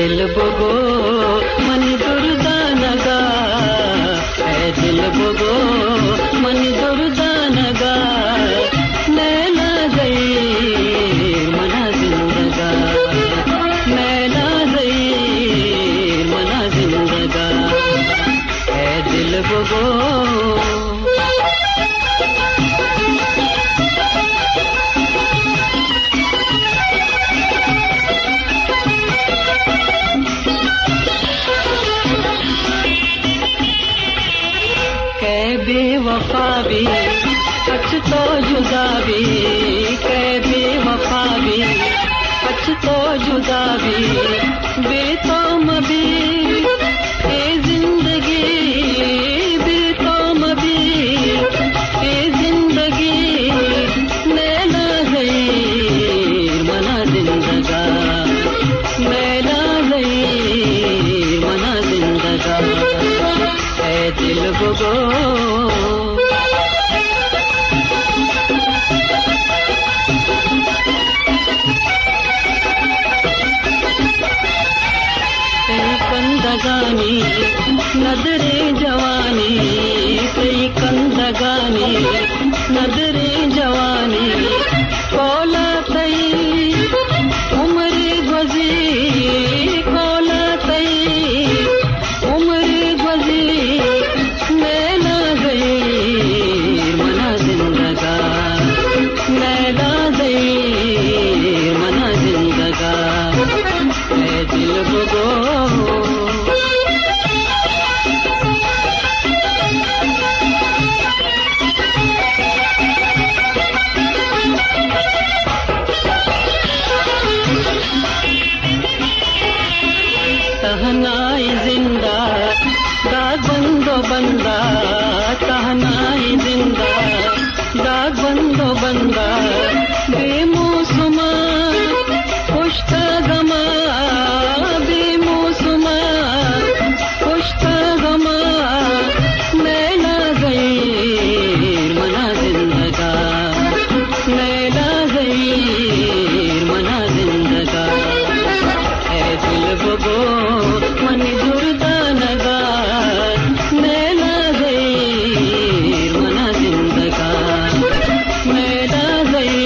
दिल बगो मन दुर्दा नगा, ऐ दिल बगो मन दुर्दा नगा, नैना गई मना जिंदगा, नैना गई मना जिंदगा, ऐ दिल बगो। बेवफा भी सच तो जुदा भी, कै बेवफा भी सच तो जुदा भी, बेतौम भी ए जिंदगी, बेतौम भी ए जिंदगी, नैना गई मना जिंदगा, नैना गई मना जिंदगा, ऐ दिल बगो। कंदगानी नदरे जवानी, कई कंदगानी नदरे जवानी, कौला तई उम्र गुज़ी, कौला तई उम्र गुज़ी, नैना गई मना जिंदगा, नैना गई मना जिंदगा, ऐ दिल बगो। तहनाई जिंदा दाग बंदो बंदा, तहनाई जिंदा दाग बंदो बंदा, बेमौसमा खुश्ता गमा, बेमौसमा खुश्ता गमा, नैना गई मना जिंदगा, नैना गई मना जिंदगा, ऐ दिल बगो मन जुर्दा नगा, नैना गई मना जिंदगा, नैना गई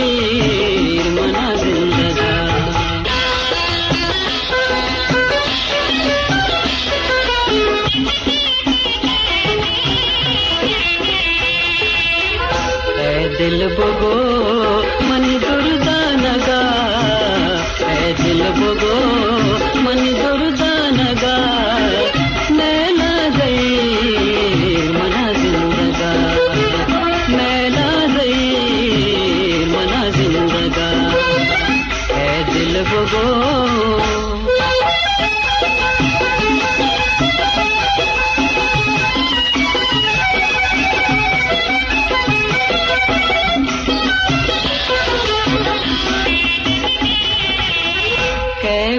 मना जिंदगा। ऐ दिल बगो मन दुर्दा नगा, ऐ दिल बगो मन दुर्दा नगा, नैना गई मना जिंदगा, नैना गई मना जिंदगा, ऐ दिल बगो।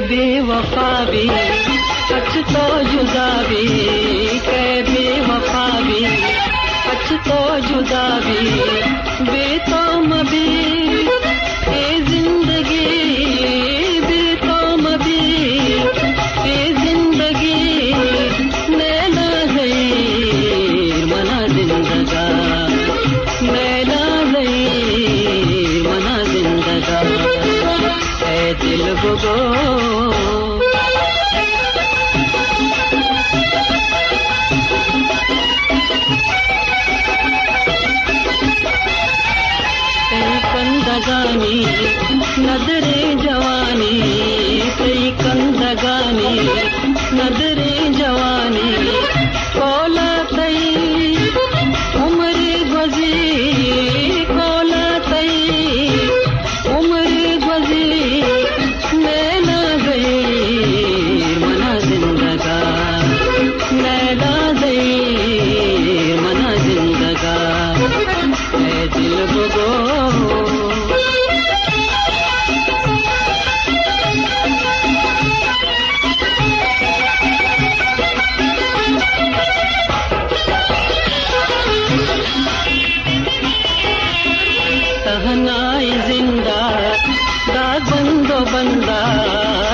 बेवफा भी सच तो जुदा भी, कै बेवफा भी सच तो जुदा भी, बेतौम भी ए जिंदगी, बेतौम भी ए जिंदगी, नैना गई मना जिंदगा, नैना गई मना जिंदगा, ऐ दिल बगो। कंदगानी नदरे जवानी, कई कंदगानी नदरे जवानी, कौला तई उम्र गुज़ी, कौला तई उम्र गुज़ी, नैना गई मना जिंदगा, नैना गई मना जिंदगा, ऐ दिल बगो। तहनाई जिंदा दाग बंदो बंदा,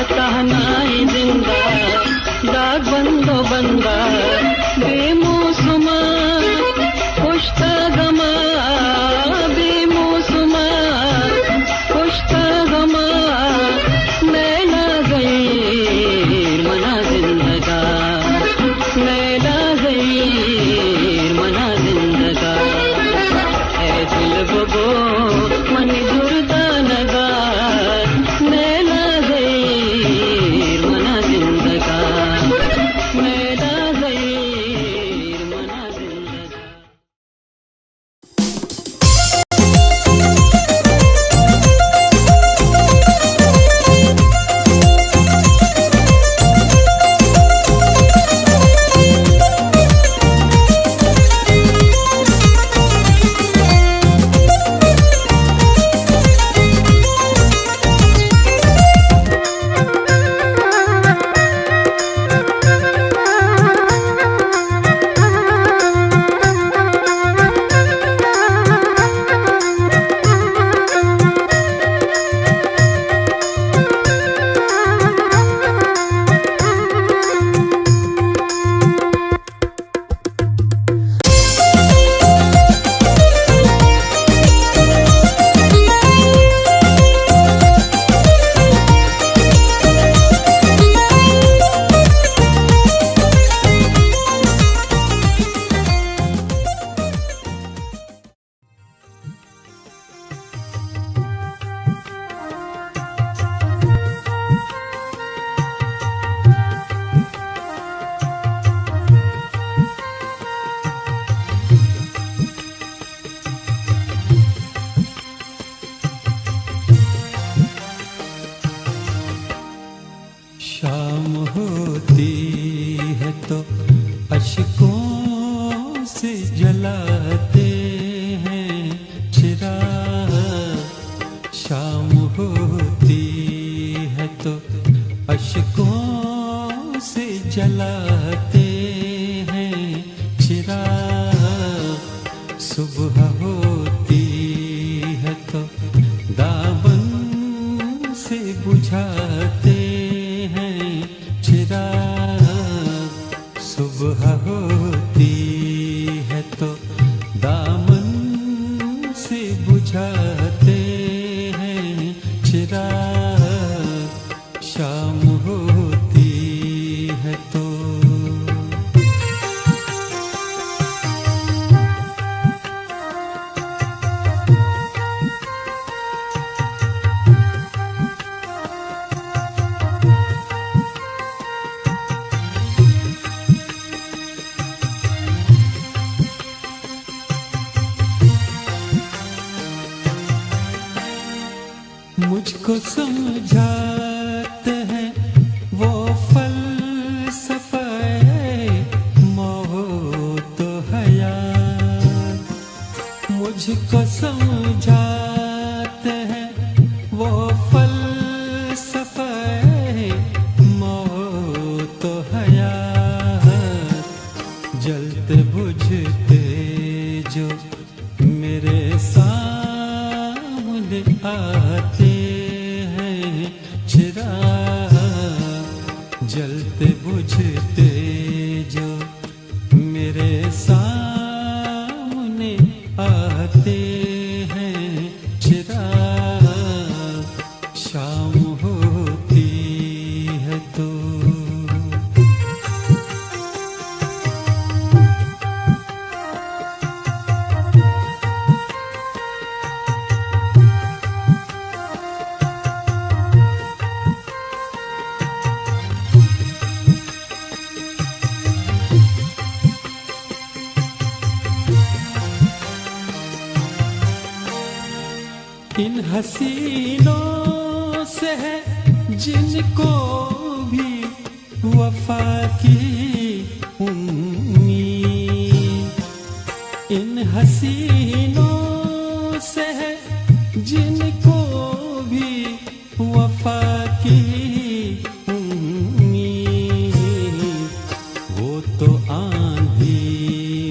तहनाई जिंदा जलाते हैं चिराग, शाम होती है तो अश्कों से जलाते हैं चिराग, सुबह होती है तो दामन से बुझाते हैं चिराग, सुबह होती है तो दामन से बुझाते हैं चिराग, शाम होती है तो। मुझको समझाते हैं वो फलसफे मौत हयात, मुझको समझाते हैं वो फलसफे मौत हयात, जलते बुझते जो मेरे सामने आते हैं चिराग, जलते बुझते जो मेरे सामने आते हैं चिराग, शाम होती है तो। इन हसीनों से है जिनको भी वफा की उम्मीद, इन हसीनों से है जिनको भी वफा की उम्मीद, वो तो आंधी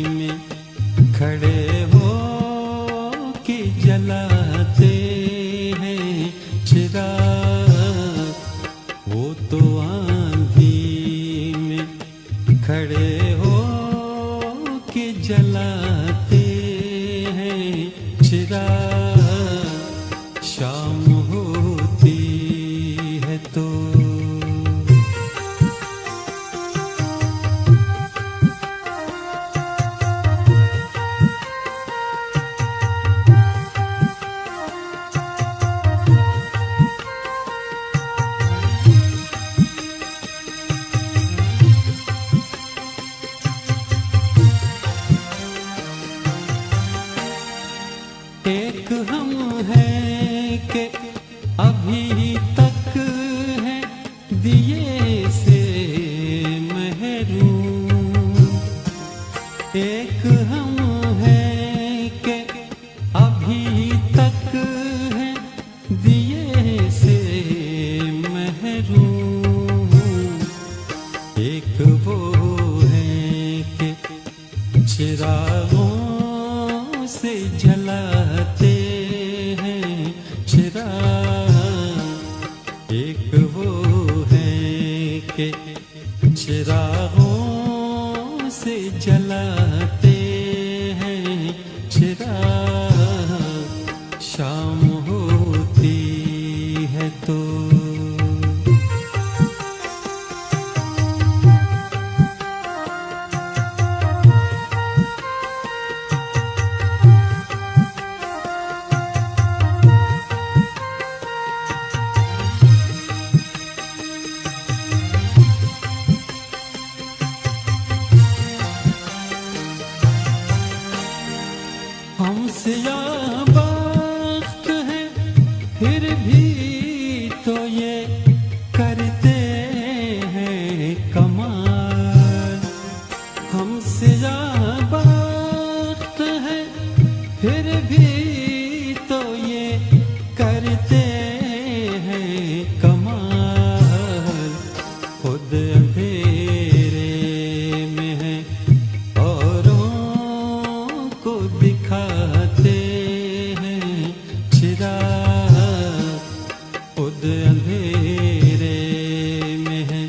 में खड़े हो के जलाते हैं चिराग, वो तो आंधी में खड़े हो के जलाते हैं चिराग, शाम होती है तो। एक हम हैं कि अभी तक है दिए से महरूम, एक हम हैं कि अभी तक है दिए से महरूम, एक वो हैं कि चिरागों से जलाते हैं चिराग, एक वो है कि चिरागों से जलाते हैं चिराग, शाम होती है तो। हमसे याबख्त है फिर भी तो ये करते हैं कमाल, हमसे याबख्त फिर भी तो ये करते हैं कमाल। खुद अंधेरे में है औरों को दिखाते हैं चिराग। खुद अंधेरे में है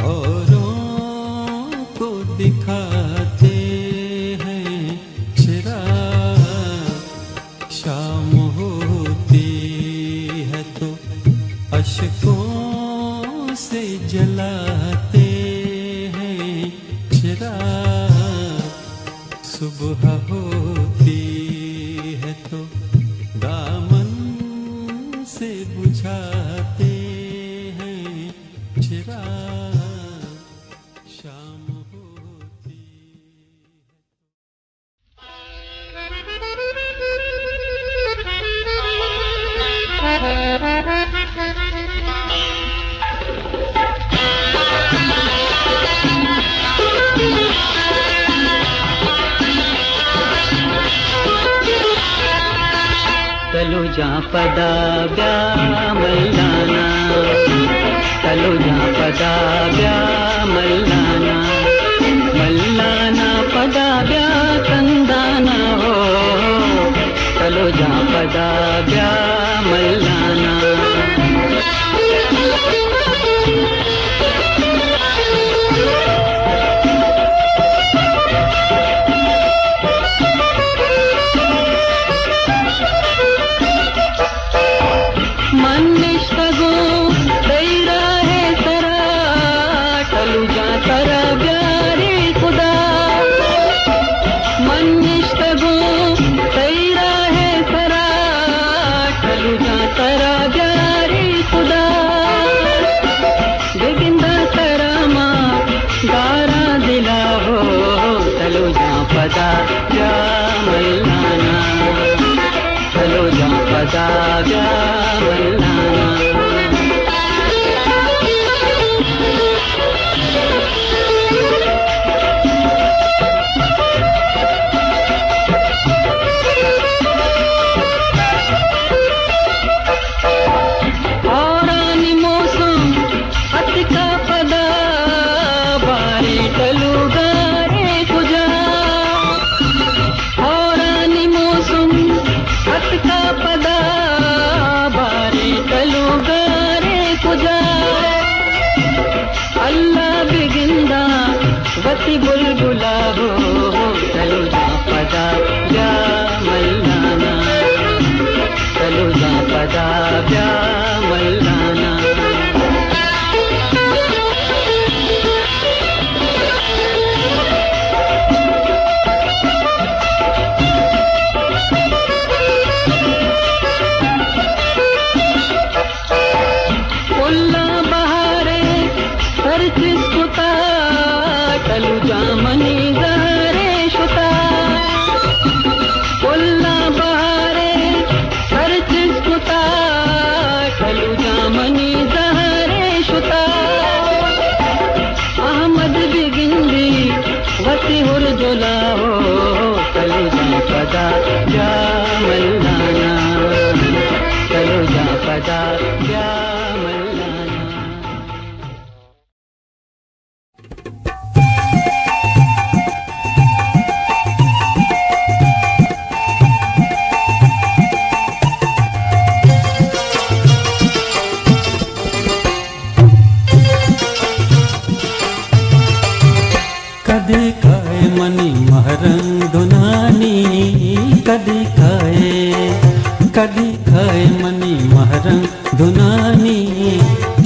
औरों को दिखाते हैं चिराग। शाम होती है तो अश्कों से जलाते हैं चिराग। सुबह होती है तो दामन से बुझाते हैं चिराग। शाम होती चलो जा पदा ब्या मल्लाना, चलो जा पदा ब्या मल्लाना, मल्लाना पदा ब्या कंदाना हो। चलो जा पदा ब्या मल्लाना। पदा ब्या मल्लाना, चलो जा पदा ब्या मल्लाना। औरानी मौसम अत का पदा बारी टलूगा रे खुजा। का पदा बारी टलूगा रे खुजा। अल्लाह बिगिंदा वती बुलबुला हो। चलो जा पदा ब्या मल्लाना, चलो जा पदा ब्या मल्लाना। चलू जामनी गहरे शुता, उल्ला बहारे हर चीज कुता। चलू जामनी गहरे शुता, अहमद बिगिंदी वती हुरजुला हो। चलू जा पदा ब्या मल्लाना, चलो जा पदा ब्या मल्लाना। कदी खाए मनी महरंग धुनानी, कदी खाए मनी महरंग धुनानी।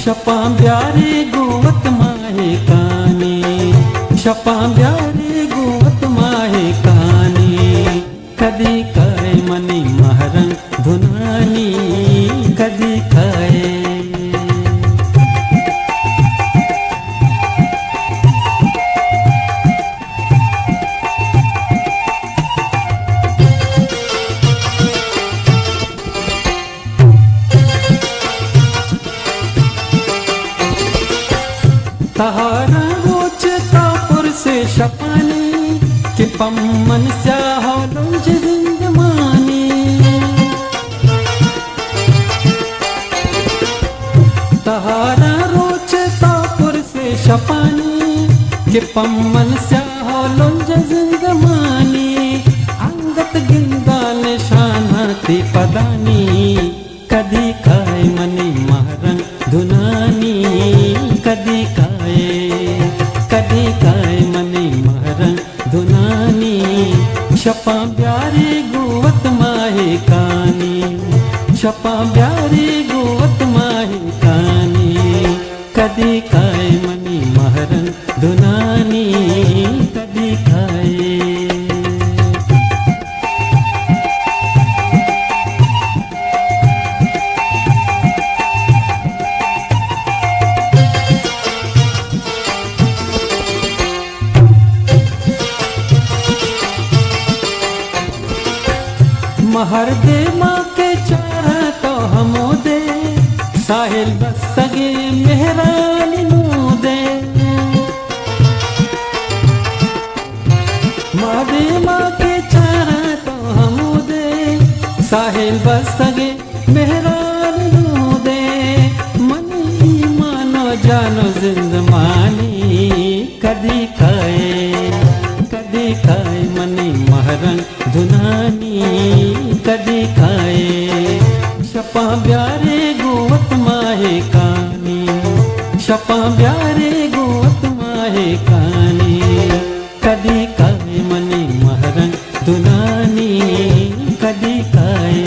शपा ब्यारे गोवत माहे कानी, शपा ब्यारे गोवत माहे कानी। कदी खाए मनी महरंग धुनानी, कदी खाए। तहारा गोचतापुर से शपानी कि पम्मन स्याहों जिंद पानी के पम्मन स्याहो लुंज जिंदमानी अंगत गिंदाल शानाती पदानी कदी काय मनी महरंग धुनानी कदी काय मनी महरंग धुनानी शपा प्यारी गुवत माहे कानी शपा प्यारी गुवत माहे कानी कदी काय मनी महरंग धुनानी कदी काय महर दे माँ के चारा तो हमो दे साहिल बस्तगे मेहरानी नू दे माँ के चारा तो हमो दे साहिल बस्तगे मेहरानी नू दे मनी मानो जानो जिंदमानी कदी काय मनी महरंग धुनानी कदी खाए शपा प्यारे गोवत माहे कानी शपा प्यारे गोवत माहे कानी कदी खाए मनी महरंग धुनानी कदी खाए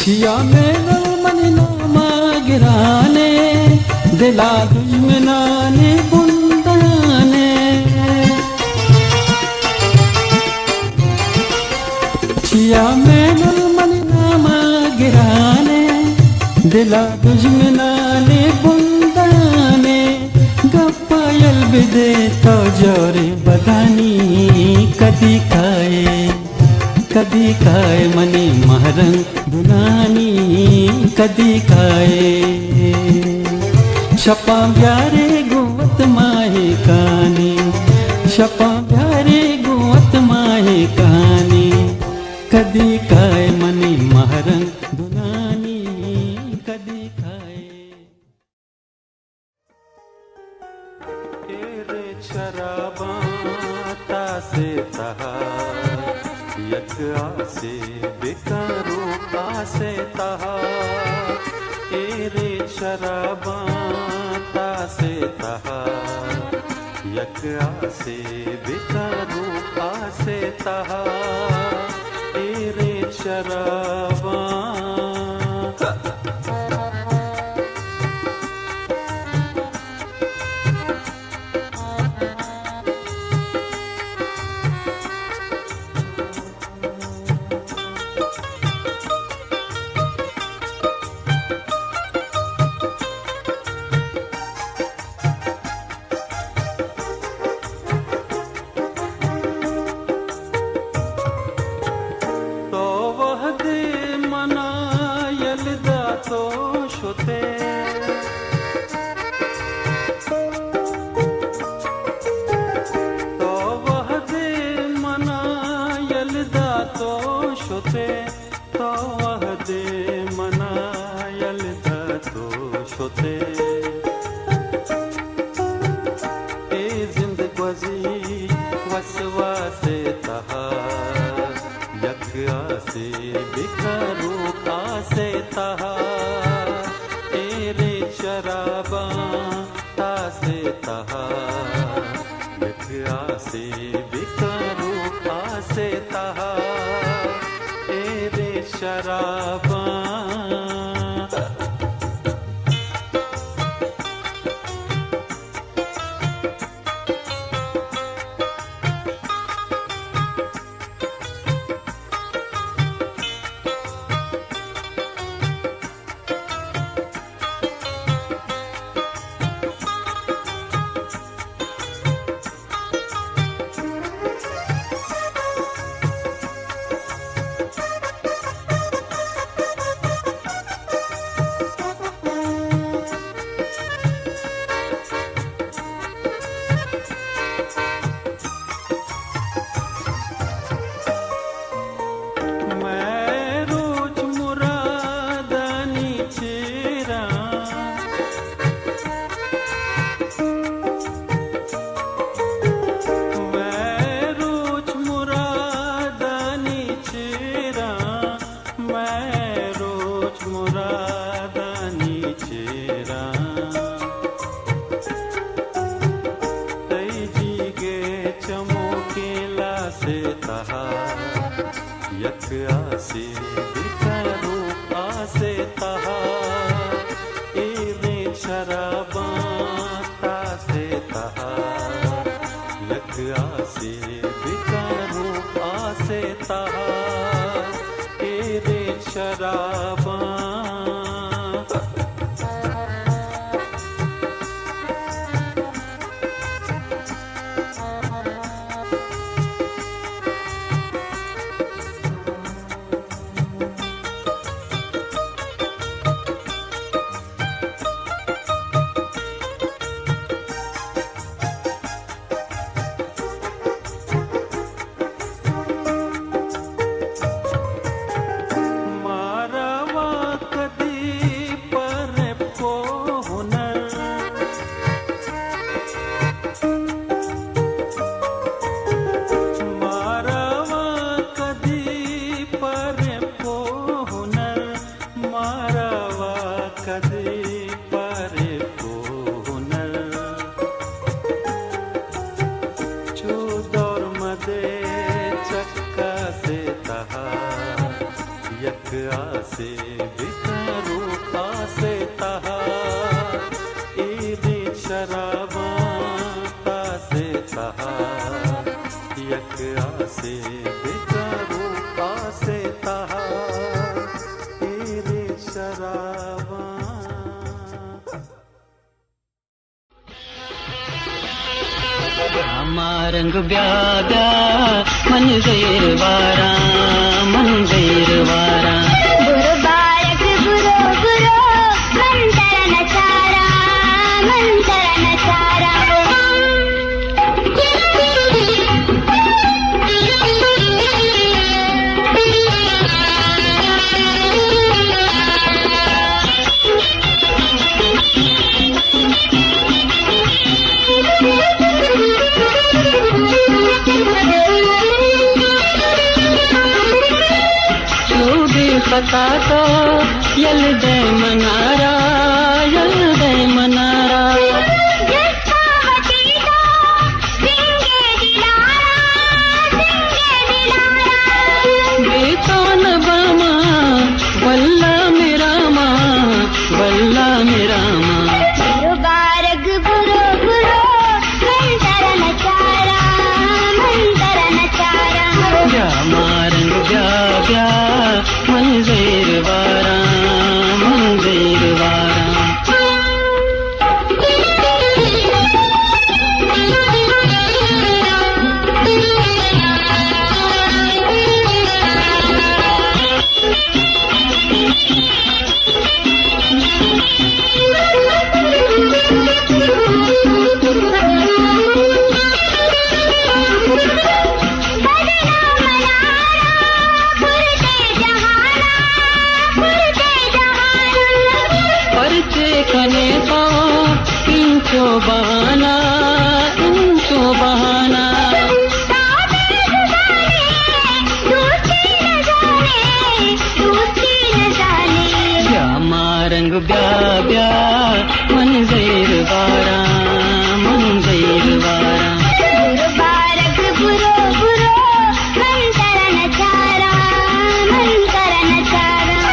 छिया मेरा मन नामा गिराने दिला दुश्मनाने बुंदाने छिया मेरा मन नामा गिराने दिला दुश्मनाने बुंदाने गप्पायल बिदे तो जोरे बदानी कदी खाए मनी महरंग धुनानी कदी खाए शपा प्यारे गुवत माहे कानी शपा प्यारे गुवत माहे कानी कदी खाए मनी महरंग धुनानी कदी खाए तेरे शराबा तासे तहा यक आसे बेकारो आसे तहा एरे शराबा तासे तहा यक आसे बेकारो आसे तहा एरे शराबा आसे तहा यक आसे बिकरू आसे तहा एवे शराबा तासे तहा यक आसे बिकरू आसे तहा एवे शराबा आसे बिकरू आसे तहा एवे शराबा तासे तहा यक आसे बिकरू आसे तहा एवे शराबा रंग ब्यागा मन गैर वारा मन गैर वारा गुरुबारक गुरु गुरु मंतर नचारा मंतर नचारा पताका यलदे मनारा यलदे मनारा बेतान बामा वल्ला मेरा माँ वल्ला मेरा माँ गुरुबारक गुरु गुरु मंतर नचारा मंतर नचारा जा मारंग जा जा मन गैर वारा मन गैर वारा कने तो इंचो बहाना इंचो बहाना रंग ब्या ब्या मन गैर वारा मन गैर वारा गुरुबारक गुरु गुरु मंतर नचारा मंतर नचारा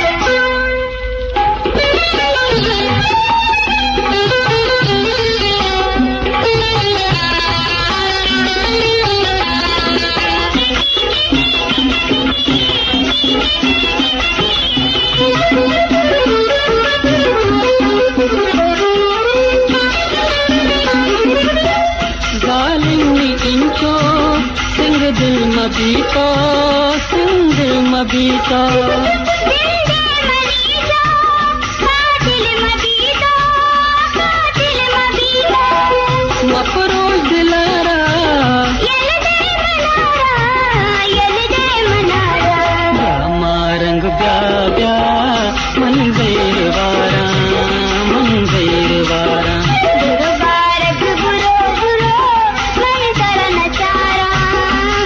दिल मबीता सिंह दिल मबीता मफरोज दिलारा रंग ब्या ब्या मन गैर वारा मन गैर वारा गुरुबारक गुरु गुरु मंतर नचारा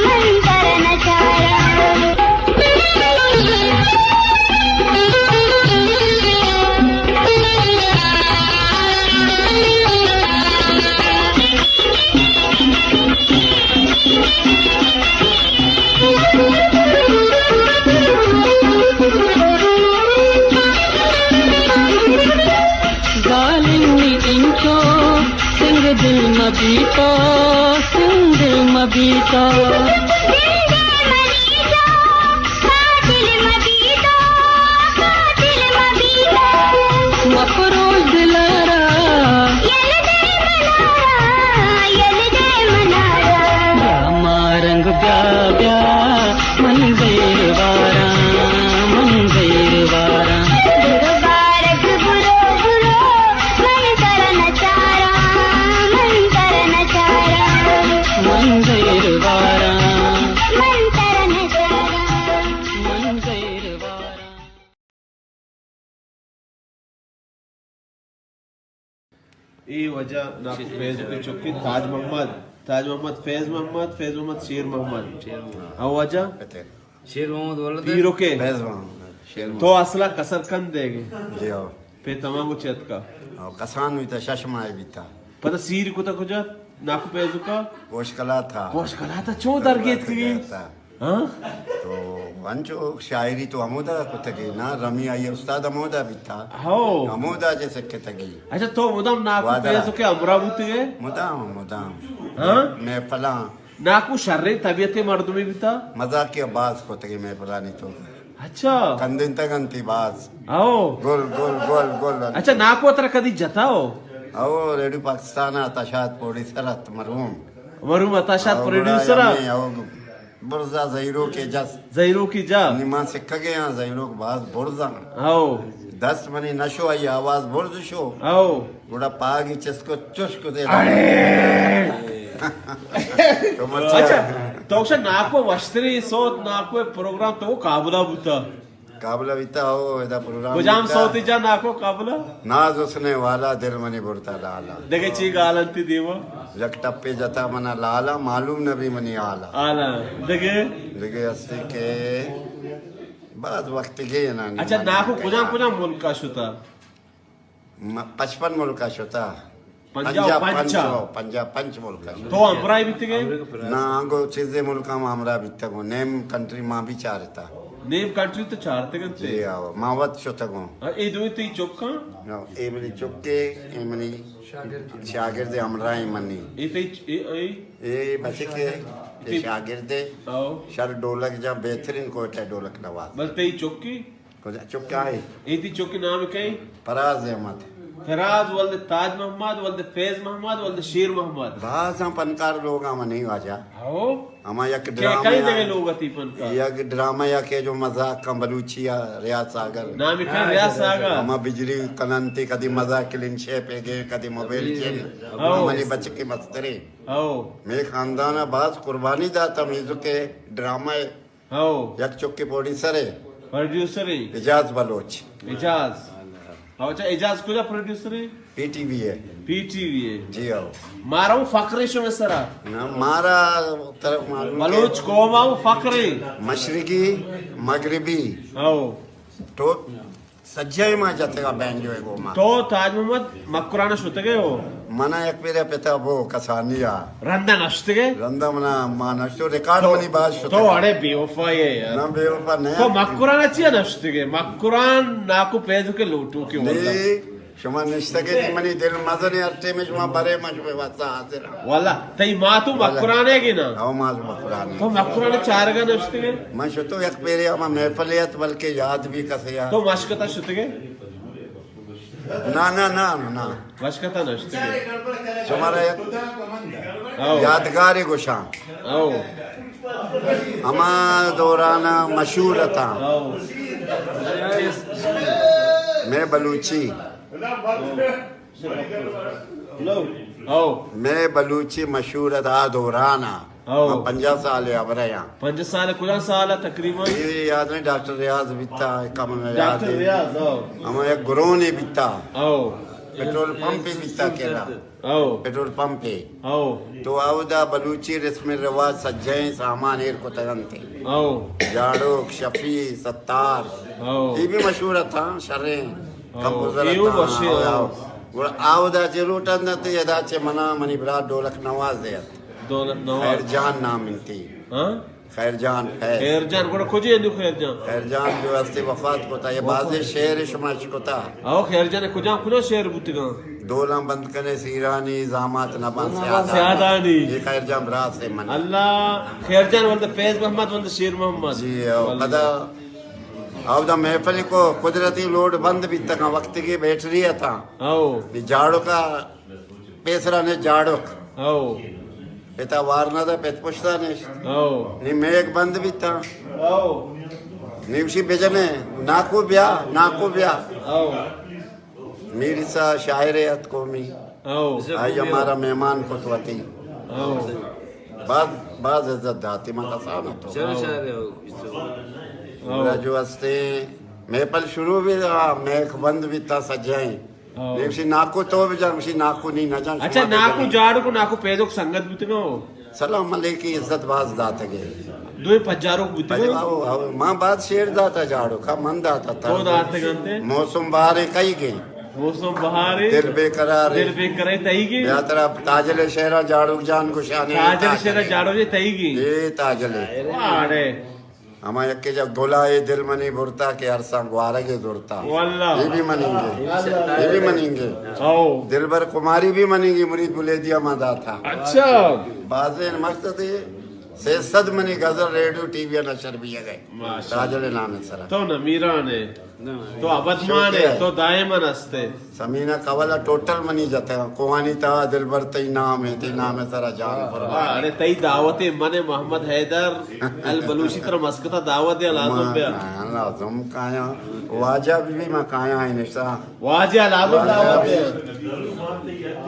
मंतर नचारा मबीतो सिंध मबीतो मफरोज दिलारा मारंग ब्या ब्या मंदिर वारा मंदिर वारा मंदिर वारा मंदिर वारा ये वजह ना फेसबुक चुकी ताज मोहम्मद फैज मोहम्मद शेर मोहम्मद और वजह शेर मोहम्मद बोल तीरों के फैज मोहम्मद शेर तो असला कसर कन देगे जी हो पे तमाम चेत का और कसान भी था शशमाए भी था पता सीर को तक जा नाकु पेजु का कोशकला था कोश कला था चो दरगेत की था हाँ तो वंचो शायरी तो अमोदा को तगी ना रमी आई उस्ताद अमोदा भी था हो अमोदा जैसे के तगी अच्छा तो मुदम नाकु वादा। पेजु के अमरावती गए मुदाम हाँ मैं फला नाकु शर्रे तबीयत मर्दमी भी था मजाक के बाज को तगी मैं फला नहीं तो अच्छा कंदिन तगंती बाज आओ गोल गोल गोल गोल अच्छा नाकु अतर कदी जताओ आओ रेडियो पाकिस्तान आता शायद प्रोड्यूसर मरहूम मरू मताशात प्रोड्यूसर बुरजा जहीरो के जस जहीरो की जा निमा से कगे यहाँ जहीरो के बाद बुरजा आओ 10 मनी नशो आई आवाज बुर्ज शो आओ गुड़ा पागी चस्को चुस्को दे तो अच्छा तो उसे नाको वस्त्री सोत नाको प्रोग्राम तो वो काबुला बुता काबला बीता हो इधर प्रोग्राम गुजाम सोती जा नाको काबुला नाज उसने वाला दिल मनी बुरता लाला देखे ची गालंती देवो जग टप्पे जता मना लाला मालूम नबी मनी आला आला देखे लगे अस्सी के बाद वक्त के ना अच्छा नाको कुजाम कुजाम मुल्क का शुता 55 मुल्क का शोता पंजाब पंचा पंच मुल्क का तो अमराई बीत गए ना आगो चीजें मुल्का में हमरा बितगो नेम कंट्री मां भी चारता नेम कंट्री तो चारते गंते जी आओ मावत शोतगो ए दुई ती चोक्का ए मनी चुक्के ए मनी शागिर्द हमरा ए मनी ए ती ए बचे के शागिर्द आओ शर ढोलक जा बेहतरीन कोटा ढोलक नवाज बस ती चोक्की को चुक्का है ए ती चोक्की नाम कई फराज अहमद फराज वल्द ताज मोहम्मद वल्द फैज मोहम्मद वल्द शेर मोहम्मद बाजा पनकार लोग हम नहीं आजा आओ हम एक के ड्रामा कई जगह लोग अती पन का एक ड्रामा या के जो मजाक का बलूचिया रियाज सागर नाम का रियाज सागर हम बिजली कनंती कदी मजाक के लिंशे पे गए कदी मोबाइल के आओ। हमारी बच्चे की मस्तरी आओ मेरे खानदान बाज कुर्बानी दा तमीज के ड्रामा आओ एक चुक्के प्रोड्यूसर है प्रोड्यूसर है इजाज बलोच इजाज आओ अच्छा इजाज कुजा प्रोड्यूसर है पीटीवी है पीटीवी है जी आओ मारो फकरे शो में सरा ना मारा तरफ मालूम बलोच कौमाओ फकरे मशरकी मगरिबी आओ तो सज्जाई मां जाते का बैंड जो है वो मां तो ताज मोहम्मद मक्कुराना शुते गए हो मना एक पेरे पिता वो कसानिया रंदा नश्ते गए रंदा मना मां नष्टो रिकॉर्ड मनी बात तो अड़े बेवफा ये यार ना बेवफा नहीं तो मक्कुराना चिया नश्ते गए मक्कुरान नाकु पेदु के लोटू के वाला नहीं शुमा निश्तगे नी मनी दिल मजने अट्टे में शुमा बरे मजबे वाता हाजिर वाला तई माँ तू मक्कुराने की ना आओ माज मकुरानी तो मक्कुराने चार गा नश्ते गए मैं शुतो एक पेरे हम महफलियत बल्कि याद भी कसया तो मशकता शुते गए ना ना ना ना मशकता नश्ते गए शुमारा एक आओ यादगार गुशां आओ हमा दौराना मशहूर था आओ मैं बलूची लो आओ मैं बलूची मशहूर था दौराना आओ। 50 साल है अब रहा 5 साल कुछ साल तकरीबन ये याद नहीं डॉक्टर रियाज बिता कम में याद डॉक्टर है रियाज आओ हम एक गुरु ने बिता आओ पेट्रोल पंप पे बिता केरा आओ पेट्रोल पंप पे आओ तो आवदा बलूची रस्म रिवाज सज्जय सामान एर को तगनते आओ जाड़ोक शफी सत्तार आओ ये भी मशहूर था शर्रे कंपोजर ये वो मशहूर है। और आवदा जरूरत न ते यदा चे मना मनी बरा ढोलक नवाज दे दौलत नवाज खैरजान नाम इनती हाँ खैरजान खैर खैरजान को खोजे नहीं खैरजान खैरजान जो अस्ते वफात को था ये बाजे शेर शुमाश को था आओ खैरजान कुछ शेर बुतगा दोला बंद करे सीरानी जामात नबान स्यादानी। ये खैर जम रात से मन अल्लाह खैरजान वंद फैज मोहम्मद वंद शेर मोहम्मद जी कदा अब द महफिल को कुदरती लोड बंद भी तक वक्त की बैटरी था आओ भी जाड़ो का पेसरा ने जाड़ो आओ पिता वारना था पेत पुछता ने आओ नी मेघ बंद भी था आओ निवशी बेजने नाकू ब्या आओ मीर सा शायर अत कौमी आओ आज हमारा मेहमान खुतवती आओ बाज इज्जत दाती मन आसान तो जो हस्ते मेपल शुरू भी मेघ बंद भी था सजाई निवशी नाकू तो भी जान नाकू नहीं न जान अच्छा नाकू जाड़ को नाकू पेदोक संगत बितनो सलाम अलैकुम की इज्जत बाज दात गे दो पजारो बितनो आओ मां बात शेर दाता जाड़ो का मन दाता तो दाते गंते मौसम बाहर कई गए मौसम बहारे दिल बेकरार दिल बेकरार तईगी या तरफ ताजले शहरा जाड़ो जान को शाने ताजल शेरा जाड़ो जे तईगी ये ताजले अरे हमा यक्के जब गोलाए दिल मनी बुरता के अरसा ग्वारगे दुरता वल्लाह ये भी मनेंगे आओ दिलबर कुमारी भी मनेंगी मुरीद बुलेदिया मादा था अच्छा बाजे मकसद है से सद मनी गजल रेडियो टीवी नशर भी गए ताजले नाम सरा तो नमीरा ने तो अबदमान है तो दायमन हस्ते समीना कवला टोटल मनी जाता है कोहानी ता दिलबर तई नाम है सरा जान फरमा अरे तई दावते मने मोहम्मद हैदर अल बलूची तरह मस्कता दावत है लाजम पे लाजम काया वाजा भी मैं काया है निशा वाजा लाजम दावत है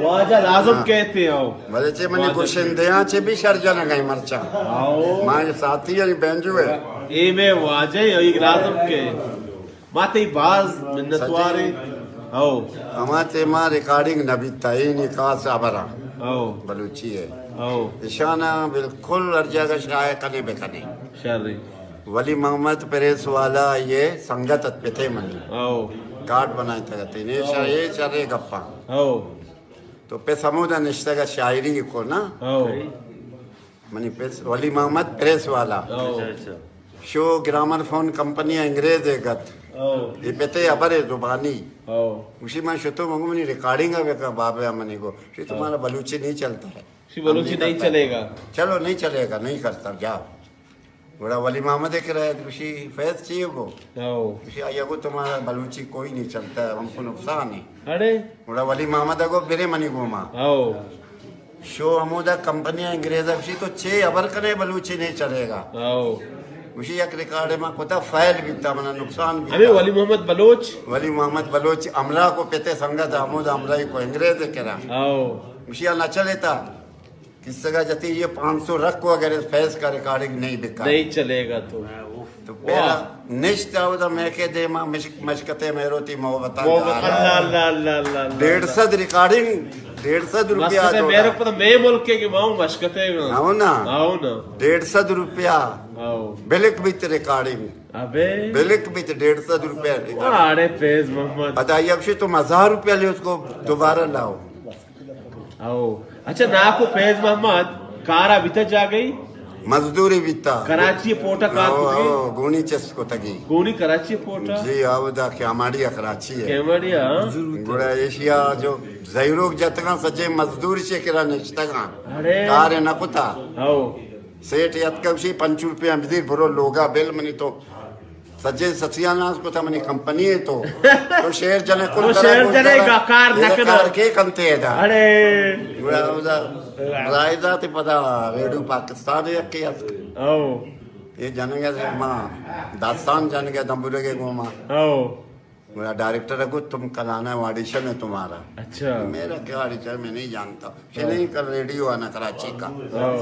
वाजा लाजम कहते हो भले चे मने गुशिंदिया चे भी शर्जन गई मरचा आओ मां साथी है बेंजू है ए में वाजा है लाजम के माते बाज मिन्नतवारे आओ हमारे मां रिकॉर्डिंग नबी तईन कास अबरा आओ बलूची है आओ इशाना बिल्कुल हर जगह शाये कने बेकने शर्री वली मोहम्मद प्रेस वाला ये संगत पिथे मनी आओ कार्ड बनाए थे ने शाये चरे गप्पा आओ तो पे समुदा निश्ता का शायरी को ना आओ मनी पे वली मोहम्मद प्रेस वाला आओ शो ग्रामर फोन कंपनी अंग्रेज है गत आओ ये पेते अबरे जुबानी आओ उसी में शुतो मंगू मनी रिकॉर्डिंग है का बाबे मनी को कि तुम्हारा बलूची नहीं चलता है सी बलूची नहीं चलेगा चलो नहीं चलेगा नहीं करता जाओ बड़ा वली मोहम्मद एक रहा खुशी फैज चाहिए को आओ खुशी आया को तुम्हारा बलूची कोई नहीं चलता है हमको नुकसान है अरे बड़ा वली मोहम्मद को बेरे मनी घूमा आओ शो अमूदा कंपनियां अंग्रेज खुशी तो 6 अबर करे बलूची नहीं चलेगा आओ खुशी एक रिकॉर्ड में कोता फाइल बीता मना नुकसान भी अबे वली मोहम्मद बलोच वली मोहम्मद बलोच अमला को पेते संगत अमूद अमला को अंग्रेज करा आओ खुशिया न चलेता किस जगह जाती ये 500 रख को अगर फैज का रिकॉर्डिंग नहीं बिका नहीं चलेगा तो पहला निश्चित आवदा मैं के दे मां मशकते मेरोती मोहब्बत वो अल्लाह अल्लाह अल्लाह अल्लाह 150 रिकॉर्डिंग 150 रुपया मस्कते मेरे को पता मैं मुल्क के मां मशकते आओ ना 150 रुपया आओ बिलक बित रिकॉर्डिंग अबे बिलक बित 150 रुपया अरे फैज मोहम्मद बताइए अब से तुम 1000 रुपया ले उसको दोबारा लाओ आओ अच्छा ना को फैज मोहम्मद कारा भीतर जा गई मजदूरी बिता कराची पोटा कार आओ गोनी चेस को तगी गोनी कराची पोटा जी आवदा क्यामाड़िया कराची है केवड़िया गुड़ा एशिया जो जैरोग जतगा सजे मजदूर से करा निश्तगा अरे कार न कुता आओ सेठ यतकवशी 5 रुपया बिदीर भरो लोगा बेल मनी तो सजे ससियानास को था मनी कंपनी है तो शेर जने को तो शेर जने का कार नकना के कंते है अरे गुड़ा उदा रायदा ते पता रेडू पाकिस्तान है के आओ ये जनगे से मां दास्तान जनगे दंबुरे के गोमा आओ मेरा डायरेक्टर है को तुम कल आना है ऑडिशन है तुम्हारा अच्छा मेरा क्या ऑडिशन मैं नहीं जानता नहीं कल रेडियो आना कराची का आओ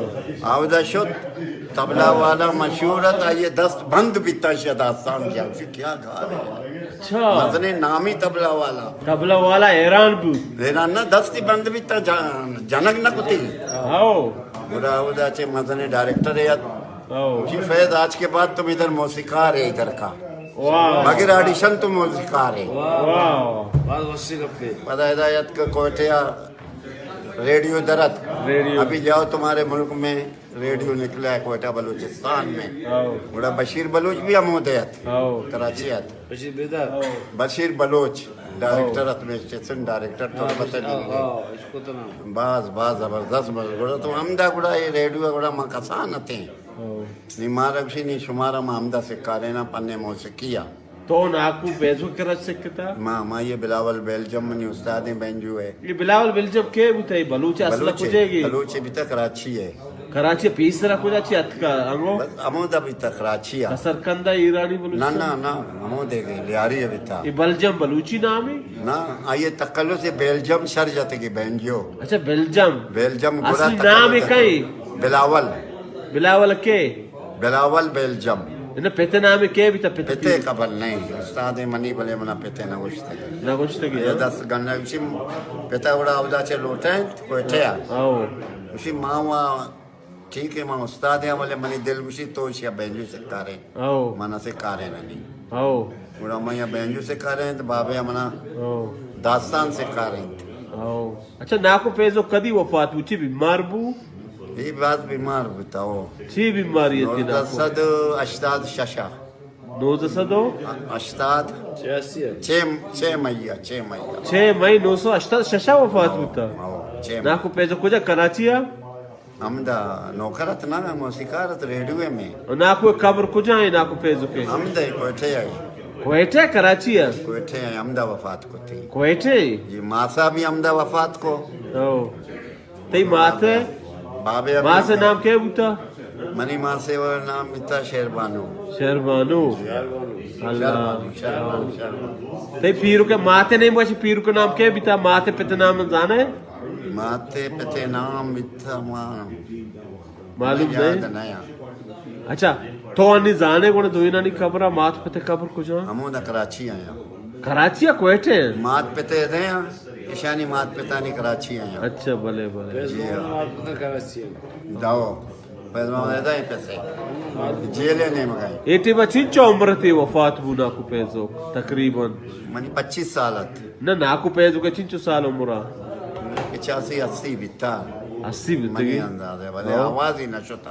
आवदा शुद्ध तबला वाला मशहूरत आइए 10 बंद बीता शायद आसान क्या उसे क्या गा रहे हैं अच्छा मजने नामी तबला वाला तबला वाला हैरान बू रेना ना 10 ती बंद बीता जनक न कुती आओ बुरा आवदा चे मजने डायरेक्टर है आओ जी फैज आज के बाद तुम इधर मौसीकार है इधर का वाह मगर ऑडिशन तुम मौसीकार है वाह पता हिदायत का कोटिया रेडियो दरद रेडियो। अभी जाओ तुम्हारे मुल्क में रेडियो निकला है कोयटा बलूचिस्तान में आओ बड़ा बशीर बलोच भी अमोदयत आओ कराची आत बशीर बलोच डायरेक्टर में स्टेशन डायरेक्टर तो पता नहीं बाज जबरदस्त गुड़ा तो अमदा गुड़ा ये रेडियो गुड़ा मां कसान थे नी मारक्षी नी शुमारा मां अमदा से कारेना पन्ने मो से किया तो नाकू पैसों के रच सकता मां ये बिलावल बेल्जियम नी उस्ताद बेंजू है ये बिलावल बेल्जियम के बुते बलूच असला कुजेगी बलूच भी तक कराची है कराची पीसरा कुजाची अतका अंगो बस अमोदा भी तक कराची है सरकंदा ईरानी बलूच ना अमोदे के लियारी है बिता ये बेल्जियम बलूची नाम है ना आइए तकल्लु से बेल्जियम शर जाते की बेंजियो अच्छा बेल्जियम बेल्जियम गुड़ा असली नाम है कई बिलावल बिलावल के बिलावल बेल्जियम इन्हें पेते नाम है के भी तो पेते पिते कबल नहीं उस्ताद मनी भले मना पिते ना गुश्ते ना कुछ तो ये 10 गन्ना उसी पिता उड़ा उदा चे लोटे कोई थे आओ उसी मावा ठीक है मां उस्ताद है वाले मनी दिल उसी तो शिया बेंजू से कारे आओ मना से कारे नहीं आओ उड़ा मैं बेंजू से कारे तो बाबे मना आओ दास्तान से कारे आओ अच्छा नाको पेजो कदी वफात हुई थी बीमार बू ये बात बीमार बताओ छी बीमारी है ना सद अश्ताद शशा नोजसदो अश्ताद 6 मई 6 मई 988 शशा वफात हुआ नाको पेजो कुजा कराचिया अमदा नौकरत ना मौसिकारत रेडियो में और नाको कब्र कुजा है नाको पेजो के अमदा कोठे आई कोयटे कराचिया कोठे आई अमदा वफात को थी कोयटे ये मासा भी अमदा वफात को ओ तई माथे बाबे मां से नाम क्या बुता मनी मां से वो नाम मिता शेरबानो शर्मानो अल्लाह शर्बानो तई पीरू के माथे नहीं मुझे पीरू के नाम क्या बिता माथे पिता नाम जाने माते पते नाम मिता मान मालूम याद नहीं नया अच्छा तो अन्नी जाने कोने दोइना नी खबरा माथ पते खबर कुजा हमोदा कराची आया कराचिया कोयटे मात पते रे ईशानी मात पिता नी कराची आया अच्छा भले भले जी दाओ पैसा देता है पैसे जेले ने मगाई एटी बच्ची उम्र थी वफात बुना को पेजो तकरीबन मनी 25 साल ना नाको पेजो के चिंचो साल उम्र 85-80 बिता 80 मनी बितगी अंदाजे भले आवाज ही न छोता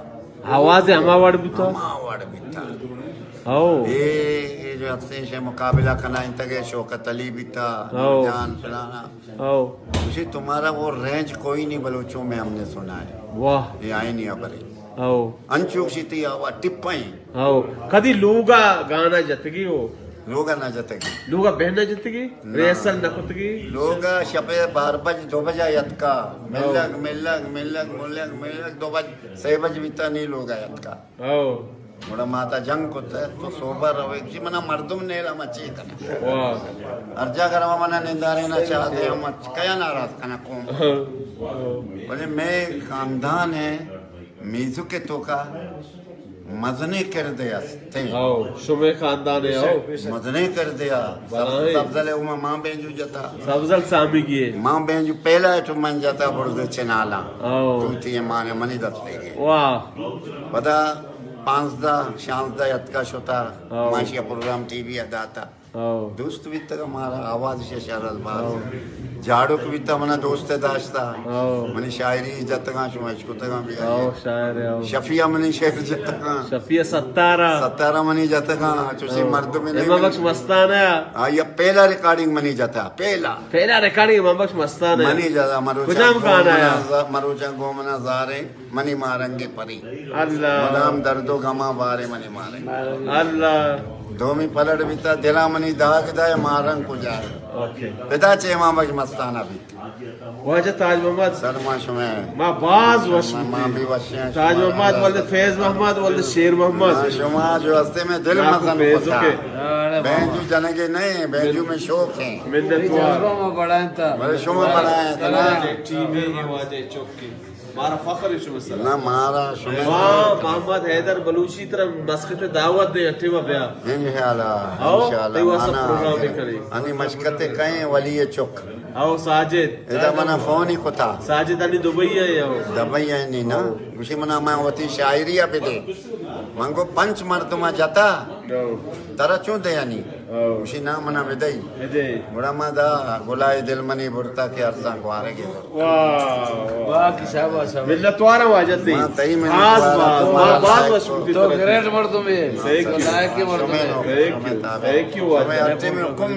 आवाज हमावाड़ बिता मावाड़ बिता आओ ये जो आपसे से मुकाबला करना इंतगे शौकत अली बिता आओ। जान फलाना आओ उसी तुम्हारा वो रेंज कोई नहीं बलोचों में हमने सुना है वाह ये आई नहीं अबरी आओ अंचुक सीती आवा टिप्पाई आओ कदी लूगा गाना जतगी हो लोग ना जतगी लूगा बहना जतगी रेसल नकुतगी लोग शपे 12 बज 2 बजे यतका मिलक 2 बज 6 बज बीता नहीं लोग यतका आओ बड़ा माता जंग को तो सोबर रवे जी मना मर्दुम नेला मची कना वाह अर्जा करवा मना निंदारे ना चाहते हम कया नाराज कना कौन बोले मैं खानदान है मीजू के तो का मजने कर दिया ते आओ शुमे खानदान है आओ मजने कर दिया बराए। सबजले उमा मां बेंजू जता सफजल सामी की है मां बेंजू पहला तो मन जाता बुर्द चनाला आओ तुम थी माने मनी दत लेगे वाह पता 5 शांता यतका शोता आओ। माशिया प्रोग्राम टीवी अदाता आओ दोस्त भी तक हमारा आवाज से शरल बात झाड़ू भी तक मना दोस्त दाश्ता आओ मनी शायरी जतगा शुमाइश को तगा भी आओ शायर आओ शफिया मनी शेर जतगा शफिया सत्तारा 17 मनी जतगा तुसी मर्द में इमाम बख्श नहीं मस्ताना ये पहला रिकॉर्डिंग मनी जता पहला पहला रिकॉर्डिंग इमाम बख्श मस्ताना मनी जता कुजाम गाना है मरोचा गोमना जारे मनी मारंगे परी अल्लाह मदाम दर्दो गमा बारे मनी मारे अल्लाह धोमी पलट बीता दिला मनी दाग दाए मारंग को जाए ओके पिता चे मां बज मस्ताना भी वजह ताज मोहम्मद सरमा शुमे मां बाज वश मां भी वशे ताज मोहम्मद वल्द फैज मोहम्मद वल्द शेर मोहम्मद शुमा जो हस्ते में दिल नाको मसन बेजो होता के। बेंजू जनेगे नहीं बेंजू में शौक है मिन्नत बड़े शुमा बनाए टीवी आवाज़ चौकी मारा फखर है शुमा सलाम ना मारा शुमे वाह मोहम्मद हैदर बलूची तरह मस्कत पे दावत दे अठवा ब्या इंशाल्लाह आओ, इंशाल्लाह ते वसा माना प्रोग्राम भी करी। अनि मशकते कहीं वली चुक आओ साजिद इदा मना फोन ही कोता साजिद अली दुबई है आओ दबई है नहीं ना उसी मना मैं होती शायरी पे दे मंगो पंच मर्तमा जाता Oh. तारा चूं दयानी Oh. उसी ना मना विदई Ede. बुरा मादा गुलाय दिल मनी बुरता के अर्जा को आ रहे Wow. वाह की शाबाश शाबाश मिल्लत वारा वाजत मां तई में बात मशहूर तो ग्रेट मर्दुम है Thank you. लायक के मर्दुम है Thank you. मैं अच्छे में हुक्म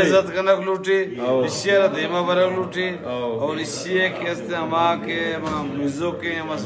इज्जत कनक लूटी आओ। इसी धीमा बरक लूटी आओ। और इसी के इस्तेमा के म्यूजो के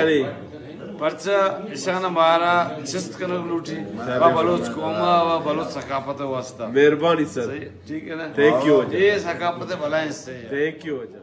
करी पर्चा ईशान हमारा चिस्त कनक लूटी वा बलोच कोमा वा बलोच सकाफत वास्ता मेहरबानी सर सही ठीक है ना Thank you, वजह। ये सकाफत भला इससे है। थैंक यू वजह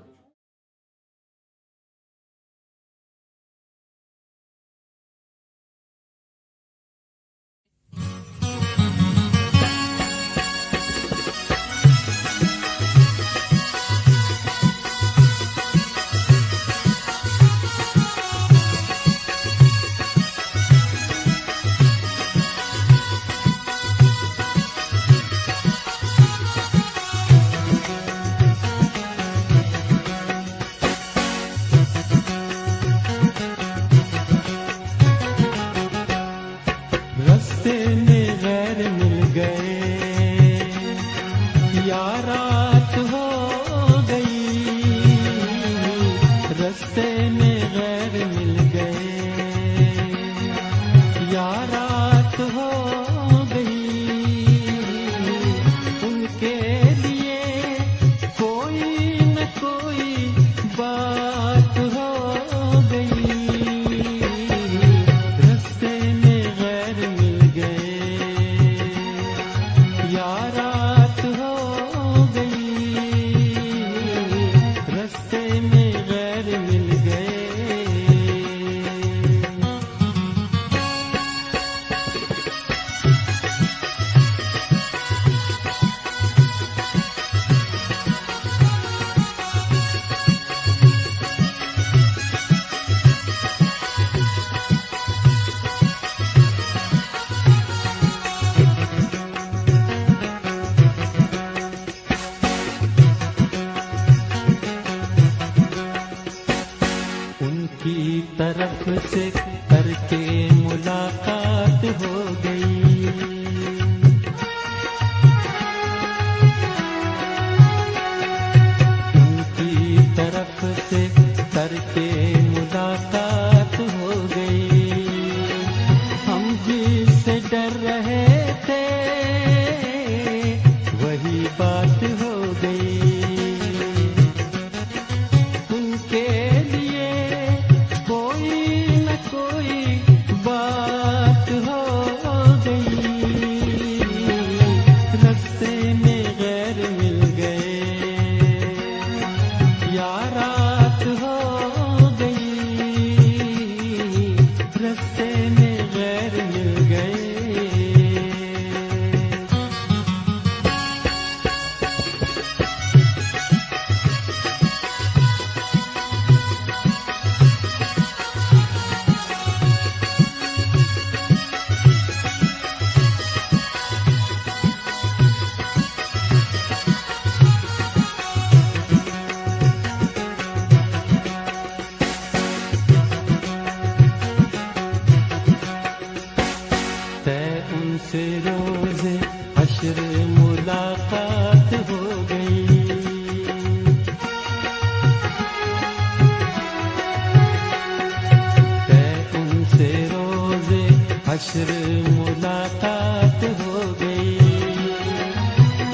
रास्ते में गैर मिल गए या रात हो गई रास्ते में गैर मिल गए या रात हो गई उनके लिए कोई न कोई बात हो गई रास्ते में गैर मिल गए या रात हो गई रास्ते में गैर मिल गए उनकी तरफ से करके मुलाकात हो गई उनकी तरफ से करके मुलाकात हो गई हम जिससे डर रहे थे वही बात हो गई उनके लिए कोई न कोई बात हो गई रास्ते में गैर मिल गए या रात हो गई रास्ते में गैर मिल गए तय उनसे रोज़े हश्र मुलाकात हो गई तय उनसे रोज़े हश्र मुलाकात हो गई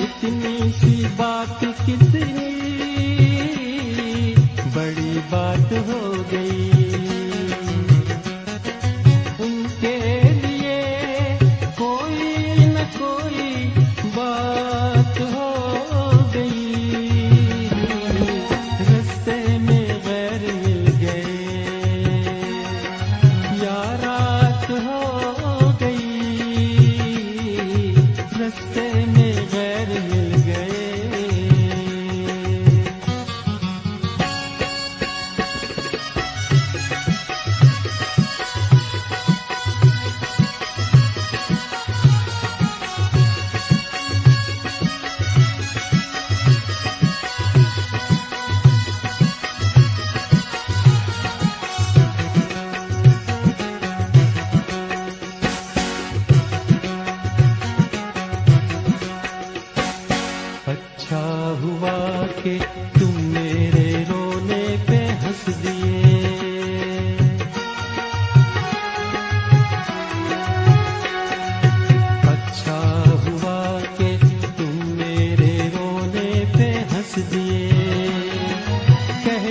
इतनी सी बात कितनी बड़ी बात हो गई उनके लिए कोई न कोई बात हो गई रास्ते में गैर मिल गए या रात हो गई रास्ते में गैर मिल गए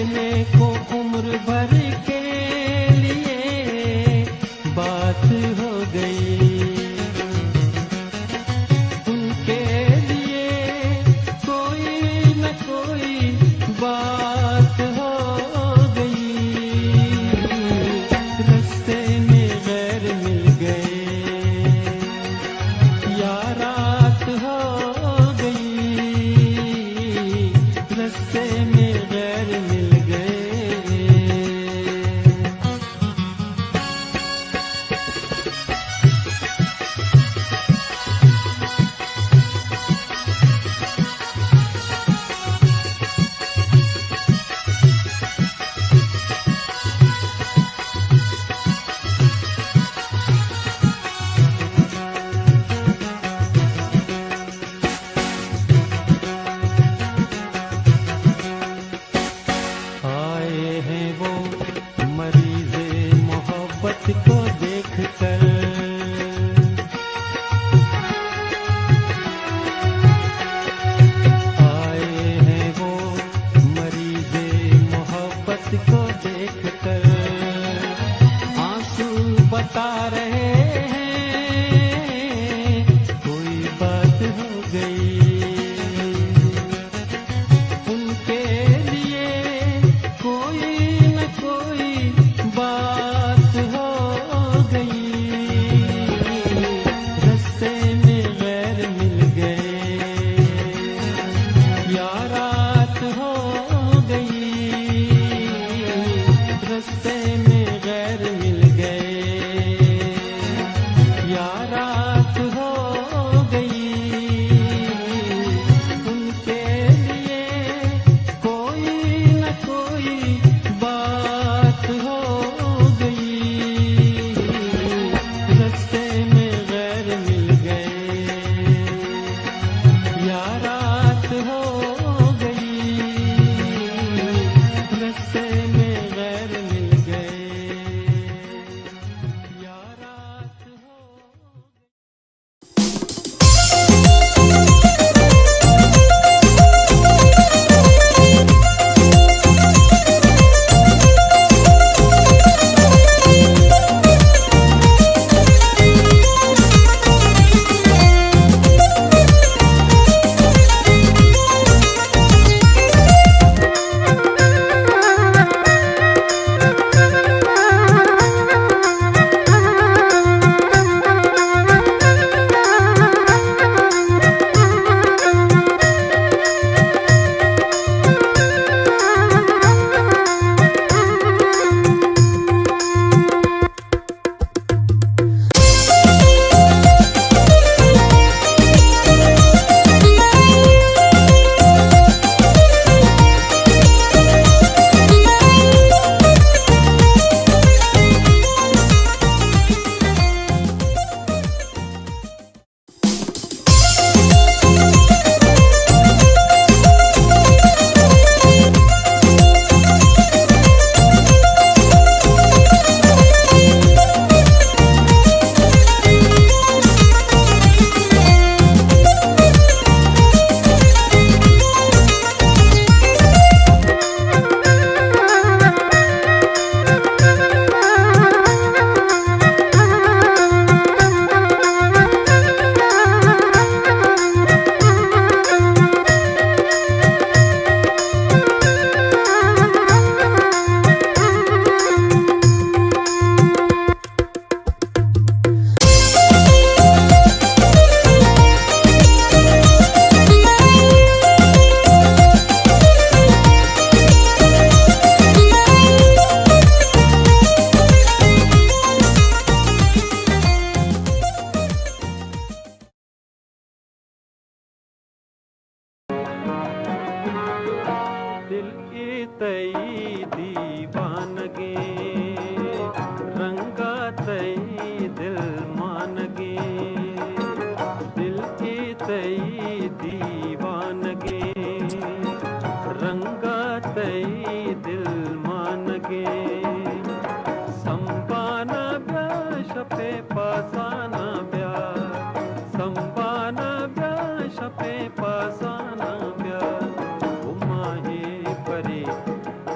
लेने को उम्र भर के लिए बात हो गई, उनके लिए कोई न कोई बात हो गई। रास्ते में गैर मिल गए या रात हो गई, रास्ते में गैर मिल गए। आए हैं वो मरीज़े मोहब्बत को देखकर, आए हैं वो मरीज़े मोहब्बत को देखकर, आंसू बता रहे हैं कोई बात हो गई, उनके लिए कोई न कोई बात हो गई। रास्ते में गैर मिल गए या रात हो गई,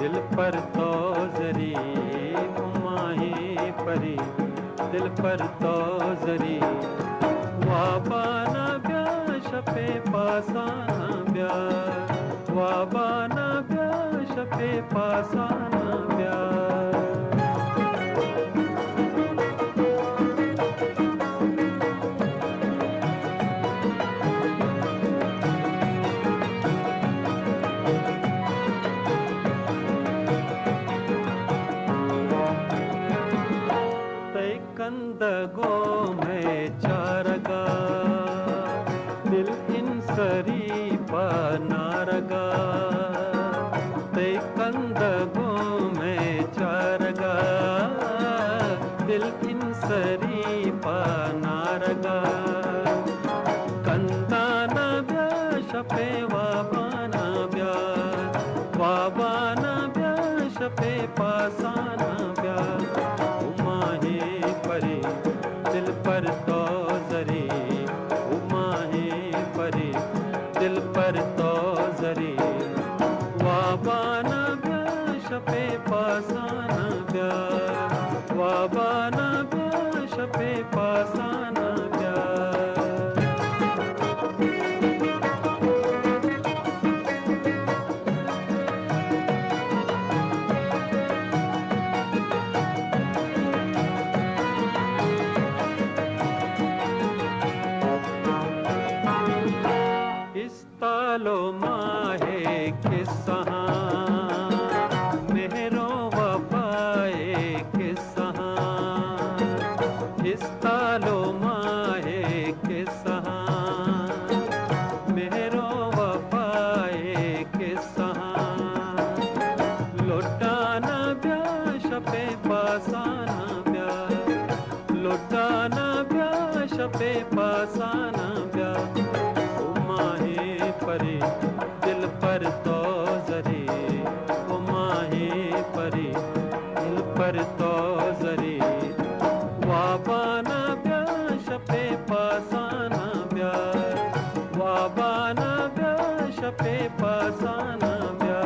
दिल पर तो जरी माही परी दिल पर तो जरी वाबाना ब्या शपे पासाना ब्या वाबाना ब्या शपे पासाना ब्या कंदगो में चारगा दिल इन सरी नारगा ते कंदगो में चारगा दिल इन सरी नारगा कंदाना ब्या शपे वाबाना ब्या शपे पासाना ब्या परी दिल पर तो जरी उमाहे परी दिल पर तो जरी वाबाना ब्या शपे पासाना ब्या वाबाना ब्या शपे पासाना ब्या तालो माहे किस्सा मेहरो वफाए किस्सा इस तालो माहे किस्सा मेहरो वफाए किस्सा लुटाना ब्या शपे पासाना ब्या लुटाना ब्या शपे पासाना ब्या परी दिल पर तो जरी ओ माहे परी दिल पर तो जरी वाबाना ब्या शपे पासाना ब्या वाबाना ब्या शपे पासाना ब्या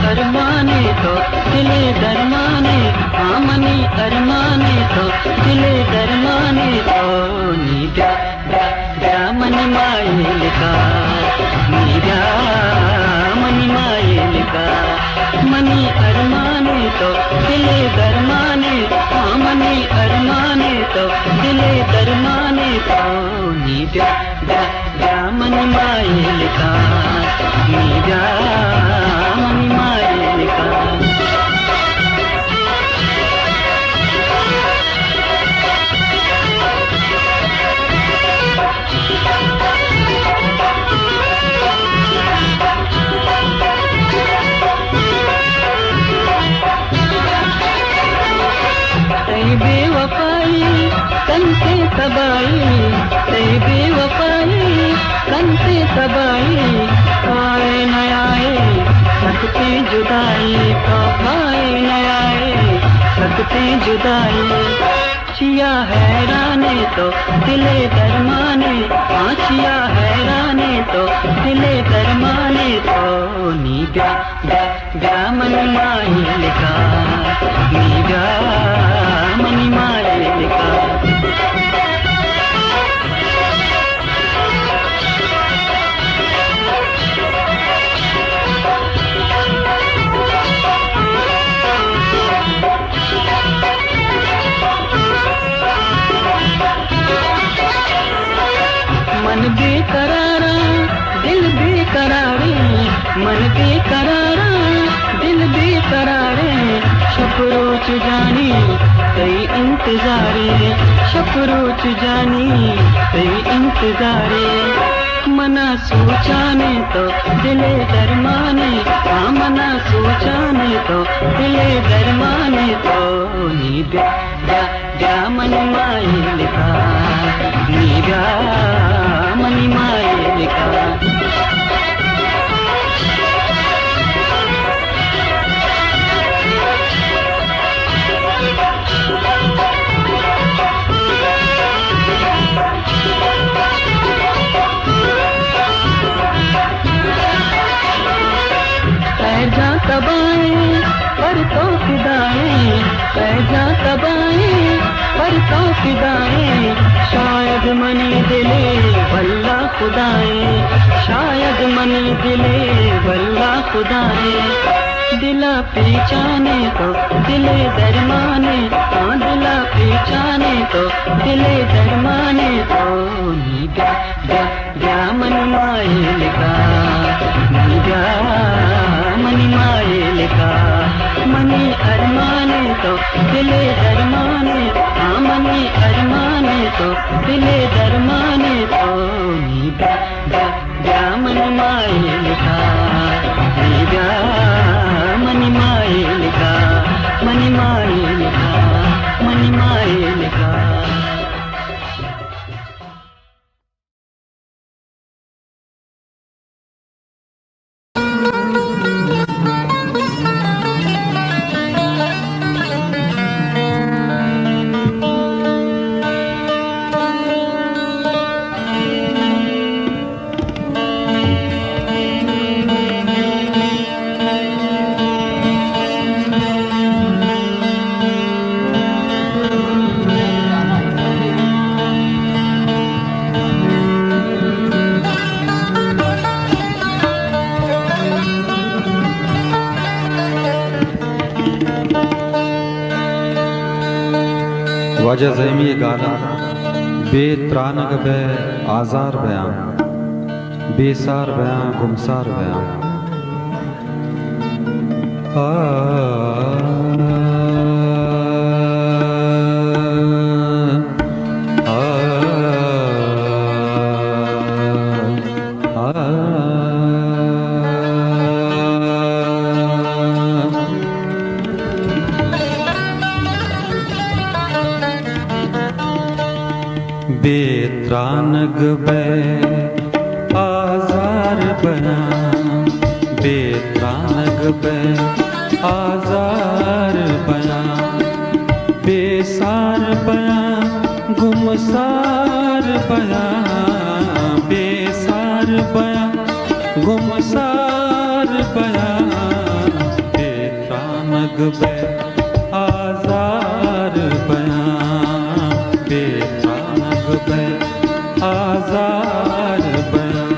अरमाने तो दिले दरमाने आमनी अरमाने तो दिले दरमाने तो नी ब्या ब्या ब्या मनी मायल का नी ब्या मनी मायल का मनी अरमाने तो दिले दरमाने आमनी अरमाने तो दिले दरमाने तो नी ब्या ब्या ब्या मनी मायल का नी ब्या मनी मायल का बेवफाई कंते तबाई तेरी बेवफाई कंते तबाई आए न आए सकती जुदाई आए न आए सकती जुदाई चिया हैराने तो दिले दरमाने आचिया हैराने तो दिले दरमाने तो नी गा गा गा मन माई लिखा नी गा मन माई लिखा मन बेकरारा दिल बेकरारे मन बेकरारा दिल बेकरारे शपरोच जानी कई इंतजारे शपरोच जानी कई इंतजारे मना सोचाने तो दिले दरमाने हाँ मना सोचाने तो दिले दरमाने तो नी गा गा गा मन माई लिखा नी गा मन माई लिखा जा तबाएं पर तो फिदाएं जा तबाएं पर तो फिदाएं शायद मनी दिले भल्ला खुदाएं शायद मनी दिले भल्ला खुदाएं दिला पहचाने तो दिले दरमाने हाँ दिला पहचाने तो दिले दरमाने तो नी गा गा गा मन माई लिखा नी गा मनी माए लिखा मनी अरमाने तो दिले दरमाने हाँ मनी अरमाने तो दिले दरमाने तो नी गा गा गा मन माए लिखा नी गा मनी माए लिखा मनी माए लिखा मनी माए लिखा ख्वाजा ज़ैमी गाना बेत्रानग बे आज़ार बयां बेसार बयां गुमसार बयां बेत्रानग बे आज़ार बयां बेत्रानग बे आज़ार बयां बेसार बयां गुमसार बयां बेसार बयां गुमसार बयां बेत्रानग बे आज़ार बयां बेत्रानग बे आज़ार बयां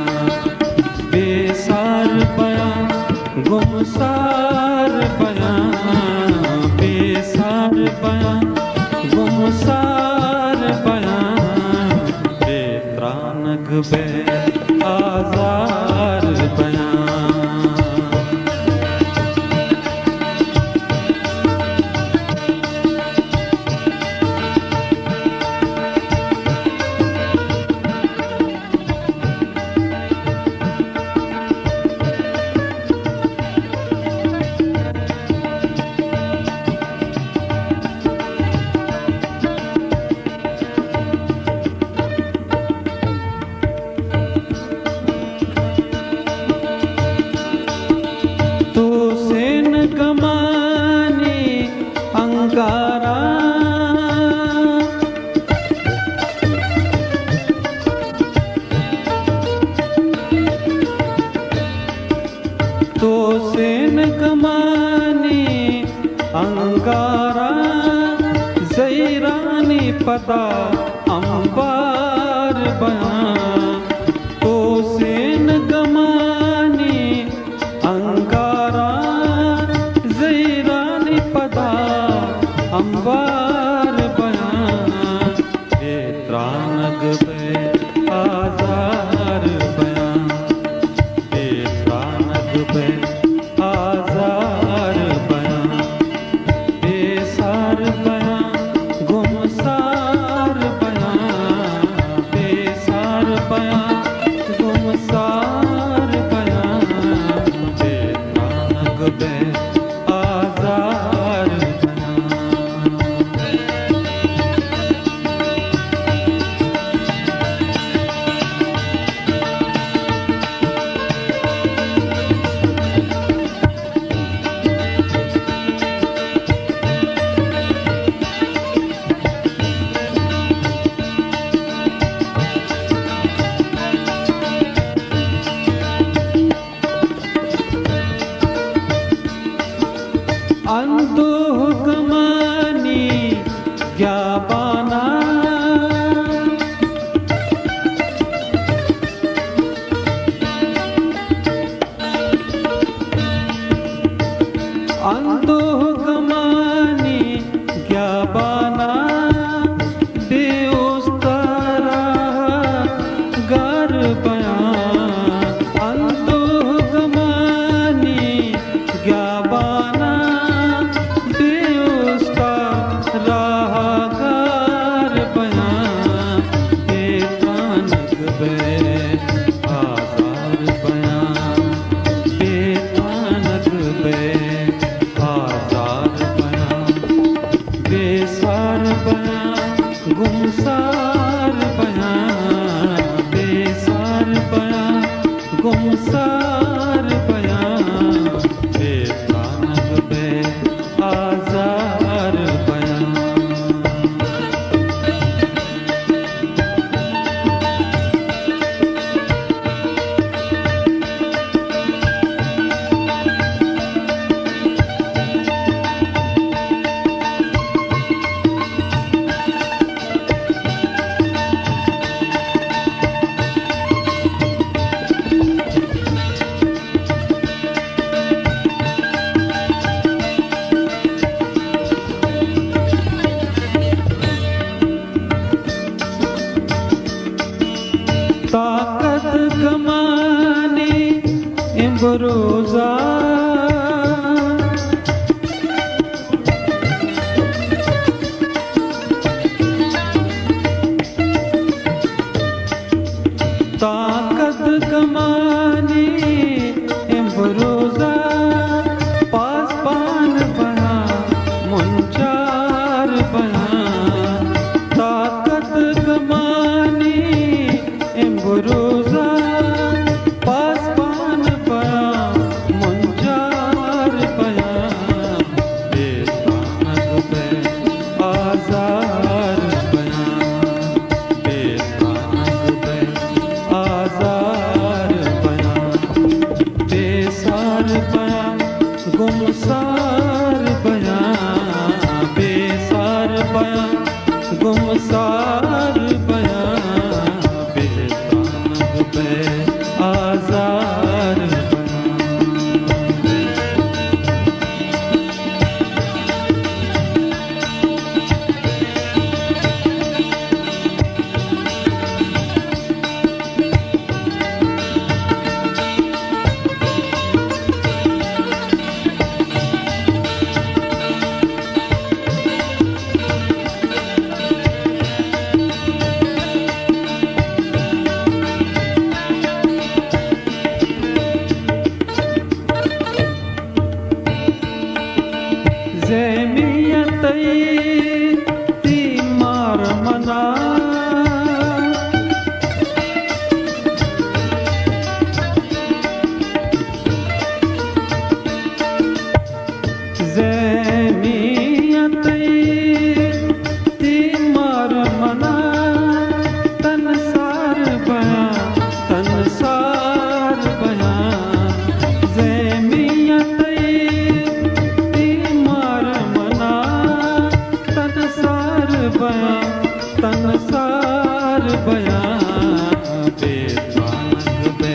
बेसार बयां गुमसार बयां बेसार बयां गुमसार बयां बेत्रानग बे आज़ार बयां अंगारा तो सेन कमानी अंगारा जैरानी पता अंबार बयां तो सेन गमानी अंगारा जैरानी पता अंबार बयां त्रानग पे आजार बयां त्रानग पे आजार बयां बेसार बयां गुमसार बयां बेसार बयां गुमसार बयां त्रानग पे आजार अंदोह कमानी क्या बाना अंदोह कमानी क्या बाना बेउस्तारा गर बयां अंदोह कमानी क्या बाना राहगार बयां बेतानग बे आजार बयां बेतानग बे आजार बयां बेसार बयां गुमसार बयां बेसार बयां गुमसार बयां बेतानग बे आजार बयां ताकत कमाने इम्बरोजा ताकत कमाने इम्बरोजा पास पान बना मुंचार बना ताकत कमाने इम्बरोजा पास पान बया मुंजार बया बेतानग पे आजार बया बेतानग पे आजार बया बेसार बया गुमसार बया बेसार बया गुमसार बया बेतानग पे आजार बयां तनसार बयां बेतानग बे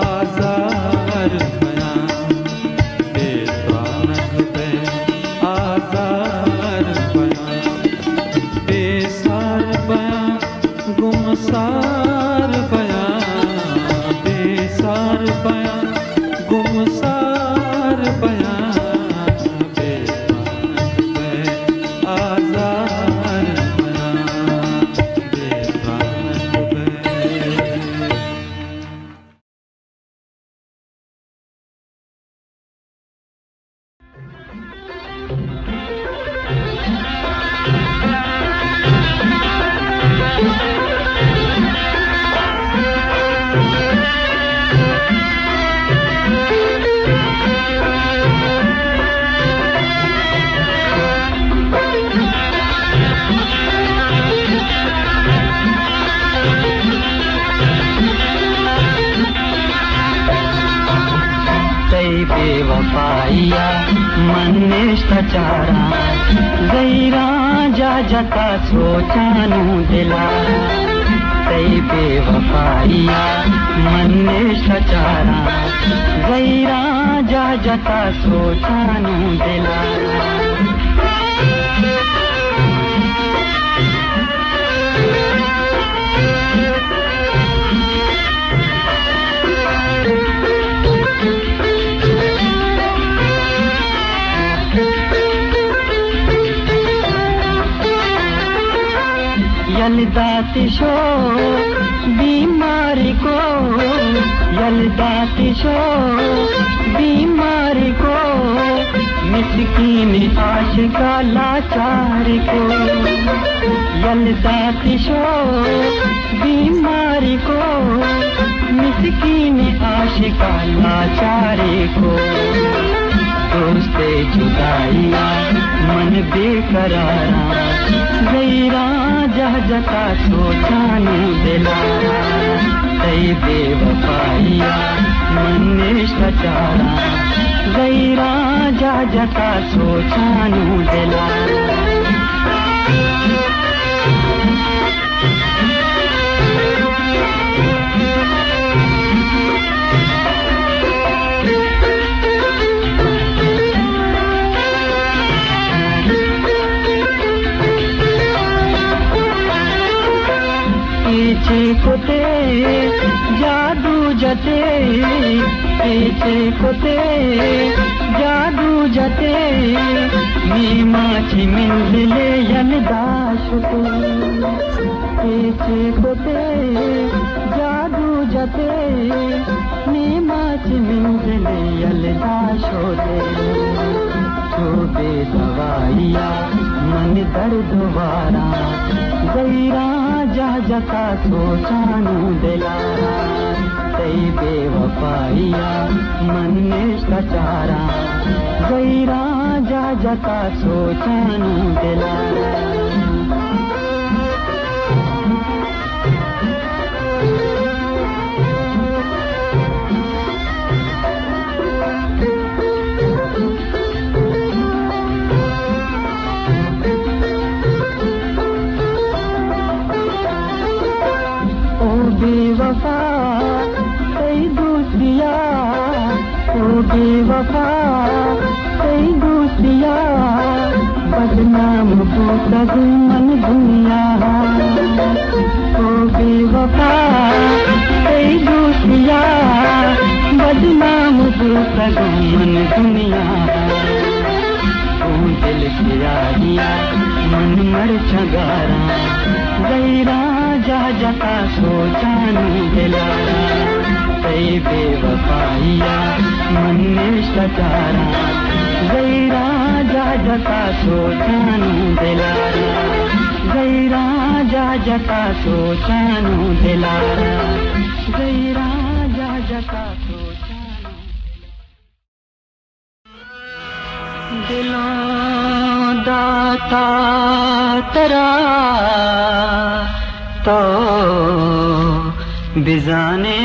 आजार बयां बेतानग बे आजार बयां बेसार बयां गुमसार बयां बेसार बयां गुमसार बयां बेतानग बे आजार बयां बेतानग बे तई बेवफाइया मन निष्ठाचारा गैरा जा जता सोचानू दिला तई बेवफाइया मन निष्ठाचारा गैरा जा जता सोचानू दिला यलदातिशो बीमारी को यलदातिशो बीमारी को मिस्कीन आशिका लाचार को यलदातिशो बीमारी को मिस्कीन आशिका लाचार को दोस्ते जुदाइया मन बेकरारा गैरा जा जता सोचानू दिला तई बेवफाइया मन निष्ठाचारा गैरा जा जता सोचानू दिला पीछे कोते जादू जते पीछे कोते जादू जते मीमाची मिंदले यलदाशते पीछे कोते जादू जते मीमाची मिंदले यलदाशते छोटे दवाइया मन दर्द वारा गैरा जा जता सोचानू दिला तई बेवफाइया मन निष्ठाचारा गैरा जा जता सोचानू दिला बेवफा कई दूसरिया ओ बेवफा कई दूसरिया बदनाम को मन दुनिया ओ बेवफा कई दूसरिया बदनाम को मन दुनिया ओ दिल किया मन मर छगारा गैरा जा जता सोचानू दिला तई बेवफाइया मन निष्ठाचारा गैरा जा जता सोचानू दिला गैरा जा जता सोचानू दिला गैरा जा जता सोचानू दिलों दाता तेरा तो बिजाने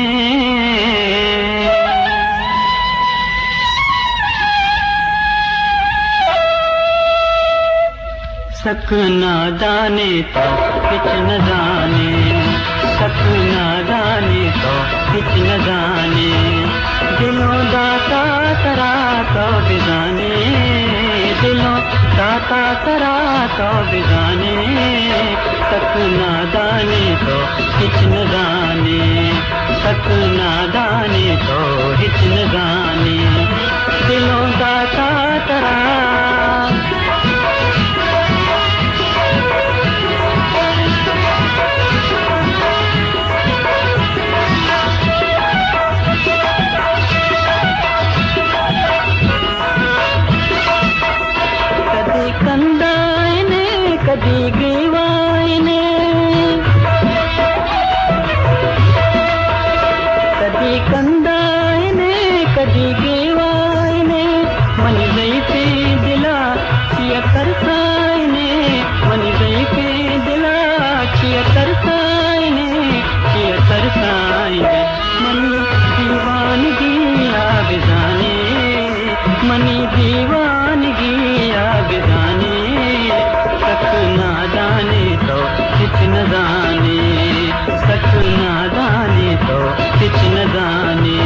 सक नादाने तो किच न जाने, सक नादाने तो किच न जाने, दिलों दाता तरा तो बिजाने, दिलों दाता तरा तो बिजाने, सक नादाने तो किच न जाने, सक नादाने तो हिच न जाने, दिलों दाता तरा। कदी कंदायने कदी गीवायने, कदी कंदायने कदी गीवायने, मन गई पे दिला चिया तरसायने, मन गई पे दिला चिया तरसायने, चिया तरसायने, मनी दीवानगी आग जाने, मनी दीवानगी आग जाने, सक नादाने तो किच न जाने, सक नादाने तो किच न जाने,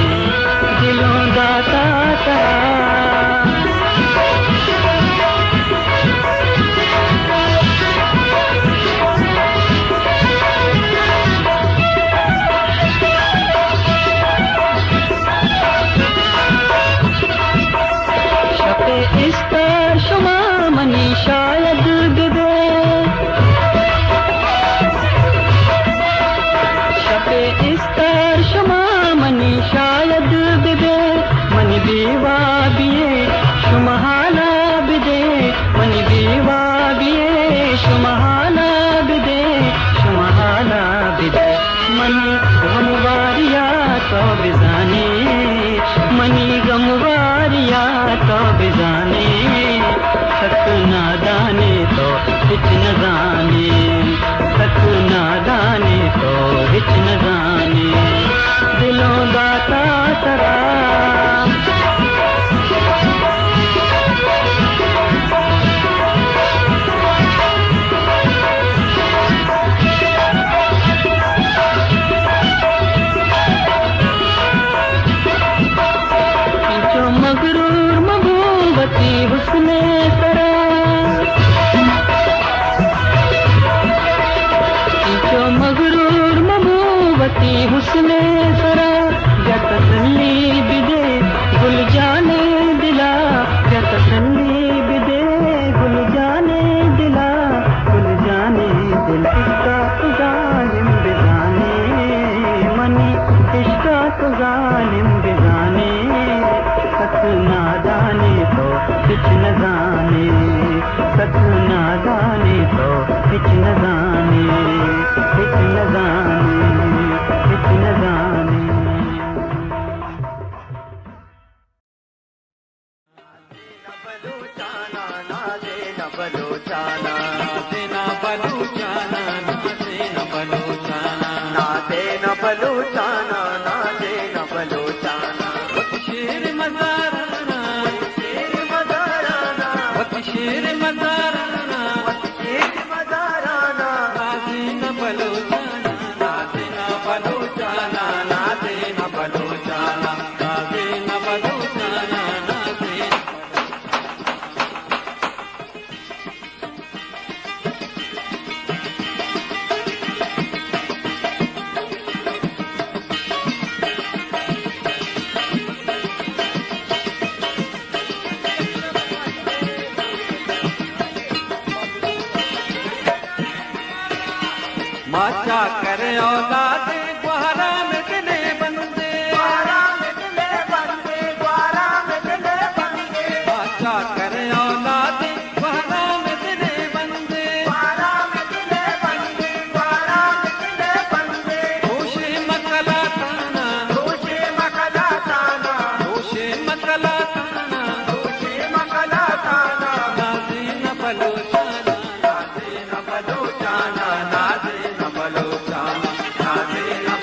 दिलों दाता तरा। इसका शुमा मनी शायद बिदे, शपे इसका शुमा मनी शायद बिदे, मन बीवा बिये शुमहाला बिदे, मन बीवा बिये शुमहाला बिदे, शुमहाला बिदे, मनी गमवारिया तो बिजाने, मनी गमवारिया तो बिजाने, सक नादाने तो हिच न जाने, सक नादाने तो हिच न जाने, दिलों दाता तरा। मगरूर महबूबती हुस्ने सरा, जो मगरूर महबूबती हुस्ने सरा, या तसल्ली बिदे गुल जाने दिला, या तसल्ली बिदे गुल जाने दिला, गुल जाने दिला, इसका तो जालिम बिजाने, मनी इसका तो जालिम बिजाने, सक नादाने तो किच न जाने, सक नादाने तो किच न जाने, किच न जाने, किच न जाने। बलूचाना देना बलूचाना ना देना बलूचाना, ना देना बलूचाना ना देना बलूचाना, शेर मजाराना शेर मजाराना, शेर मजाराना शेर मजाराना, ना देना बलूचाना ना देना बलूचाना, ना देना बलूचाना, ना देना बलूचाना, ना देना। माचा करे औलाद ग्वारा में दिले बंदे, ग्वारा में दिले बंदे, ग्वारा में दिले बंदे, माचा करे औलाद ग्वारा में दिले बंदे, ग्वारा में दिले बंदे, ग्वारा में दिले बंदे, दोषे मकला ताना, दोषे मकला ताना, दोषे मकला ताना, दोषे मकला ताना, ना देना बलूचाना ना देना बलूचाना, ना देना बलूचाना, ना देना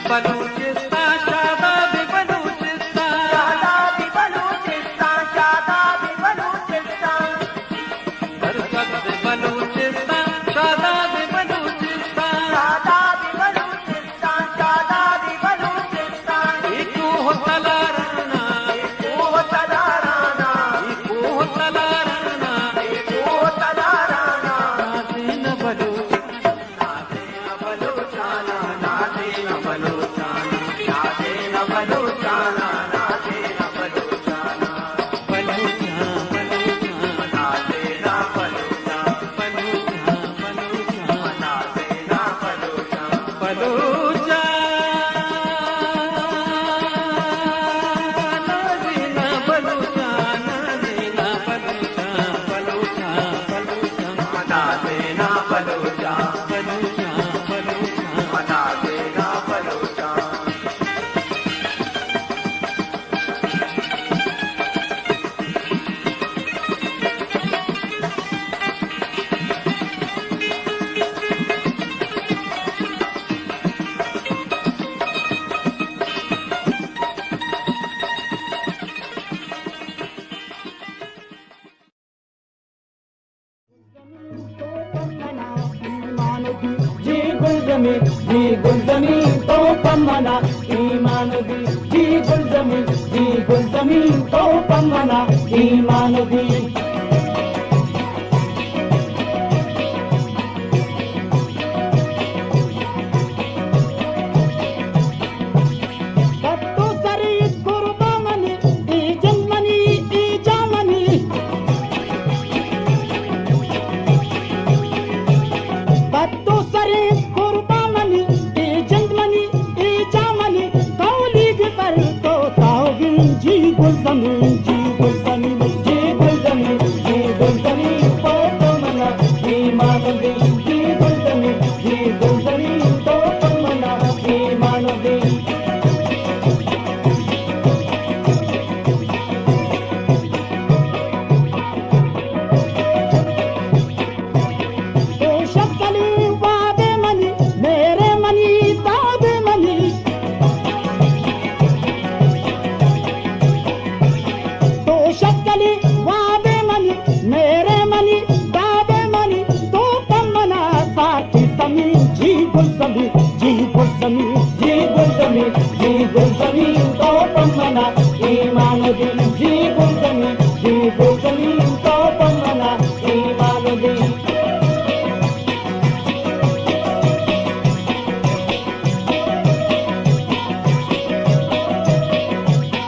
बलूचिस्तान शादाबी बलूचिस्तान शादाबी बलूचिस्तान शादाबी बलूचिस्तान बरकत बलूचिस्तान शादाबी बलूचिस्तान शादाबी बलूचिस्तान शादाबी बलूचिस्तान इको हो तलाराना इको हो तलाराना इको हो तलाराना इको हो तलाराना नाज़ीन बलूचाना नाज़ीन बलूचाना नाज़ीन बलूचाना नाज़ीन बलूचाना बलूचा नाज़ीन बलूचा बलूचा नाज़ीन बलूचा बलूचा नाज़ीन बलूचा नाज़ीन बलूचा बलूचा बलूचा नाज़ीन बलूचा बलूचा बलूचा नाज़ीन बलूचा जी गुलजमी तो पमना ईमान दी जी गुलजमी तो पमना ईमान दी कत्तो सरी कुर्बामनी ई जन्मनी ई जामनी कत्तो सरी कुर्बामनी ई जन्मनी ई जामनी कौलीग पर तो ताओगिन जी गुलजमी जी गुलजमी जी गुलजमी जी गुलजमी तो पमना ईमान दी जी गुलजमी तो पमना ईमान दी तो शक्कली वादे मनी मेरे मनी दादे मनी तो शक्कली वादे मनी मेरे मनी दादे मनी तो पमना साथी समी जी गुलजमी जी गुलजमी तो पमना ईमान दी जी गुलजमी तो पमना ईमान दी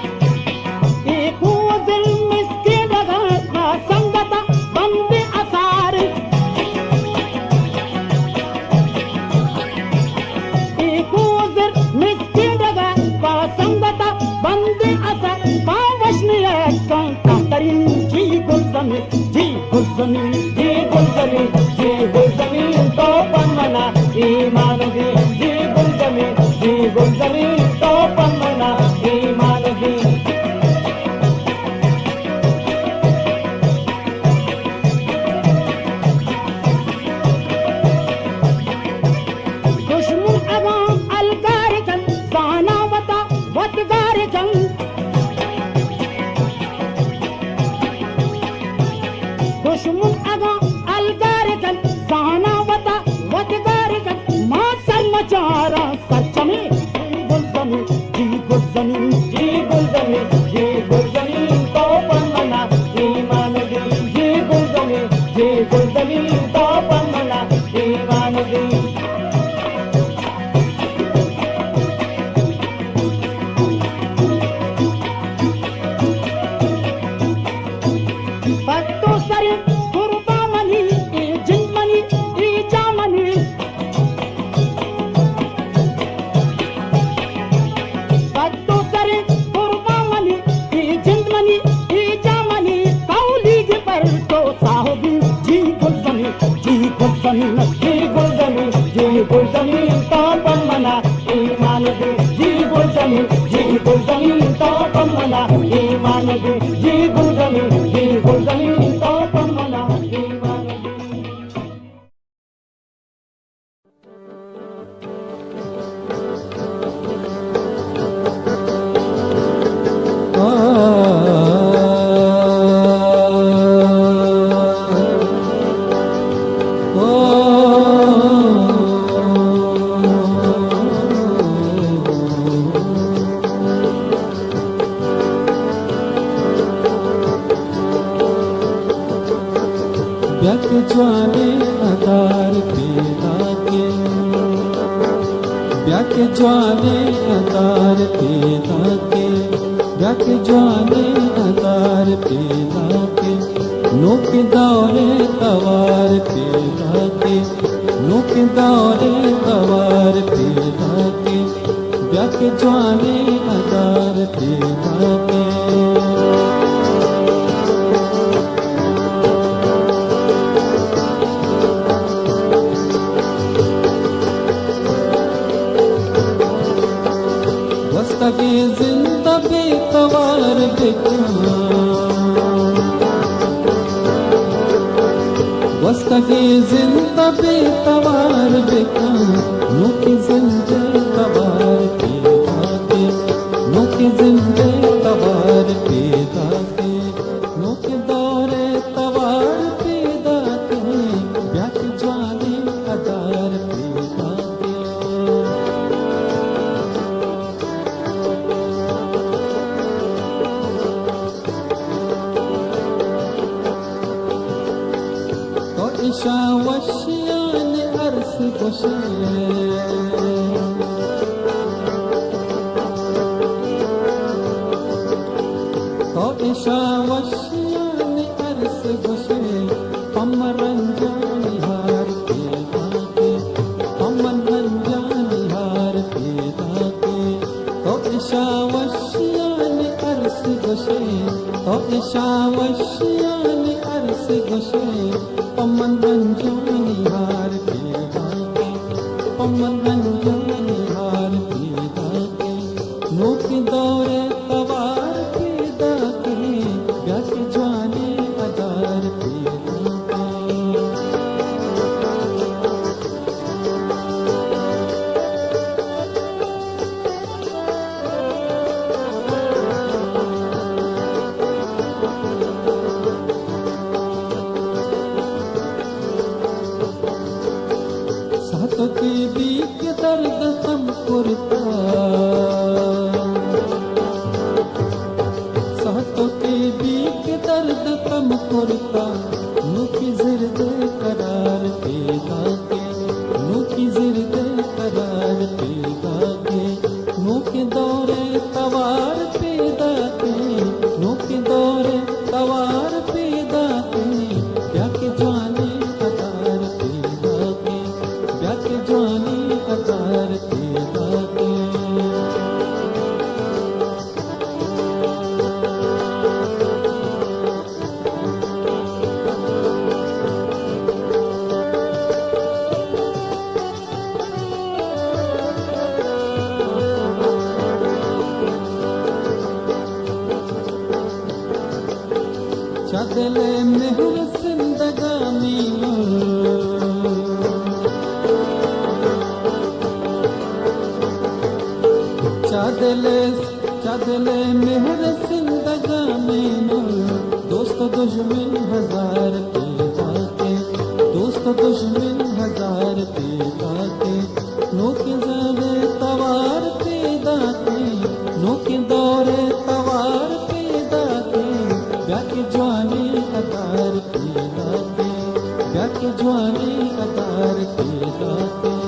एक दिल मिस्किन लगा संगत बंदे असार एक दिल मिस्किन लगा संगत बंदे असार पावशनी कंतरीन जी गुलजमी तो पमना ईमान दी जी गुलजमी तो पमना ईमान दी दुश्मन अगाम अलगारिकन सानावता वतगारिकन दुश्मन अगाम अलगारिकन सानावता वतगारिकन मासल मचारा सरचमी जी गुलजमी तो पमना ईमान दी जी गुलजमी तो पमना ईमान दी पत्तो सरी कुर्बामनी ई जिन्मनी ई जामनी पत्तो सरी कुर्बामनी ई जिन्मनी ई जामनी कौलीग पर तो साहोबी जी गुलजमी तो पमना ईमान दी जी गुलजमी तो पमना ईमान दी जी गुलजमी तो पमना ईमान दी ज्वाले अदार पैदा के ब्याके ज्वाले अदार पैदा के ब्याके ज्वाले अदार पैदा के नोके दौरे तवार पैदा के नोके दौरे तवार पैदा के ब्याके ज्वाले अदार पैदा के वस्तगे जिंदा बेतवार बेका वस्तगे जिंदा बेतवार बेका नोके जिंदे तवार पैदा के नोके जिंदे तवार पैदा के नोके दौरे तवार पैदा के ब्याके ज्वाले अदार पैदा के शावशियान अर्स गोशे तो शावशियान अर्स गोशे पमरंजानी हार पैदा के पमरंजानी हार पैदा के तो शावशियान अर्स गोशे तो शावशियान अर्स गोशे पमन रंजानी हार पैदा के पमन रंजानी हार पैदा के नोके दौरे तवार पैदा के ब्याके ज्वाले अदार पैदा के सातों के बीच दर्द कम करता सातों के बीच दर्द कम करता नुकी जिरदे करार पैदा के नुकी जिरदे करार पैदा के नुके दौरे तवार पैदा के नुके दौरे तवार पैदा के ब्याके ज्वाले अदार पैदा के ब्याके ज्वाले अदार पैदा के चदले मेहर जिंदगानी चदले मेहर जिंदगानी दोस्त दुश्मन हजार पैदा के दोस्त दुश्मन हजार पैदा के नोके जावे तवार पैदा के नोके दौरे तवार पैदा के ब्याके ज्वाले अदार पैदा के ब्याके ज्वाले अदार पैदा के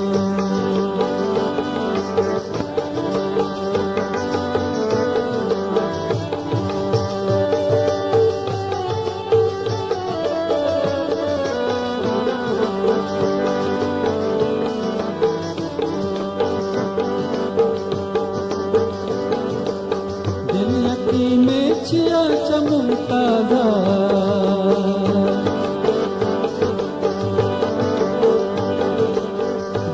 चमुमताजा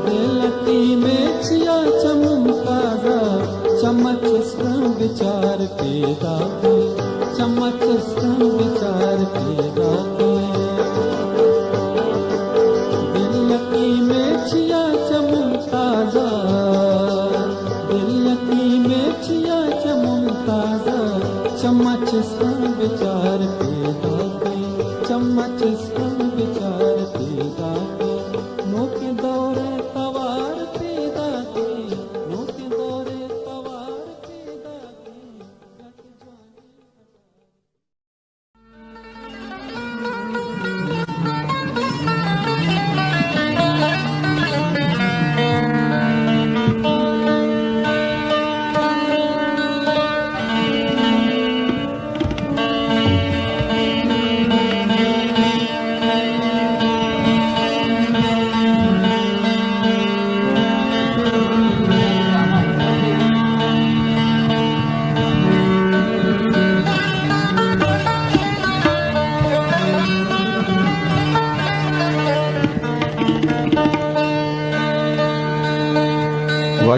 दिलती में छिया चमुमताजा चमच स्रम विचार पैदा के चमच स्रम विचार पैदा के दिलती में छिया चमुमताजा दिलती में छिया चमुमताजा चम्मच स्कंद विचार पैदा के चम्मच स्कंद विचार पैदा के नोके दौरे तवार पैदा के नोके दौरे तवार पैदा के ब्याके ज्वाले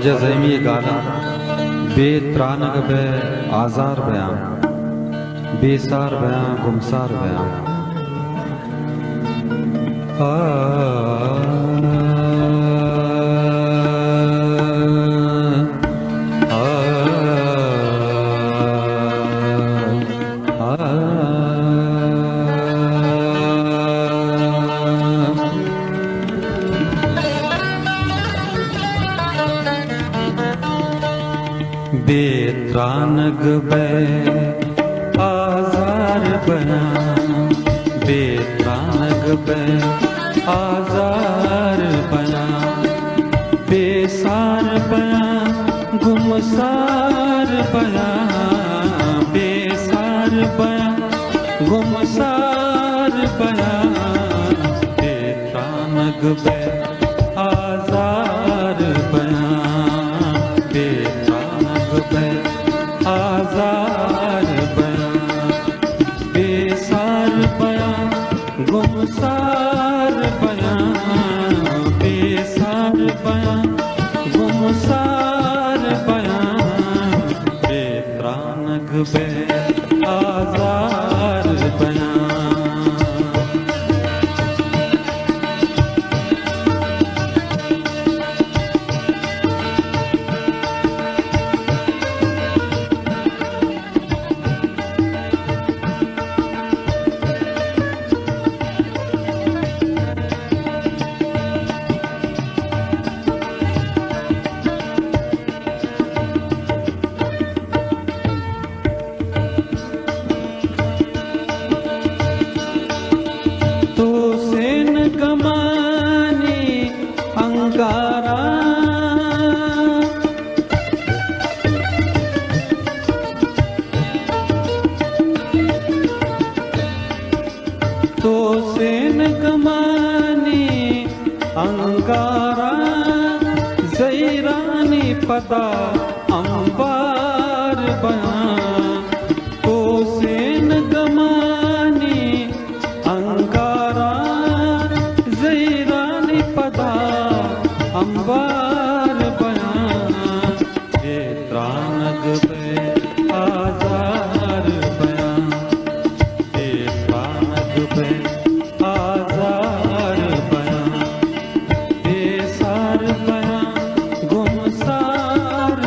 ख्वाजा ज़ैमी गाला बेत्रानग बे आज़ार बयां बेसार बयां गुमसार बयां बेत्रानग बे आज़ार बयां बेत्रानग बे आज़ार बयां बेसार बयां गुमसार बयां बेसार बयां गुमसार बयां बेत्रानग बे आज़ार बयां बेत्रानग बे आज़ार बयां बेसार बयां गुमसार बयां बेसार बयां गुमसार बयां बेत्रानग बे आज़ार बयां तो सेन गमानी अंगारा ज़ैरानी पदा अंबार बयां तो सेन गमानी अंगारा ज़ैरानी पदा अंबार बयां बेत्रानग बे आज़ार बयां बेत्रानग बे आज़ार बयां बेसार बयां गुमसार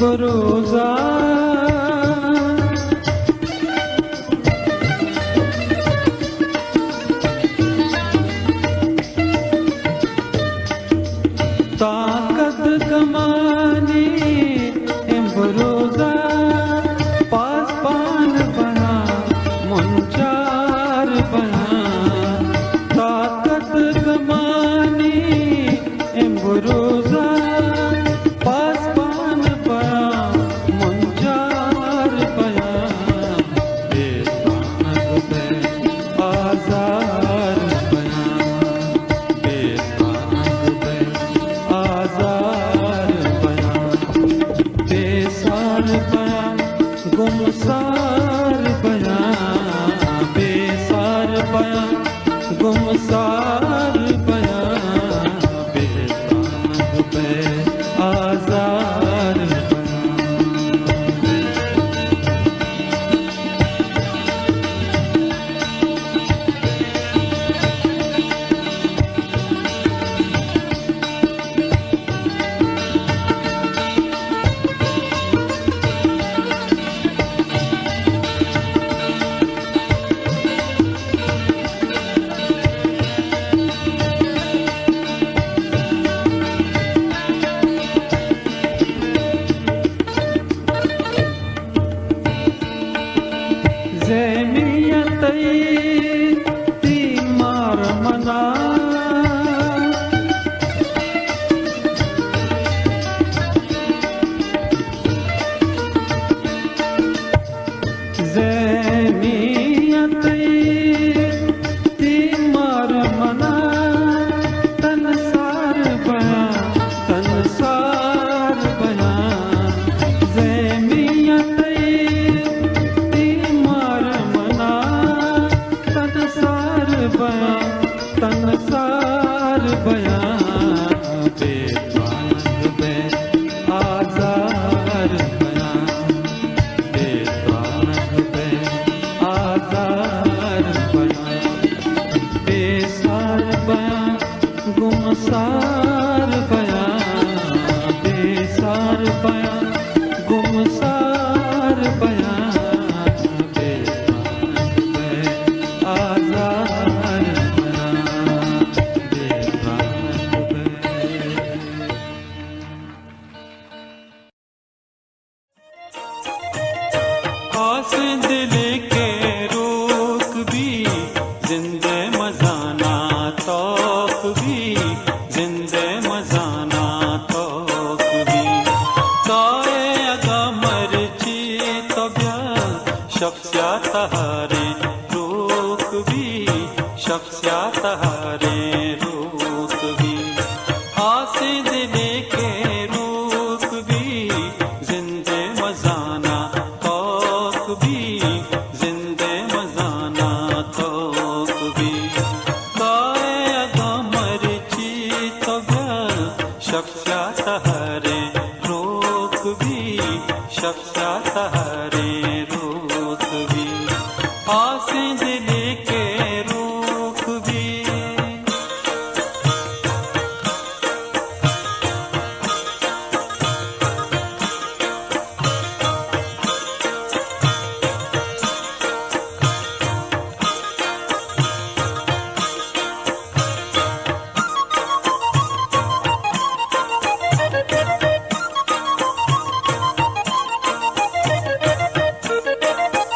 इम्बरोजा ताकत कमानी इम्बरोजा पासपान बना मुंचार बना ताकत कमानी इम्बरोजा पासपान बना मुंचार बना बेतानग पे आजार बना बेतानग पे आजार बना बेसार बना गुमसार बना बेसार बना गुमसार बना बेतानग पे आजार बना तीमार मना तीमार मना तनसार बया तनसार बया तीमार मना तनसार बया तनसार बया बेतानग पे आजार बया बेतानग पे आजार बया बेसार बया गुमसार बया बेसार बया गुमसार बया बेतानग पे आजार बया बेतानग पे आसे दिल के रोक भी जिंदे मजाना तौक भी जिंदे मजाना तौक भी काए अगा मर्ची तब्या शख्सिया तहारे रोक भी शख्सिया तहारे रोक भी आसे दिल के रोक भी जिंदे मजाना तौक भी जिंदे मजाना तौक भी काए अगा मर्ची तब्या शख्सिया तहारे रोक भी शख्सिया तहारे रोक भी आसे दिल के रोक भी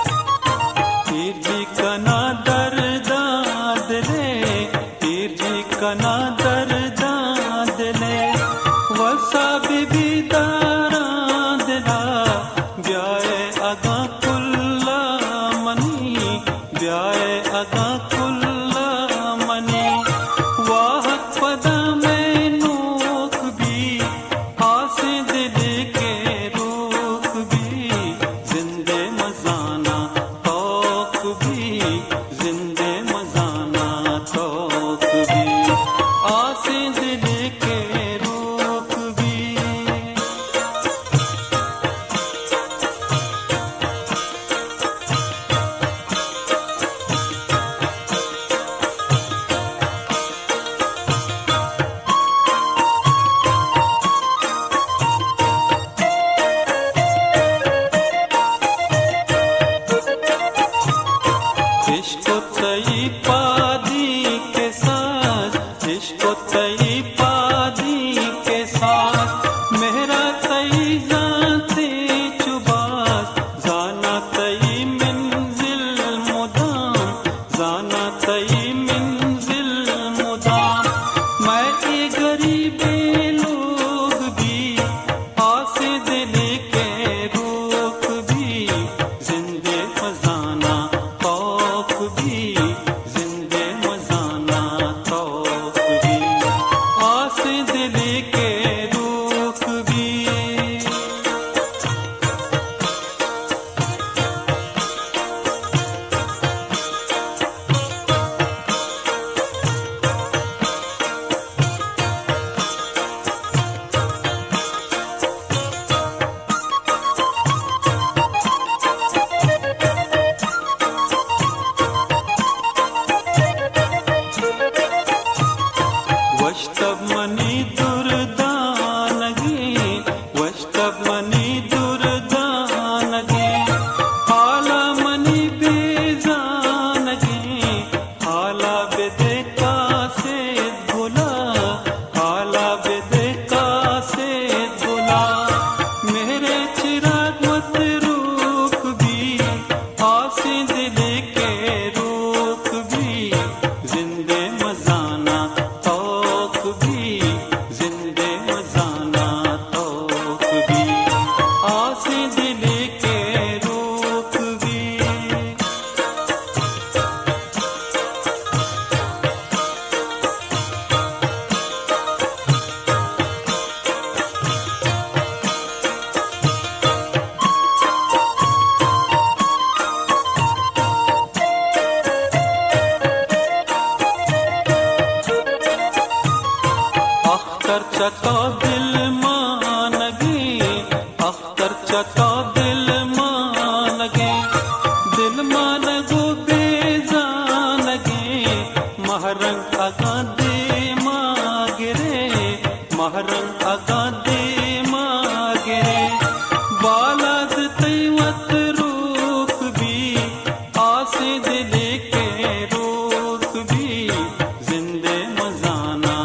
पीर जी कना दर्दाद ले पीर जी कना दर्दाद ले वसा बीबी दाराद ला ब्याए अगा कुल्ला मनी ब्याए अगा कुल्ला मनी वाहक पदा में नोक भी आसे दिल के रोक भी जिंदे मजाना तौक भी जिंदे मजाना तौक भी आसे दिल के रोक भी तई पादी के साथ मेरा तई जाते चुबास जाना तई मंजिल मुदाम जाना तई मंजिल मुदाम मैं ये गरीबे लोग भी आसे दिल के रोक भी जिंदे मजाना तौक भी जिंदे मजाना तौक भी आसे दिल के रोक भी वष्टब मनी दुर्दानगे वष्टब मनी दुर्दानगे हाला मनी बेजानगे हाला बेदेका से भुला हाला बेदेका से भुला मेरे चिराग मत रोक भी आसे दिल के रोक भी जिंदे मजाना तौक भी जिंदे मजाना तौक भी आसे दिल के रोक भी अख्तर चका दिल मानगे अख्तर चका दिल मानगे दिल मानगो बेजानगे महरंग अगा दे मागिरे महरंग अगा दे मागिरे बालाद तैवत रोक भी आसे दिल के रोक भी जिंदे मजाना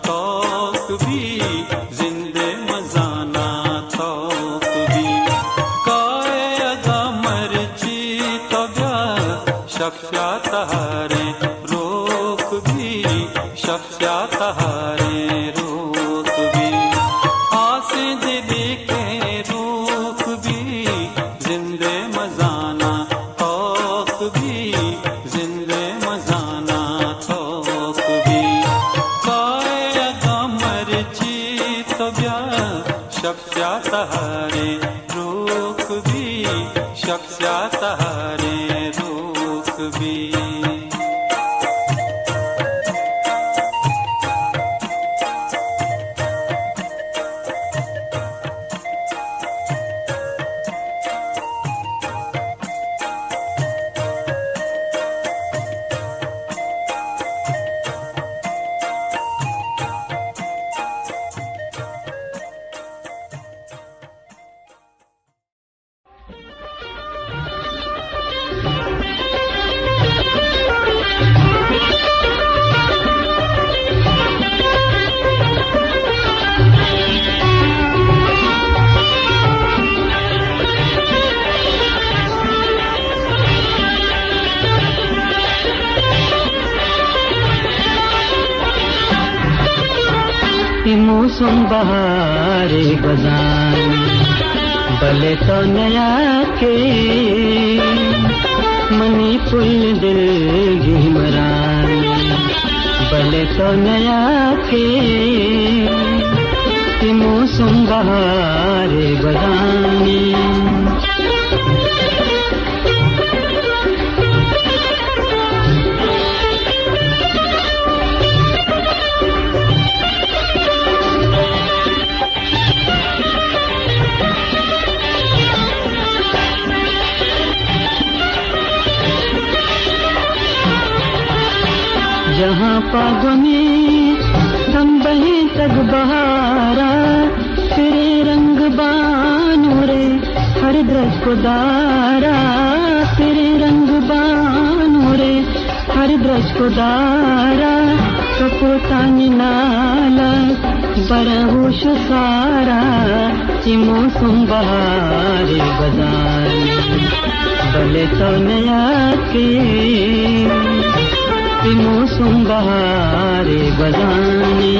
तौक भी जिंदे मजाना तौक भी काए अगा मर्जी तब्या शख्या तहारे रोक भी शख्या तहारे रोक भी आसे दिल के रोक भी जिंदे मजाना तौक भी जिंदे मजाना तौक भी काए अगा मर्जी तब्या शख्या तहारे रोक भी शख्या तहारे रोक भी मौसम बहारे बजान भले तो नया के मनी पुल दिल घिमरान भले तो नया के मौसम बहारे बजानी जहाँ पागोनी हम बहे तक बहारा तेरे रंग बानूरे हर द्रज को दारा तेरे रंग बानूरे हर द्रज को दारा कपोतानी नाला बरहोश सारा कि मौसम बहारे बाजार भले तो नया के कि मौसम बहारे बजाने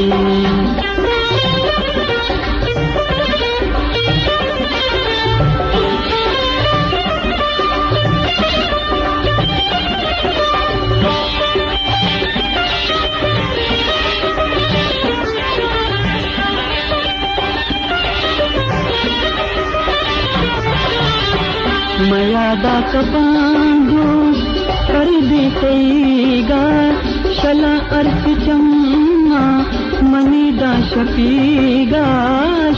मयादा कपांडू कर देगा शला अर्थ चम्मा मनीदा शपीगा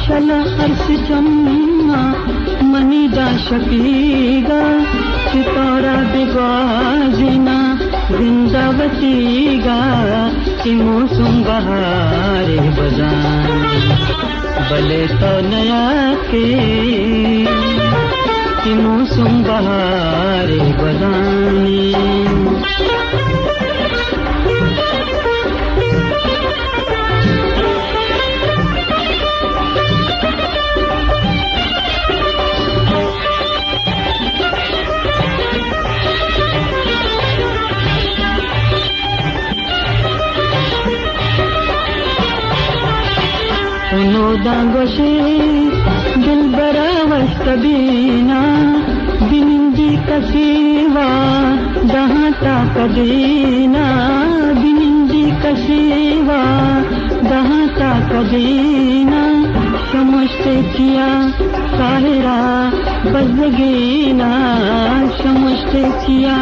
शला अर्थ चम्मा मनीदा शपीगा चितौरा दिग्वाजिना जिंदावतीगा कि मौसम बहारे बजाने भले तो नया के कि मौसम बहारे बजाने दांगोशे दिल बरावस कबीना बिनिंदी कसीवा दहाता कदीना बिनिंदी कसीवा दहाता कदीना समझते किया साहिरा बजगीना समझते किया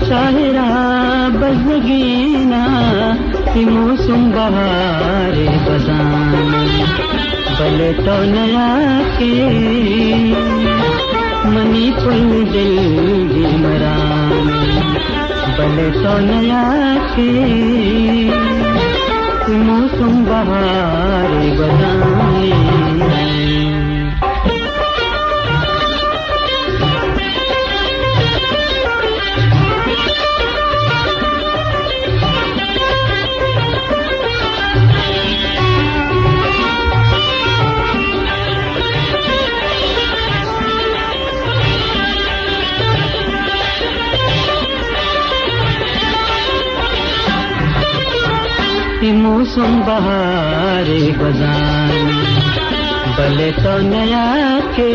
साहिरा बजगीना कि मौसम बहारे बजाने भले तो नया के मनी पुल दिल भी मराने भले तो नया के मौसम बहारे बजाने मौसम बहारे बजाने भले तो नया के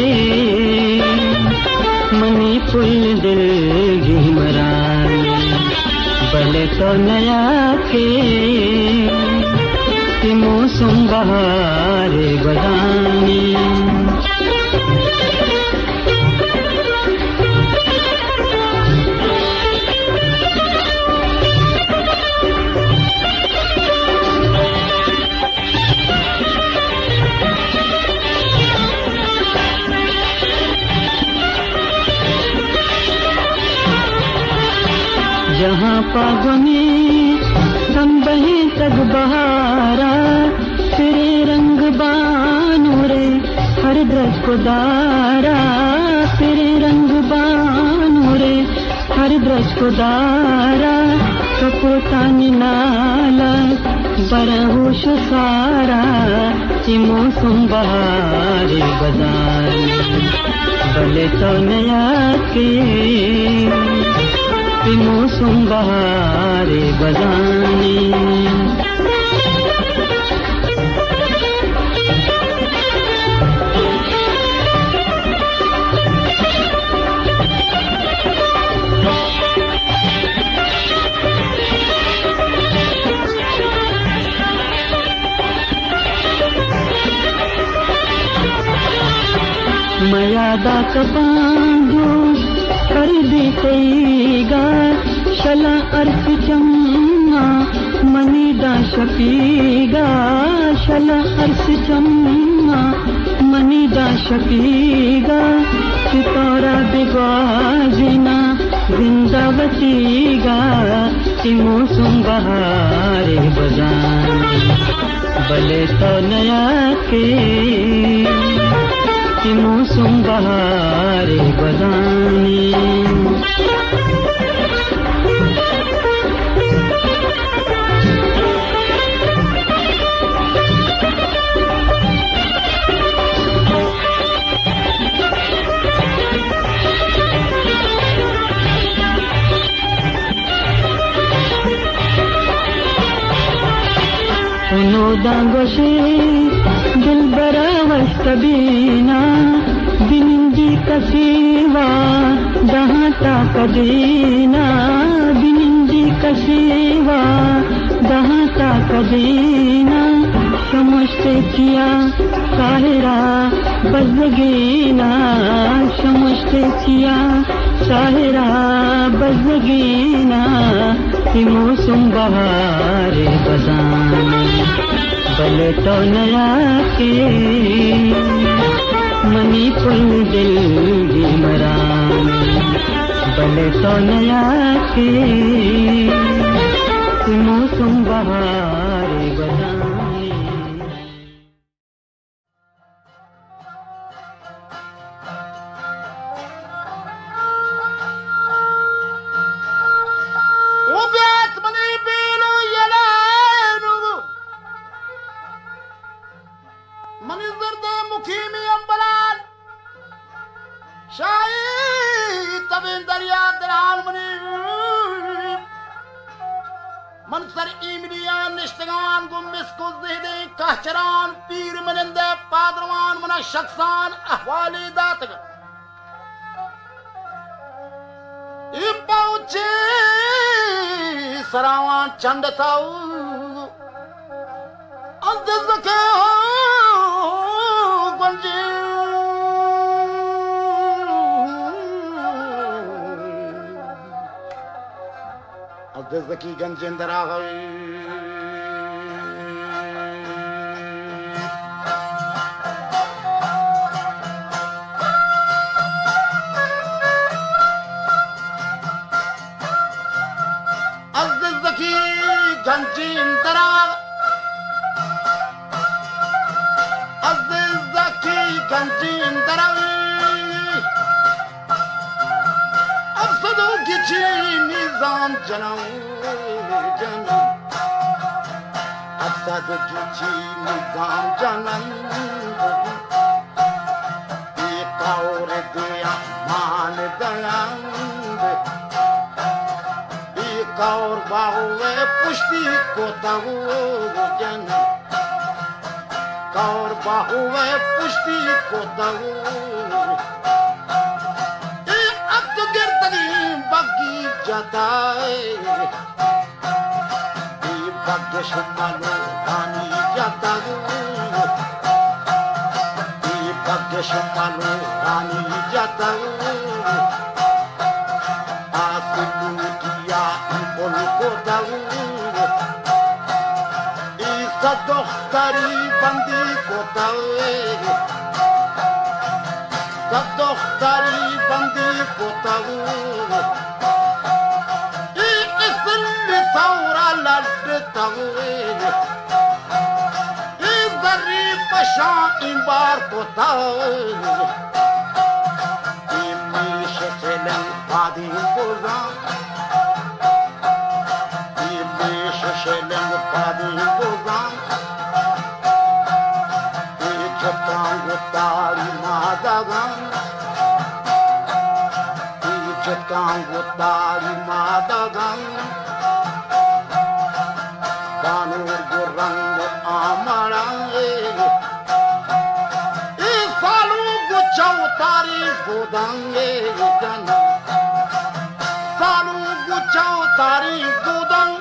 मनी पुल दिल भी मराने भले तो नया के मौसम बहारे बजाने जहाँ पागने दम बहे तक बहारा तेरे रंग बानूरे हर द्रज को दारा तेरे रंग बानूरे हर द्रज को दारा कपोतानी नाला बरहोश सारा कि मौसम बहारे बजाने भले तो नया के मौसम बहारे बजाने मयादा कपांडू कर देगा शला अर्थ चम्मा मनीदा शपीगा शला अर्थ चम्मा मनीदा शपीगा चितौरा दिग्वाजिना जिंदावतीगा कि मौसम बहारे बजाने भले तो नया के कि मौसम बहारे बजाने उनोदांगोशी दिल बरावश कबीना बिनिंदी कसीवा दहाता कदीना बिनिंदी कसीवा दहाता कदीना शमस्ते किया साहिरा बजगीना शमस्ते किया साहिरा बजगीना कि मौसम बहारे बजाने भले तो नया के मनी पुल दिल भी मराने भले तो नया के कि मौसम बहारे बजाने मनसर इमरियान निश्तगान गुम्मिस कुज़दे कहचरान पीर मनिंदे पादरवान मना शख्सान अहवाली दातग इपाउचे सरावान चंद ताऊ अंदज़के गंजी Zaki Ganjendra Zaki Ganjendra Zaki Ganjendra Absadu Gichi Nizam Janam Absadu Gichi Nizam Janam Ekaure Daya Man Dayam Ekaur Bahuve Pushti Kotahu Janam Kaur Bahuve Pushti Kotahu Bagi jatae, di bagi shumalu rani jatae, di bagi shumalu rani jatae, asilu dia ibol kotae, isa dokhtari bandi kotae, isa dokhtari bandi kotae. Imbar potae imishe selen padi boza imishe selen padi boza ichatan gutari madaga ichatan gutari madaga danur gurrang amara Chautari Budange Jana Salu Guchautari Budang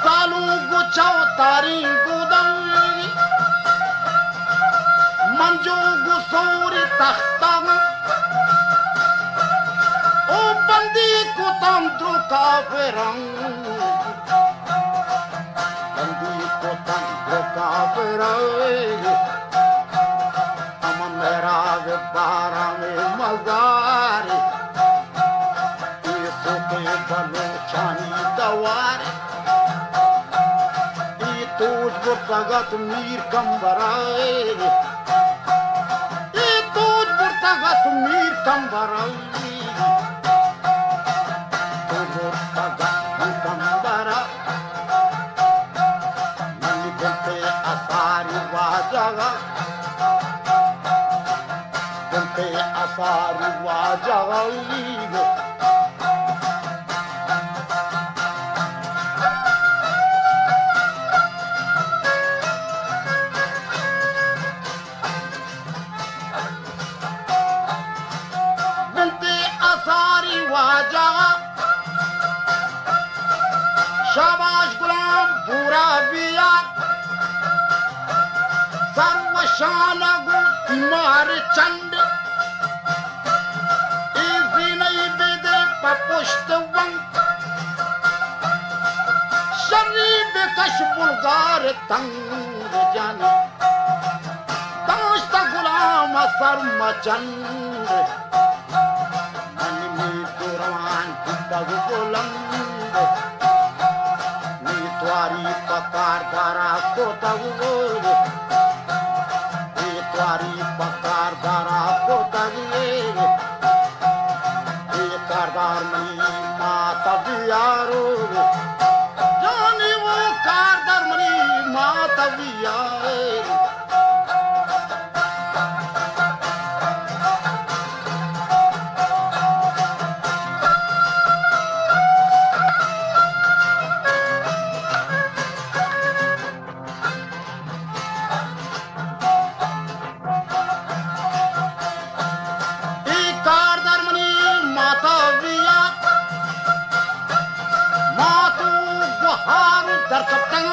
Salu Guchautari Budang Manju Gusuri Takhtam O Bandi Kutam Druka Verang Bandi Kutam Druka Verang Bara mein mazar iso ke balochani dawar I tuj burtagat mir kambarae I tuj burtagat mir kambarae tuj burtagat mir kambara mani bente asari wajaga Asari wajaga शानगु मार चंड इसी नहीं बेदे पपुष्ट वंक शरीर कश बुलगार तंग जन दाश्त गुलाम सरम चंद अनिमी दुरवान तग बुलंद नी त्वारी पकार दारा को तग द्वारी पकार दारा को तगिए कारदार मनी माता बियारो जानी वो कारदार मनी माता बियारो Kapten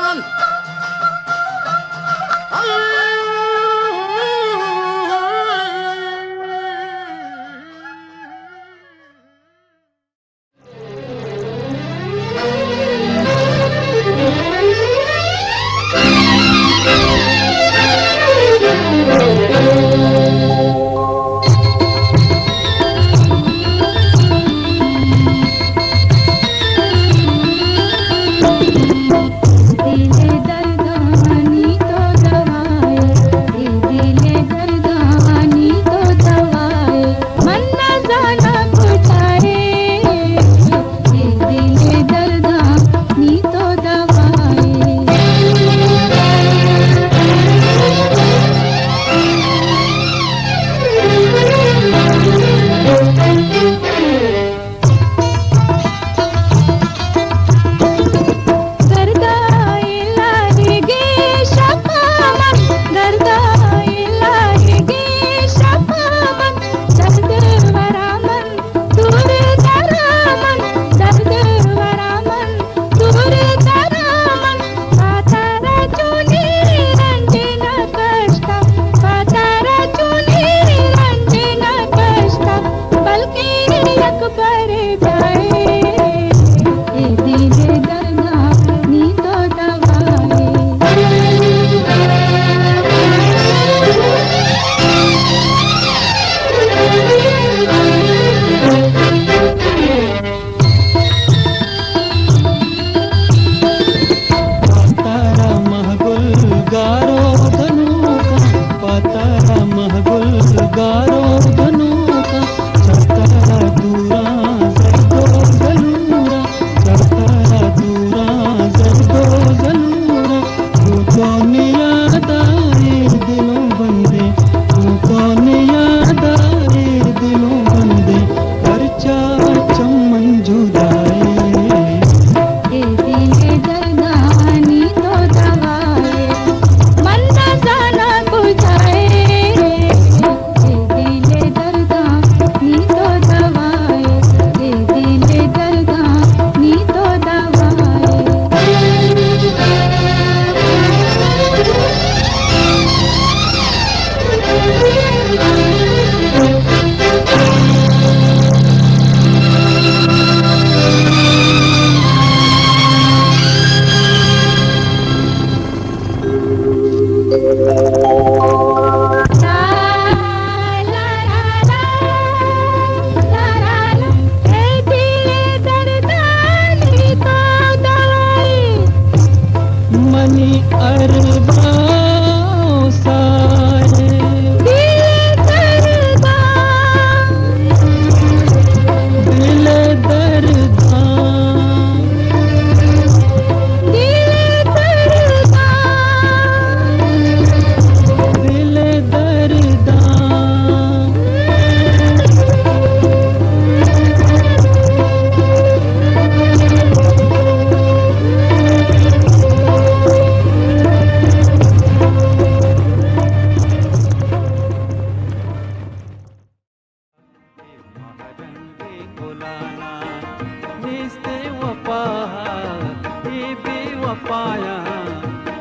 पाया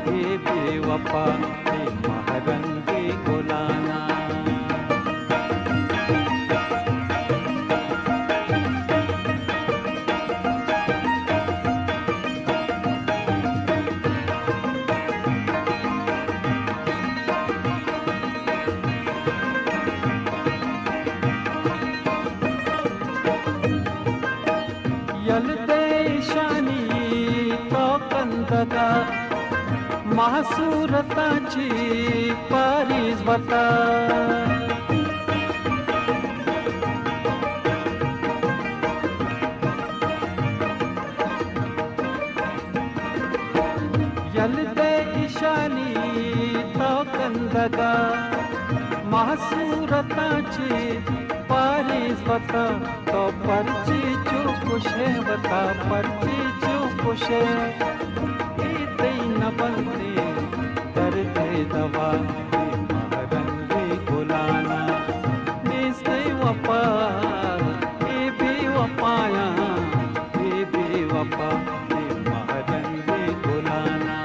हे बेवफा हे महरंगे महासूरताची पारिजवता यलदे इशानी तो कंदगा महासूरताची पारिजवता तो परची चुपुशे वता परची चुपुशे न बनते करते दवा महरंगी गुलाना निस्ते वफा ये भी वफाया ये भी वफा ये महरंगी गुलाना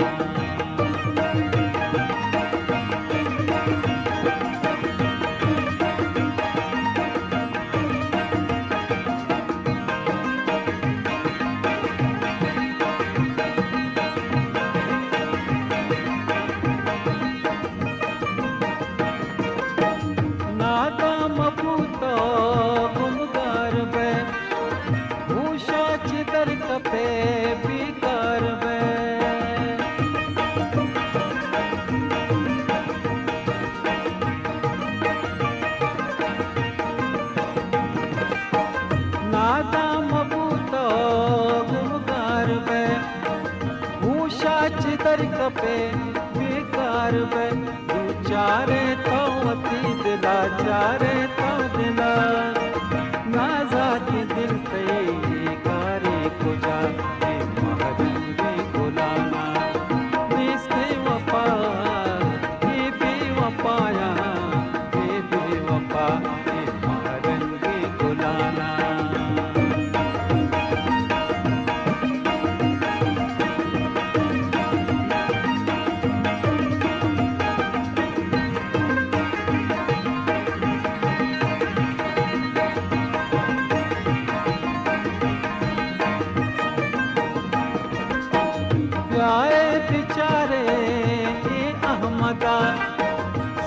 पे बेकार बे चारे तो अति दिला चारे तो दिला नाजाती दिल पे कारी कुजा ये महरंगी गुलाना निस्ते वफा ये भी वफाया ये भी वफा ये महरंगी गुलाना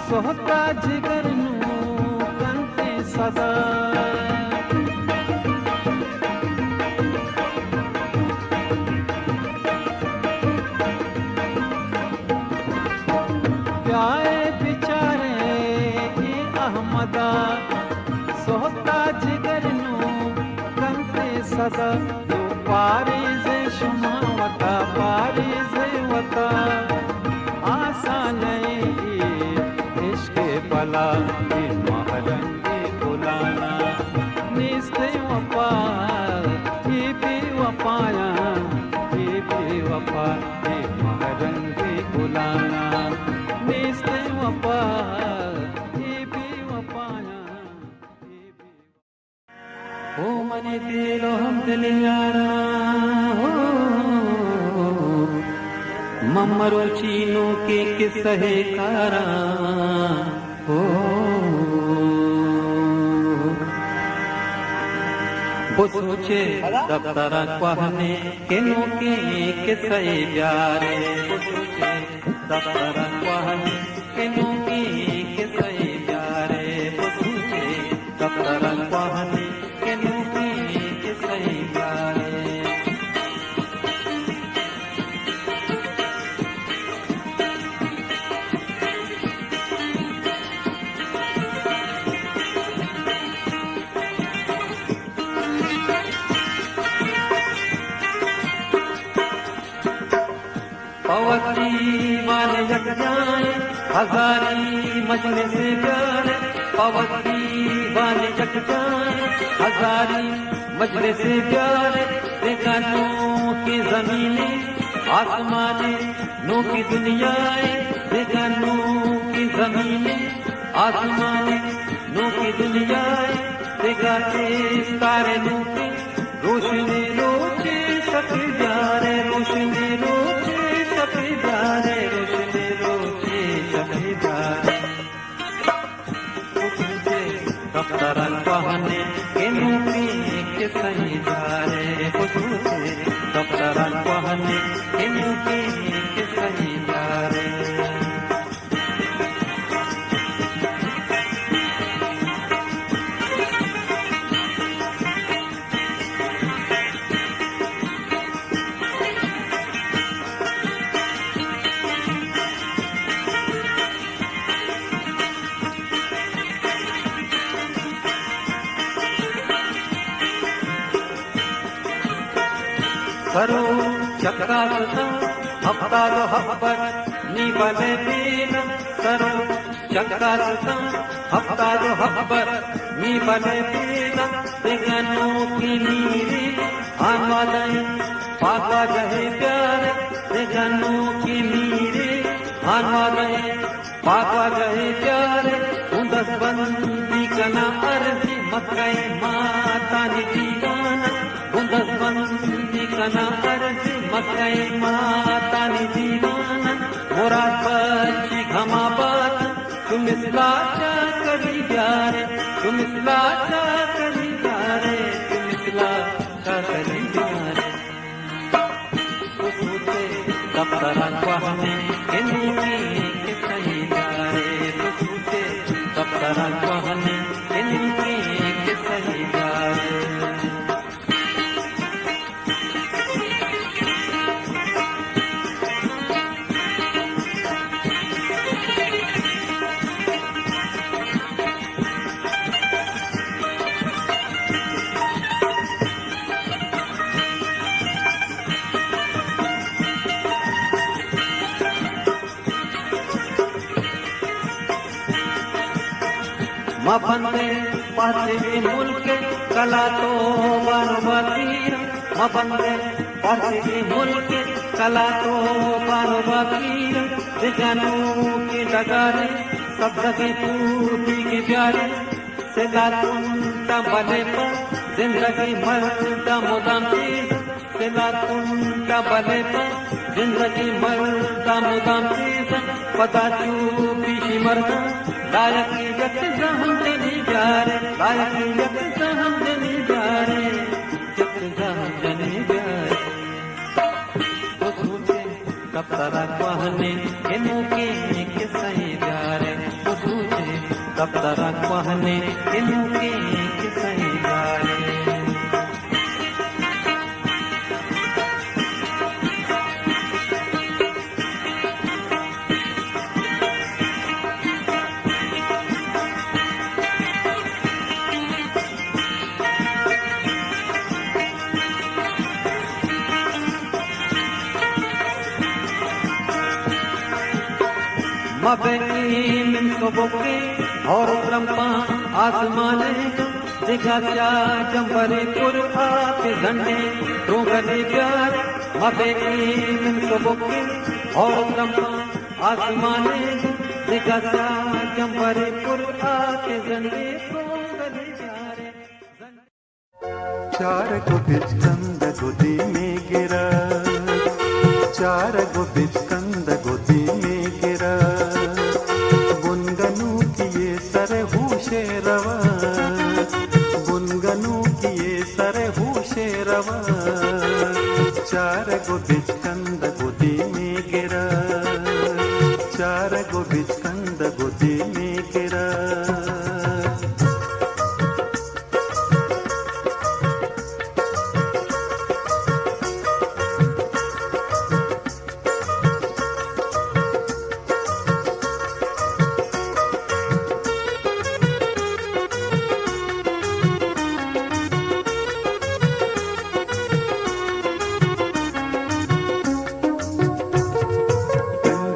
सोहता जिगर नू कंते सदा प्याए बिचारे ये अहमदा सोहता जिगर नू कंते सदा तो पारिज़े शुमा वता पारिज़े वता आसान भला ये महरंगी गुलाना निस्ते वफा ये भी वफाया ये भी वफा ये महरंगी गुलाना निस्ते वफा ये भी वफाया ये भी ओ मने दिलो हम दिल यारा मम्मरो चीनो के किस्से कारा वो सोचे दफ्तर पहने केनो के किस्से प्यारे वो सोचे दफ्तर पहने केनो के किस्से प्यारे वो सोचे दफ्तर पहने केनो के किस्से प्यारे पवती वाले जग जाए हजारी मजलिस से प्यार पवती वाले जग जाए हजारी मजलिस से प्यार देखा नो की जमीने आसमाने नो की दुनियाए देखा नो की जमीने आसमाने नो की दुनियाए देखा तारे नो की रोशनी रोचे सफी प्यारे रोशनी रोचे सफी प्यारे रोशनी रोचे सफी प्यारे दफ्तर पहने के नूरी के सही प्यारे खुशबूसे दफ्तर पहने के नूरी के सही प्यारे करो चक्रासना हफ्तारो हब्बर नी बने पीना करो चक्रासना हफ्तारो हब्बर नी बने पीना दिगनो की नीरी आनवादय पाका जहे प्यार दिगनो की नीरी आनवादय पाका जहे प्यार उदस बंदी कना अर्जी मकई माता निजी गाना उदस बंदी कना अर्जी मकई माता निजी गाना मोरा बच्ची घमा बात तुम इसला चा करी प्यारे तुम इसला चा करी प्यारे तुम इसला चा करी प्यारे तो सोचे दफ्तरा कहने इनकी के सही प्यारे तो सोचे दफ्तरा कहने इनकी के सही प्यारे मफंदे पासे मुल्क कला तो बानुबकीर मफंदे पासे मुल्क कला तो बानुबकीर दिजानू की डगारे सब जगह पूरी के प्यारे सिला तुमटा बने पर जिंदगी मरदा मुदाम चीज सिला तुमटा बने पर जिंदगी मरदा मुदाम चीज पता चूपी शी मरदा लायक जग हम जनी प्यारे लायक जग हम जनी प्यारे जग हम जनी प्यारे तो सोचे कब तरा कहने इनो के सही प्यारे तो सोचे कब तरा कहने इनो के सही प्यारे मबनी मिन सुबुके और ब्रह्मा आसमाने दिखा क्या जंबरे पुर आके झंडे डोंगरे प्यार मबनी मिन सुबुके और ब्रह्मा आसमाने दिखा क्या जंबरे पुर आके झंडे डोंगरे प्यारे चार गो बिचकंद गोदी में गिरा चार गो बिचकंद गोदी में गिरा बुनगनू किए सर होशे रवा बुनगनू किए सर होशे रवा चार गो बिचकंद गोदी में गिरा चार गो बिचकंद गोदी में गिरा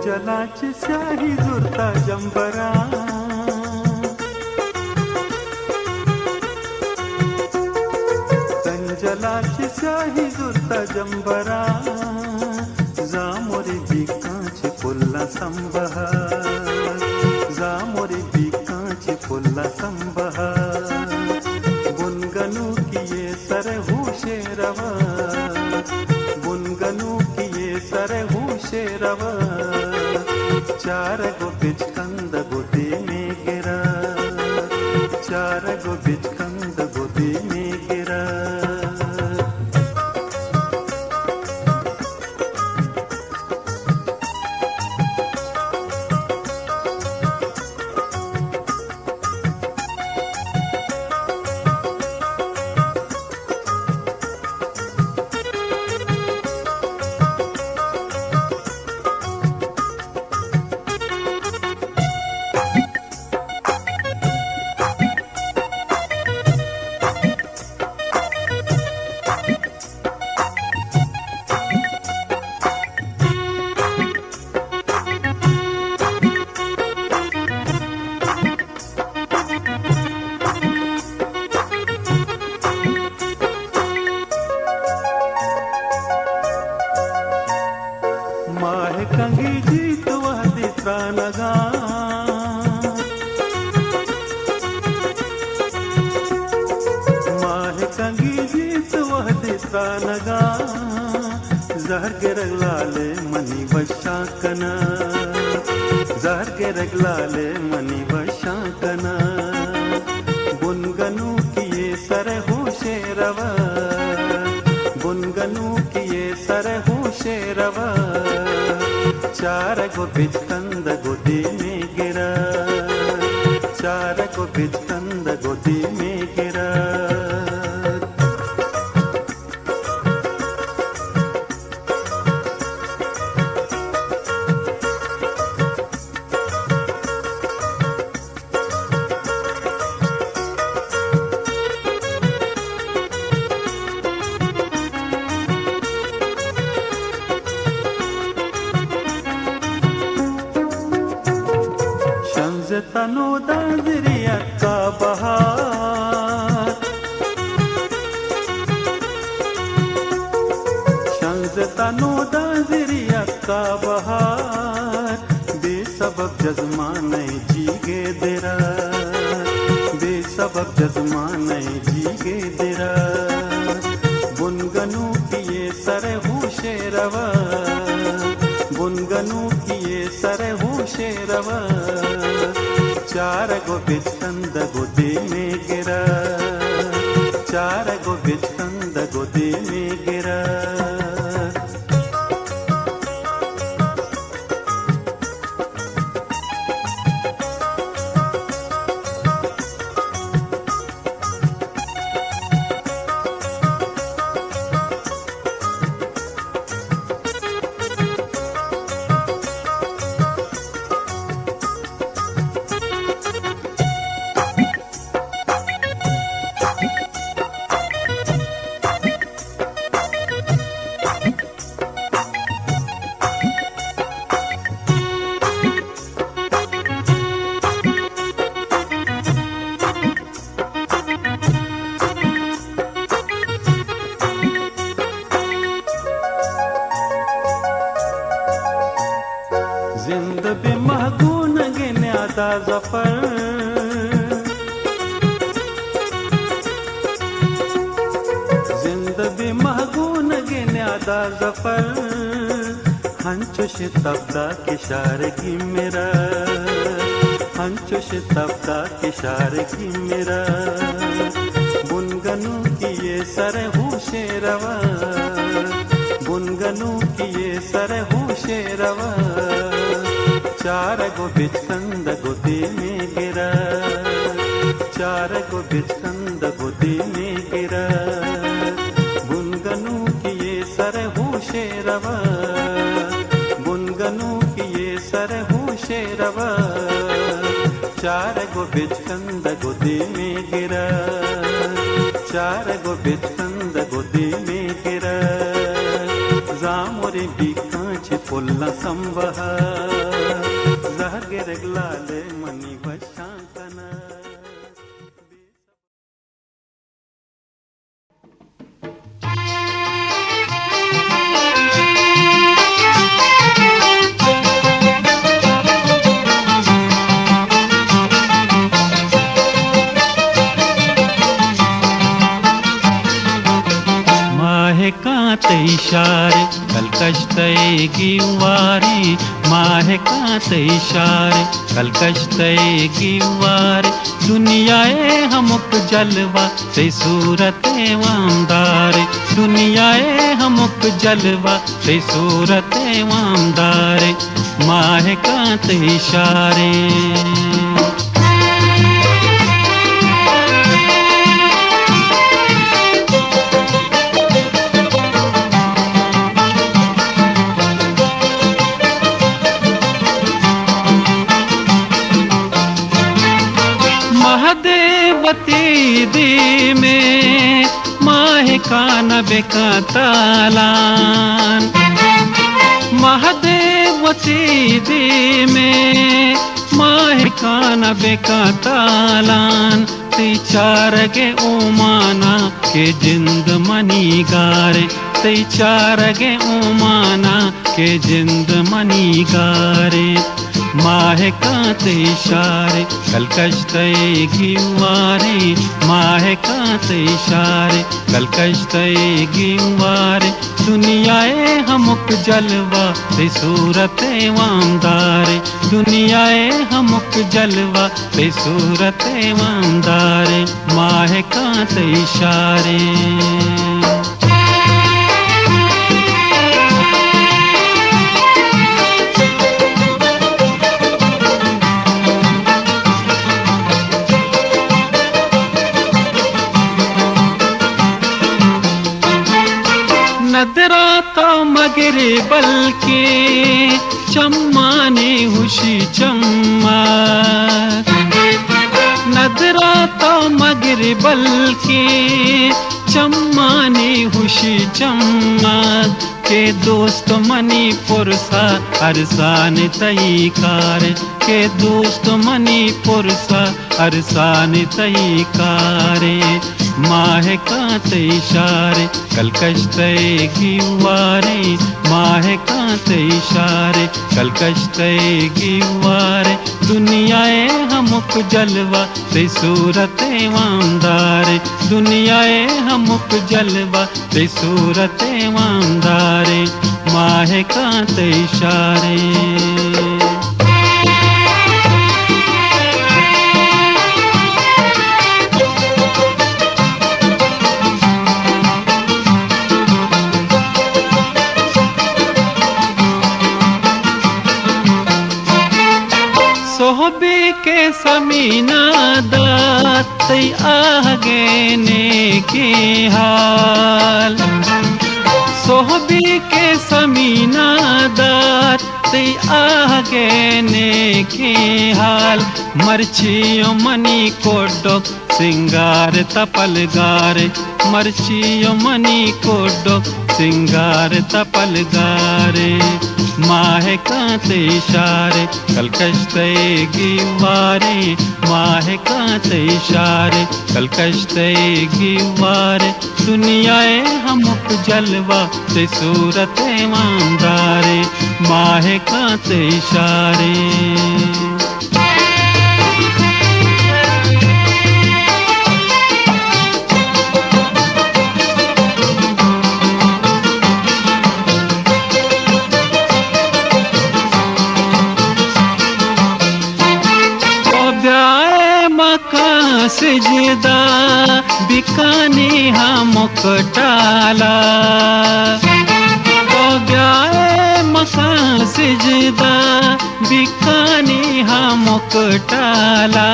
जलाची स्याही जुरता जंबरा कंजलाची स्याही जुरता जंबरा जामोरी बिकांची फुल्ला संबहा जामोरी बिकांची फुल्ला संबहा बुनगनू किए सर होशे रवा बुनगनू किए सर होशे रवा चार गो बिचकंद गोदी में गिरा चार गो बिचकंद गोदी में गिरा माहे कंगी जीत वह दित्रा नगा माहे कंगी जीत वह दित्रा नगा जहर के रगलाले मनी बशाकना जहर के रगलाले मनी बशाकना बुनगनु किए सर होशे रवा बुनगनु किए सर होशे रवा चार गो बिचकंद गोदी में गिरा चार गो बिचकंद गोदी में गिरा तनो दाजरिया का बहार शंज तनो दाजरिया का बहार बेसबब जज्मा नहीं जीगे देरा बेसबब जज्मा नहीं जीगे देरा बुनगनु किए सर होशे रवा बुनगनु किए सर होशे रवा चार गो बिचकंद गोदी में गिरा चार गो बिचकंद गोदी में गिरा जिंद बे महगून गिन्यादा जफर जिंद बे महगून गिन्यादा जफर हंचो शितब्दा किशार की मेरा हंचो शितब्दा किशार की मेरा बुनगनु किए सर होशे रवा बुनगनु किए सर होशे रवा चार गो बिचकंद गोदी में गिरा चार गो बिचकंद गोदी में गिरा बुनगनु किए सर होशे रवा बुनगनु किए सर होशे रवा चार गो बिचकंद गोदी में गिरा चार गो बिचकंद गोदी में गिरा जामोरे बिकांच पुल्ला संवहा जहगे रगलाले मनी बशाकना माहे कांते इशारे कलकश्ते गिवारी माहे कांते इशारे कलकश्ते गिवारी दुनियाए हमुक जलवा ते सूरते वामदारे दुनियाए हमुक जलवा ते सूरते वामदारे माहे कांते इशारे महादेवती दी में माहे कान बेका तालान महादेवती दी में माहे कान बेका तालान ती चार गे ओमाना के जिंद मनी गारे ती चार गे ओमाना के जिंद मनी गारे माहे काते इशारे कल कश्ते गिवारे माहे काते इशारे कल कश्ते गिवारे दुनियाए हमुक जलवा ते सूरते वामदारे दुनियाए हमुक जलवा ते सूरते वामदारे माहे काते इशारे नदरा तो मगरे बल्कि चम्माने हुशी चम्मा नदरा तो मगरे बल्कि चम्माने हुशी चम्मा के दोस्त मनी पुरसा अरसान तई कार के दोस्त मनी पुरसा अरसान तई कारे माहे काते इशारे कल कश्ते गिवारे माहे काते इशारे कल कश्ते गिवारे दुनियाए हमुक जलवा ते सूरते वामदारे दुनियाए हमुक जलवा ते सूरते वामदारे माहे काते इशारे सोहबे के समीना दात आगे ने के हाल सोहबे के समीना दात आगे ने के हाल मर्चियो मनी कोडो सिंगार तपलगारे मर्चियो मनी कोडो सिंगार तपलगारे माहे काते इशारे कल कश्ते गिवारे माहे काते इशारे कल कश्ते गिवारे दुनियाए हमुक जलवा ते सूरते वामदारे माहे काते इशारे सजदा बिकाने हमुक टाला ओ ब्याए मकान सजदा बिकाने हमुक टाला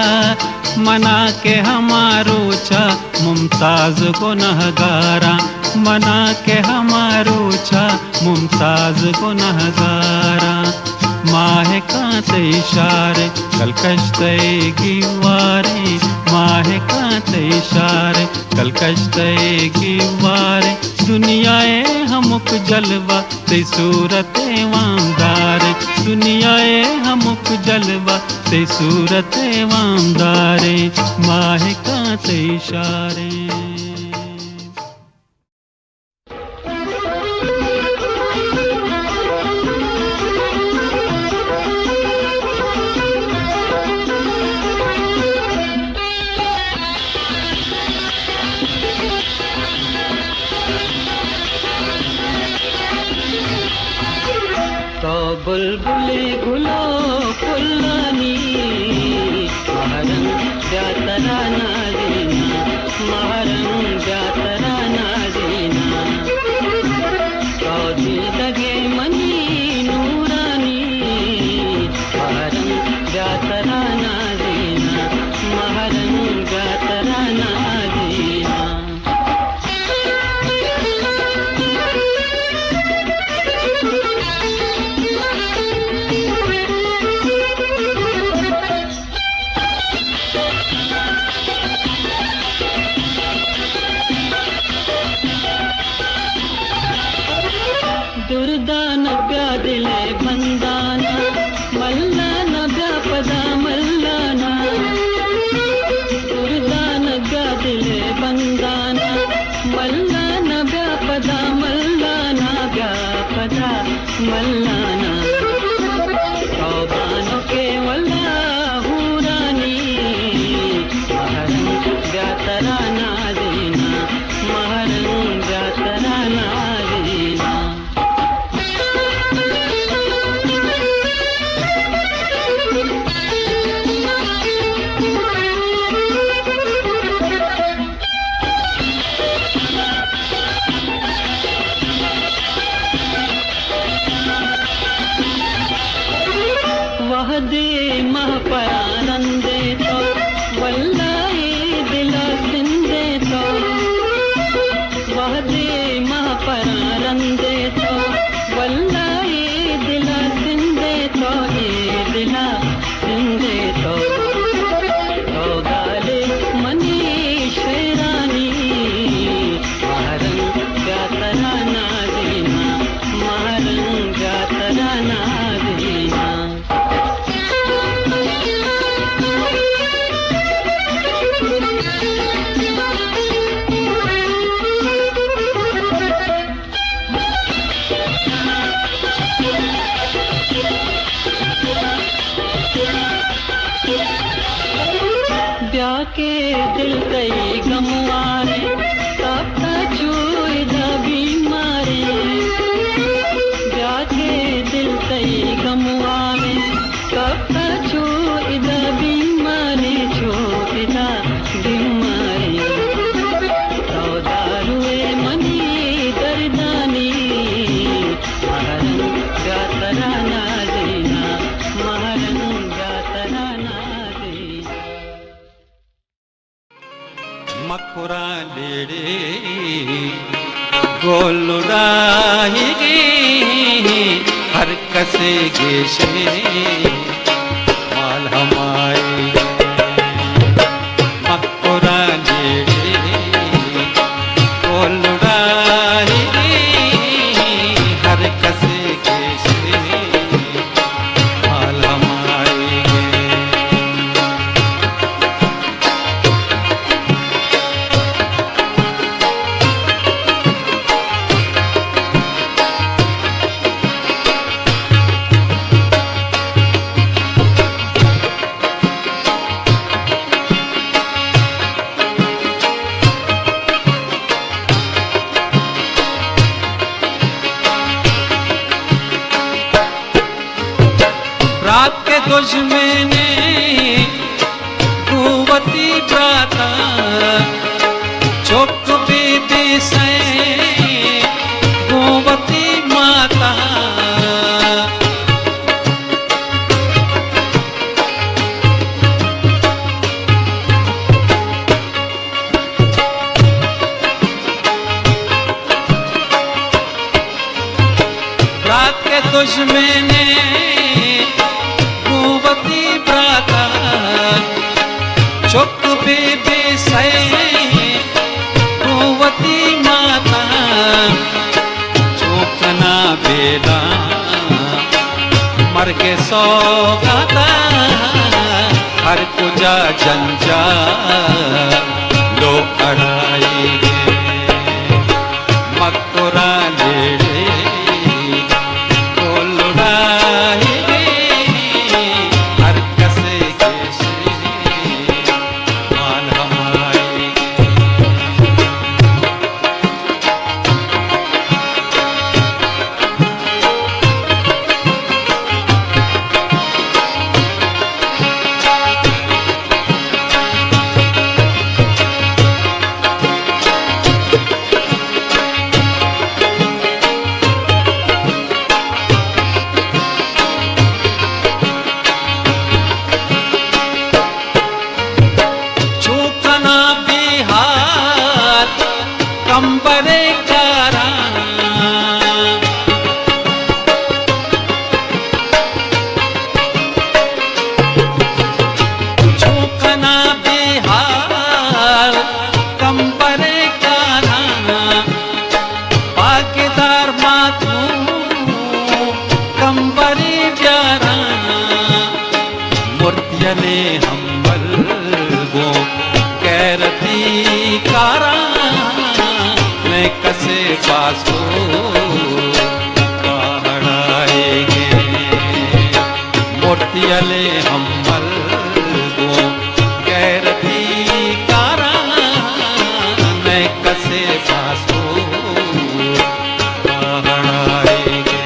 मना के हमारो चा मुमताज गुनहगारा मना के हमारो चा मुमताज गुनहगारा माहे काते इशारे कल कश्ते गिवारे माहे काते इशारे कल कश्ते गिवारे दुनियाए हमुक जलवा ते सूरते वामदारे दुनियाए हमुक जलवा ते सूरते वामदारे माहे काते इशारे बुलबुले गुलो फुल्लानी महरंग जातरा नाजीना महरंग जातरा नाजीना कौदी लगे मनी नूरानी महरंग जातरा नाजीना महरंग जातरा नाजीना वहदे महपरानंदे तो वल्लाए दिला सिंदे तो वहदे महपरानंदे तो वल्लाए दिला सिंदे तो ये दिला सिंदे तो गाले मनी शेरानी महारंग जातरा नादीना महारंग जातरा नादीना के दिल कई गमवारे कब छुई बीमारी जाके दिल कई गमवारे कब छुई बीमारी छुईदा बीमारी दारुए मनी दर्दानी महारंग जातरा नादीना महारंग जातरा नादीना मखुरा लेड़े गोलुराही हर कसे गेशे माल हमारे मखुरा लेड़े गोलुराही हर कसे गेशे माल हमारे रात के दुश्मने कुवती प्राता चुप बीबी से कुवती माता रात के दुश्मने चुप बीबी से कुवती माता चौकना बेला मर के सौगाता हर कुजा जंजा लो अड़ाएंगे मकुरा लेड़े को लुड़ाएंगे हर कसे कंबरे कारा झोंकना बिहार कंबरे कारा पाकेदार माथू कंबरे प्यारा मूर्तियले हम्बल वो कैरती कारा कसे पासो पढ़ाएंगे मोतियले हम्बल वो कैरती कारा मैं कसे पासो पढ़ाएंगे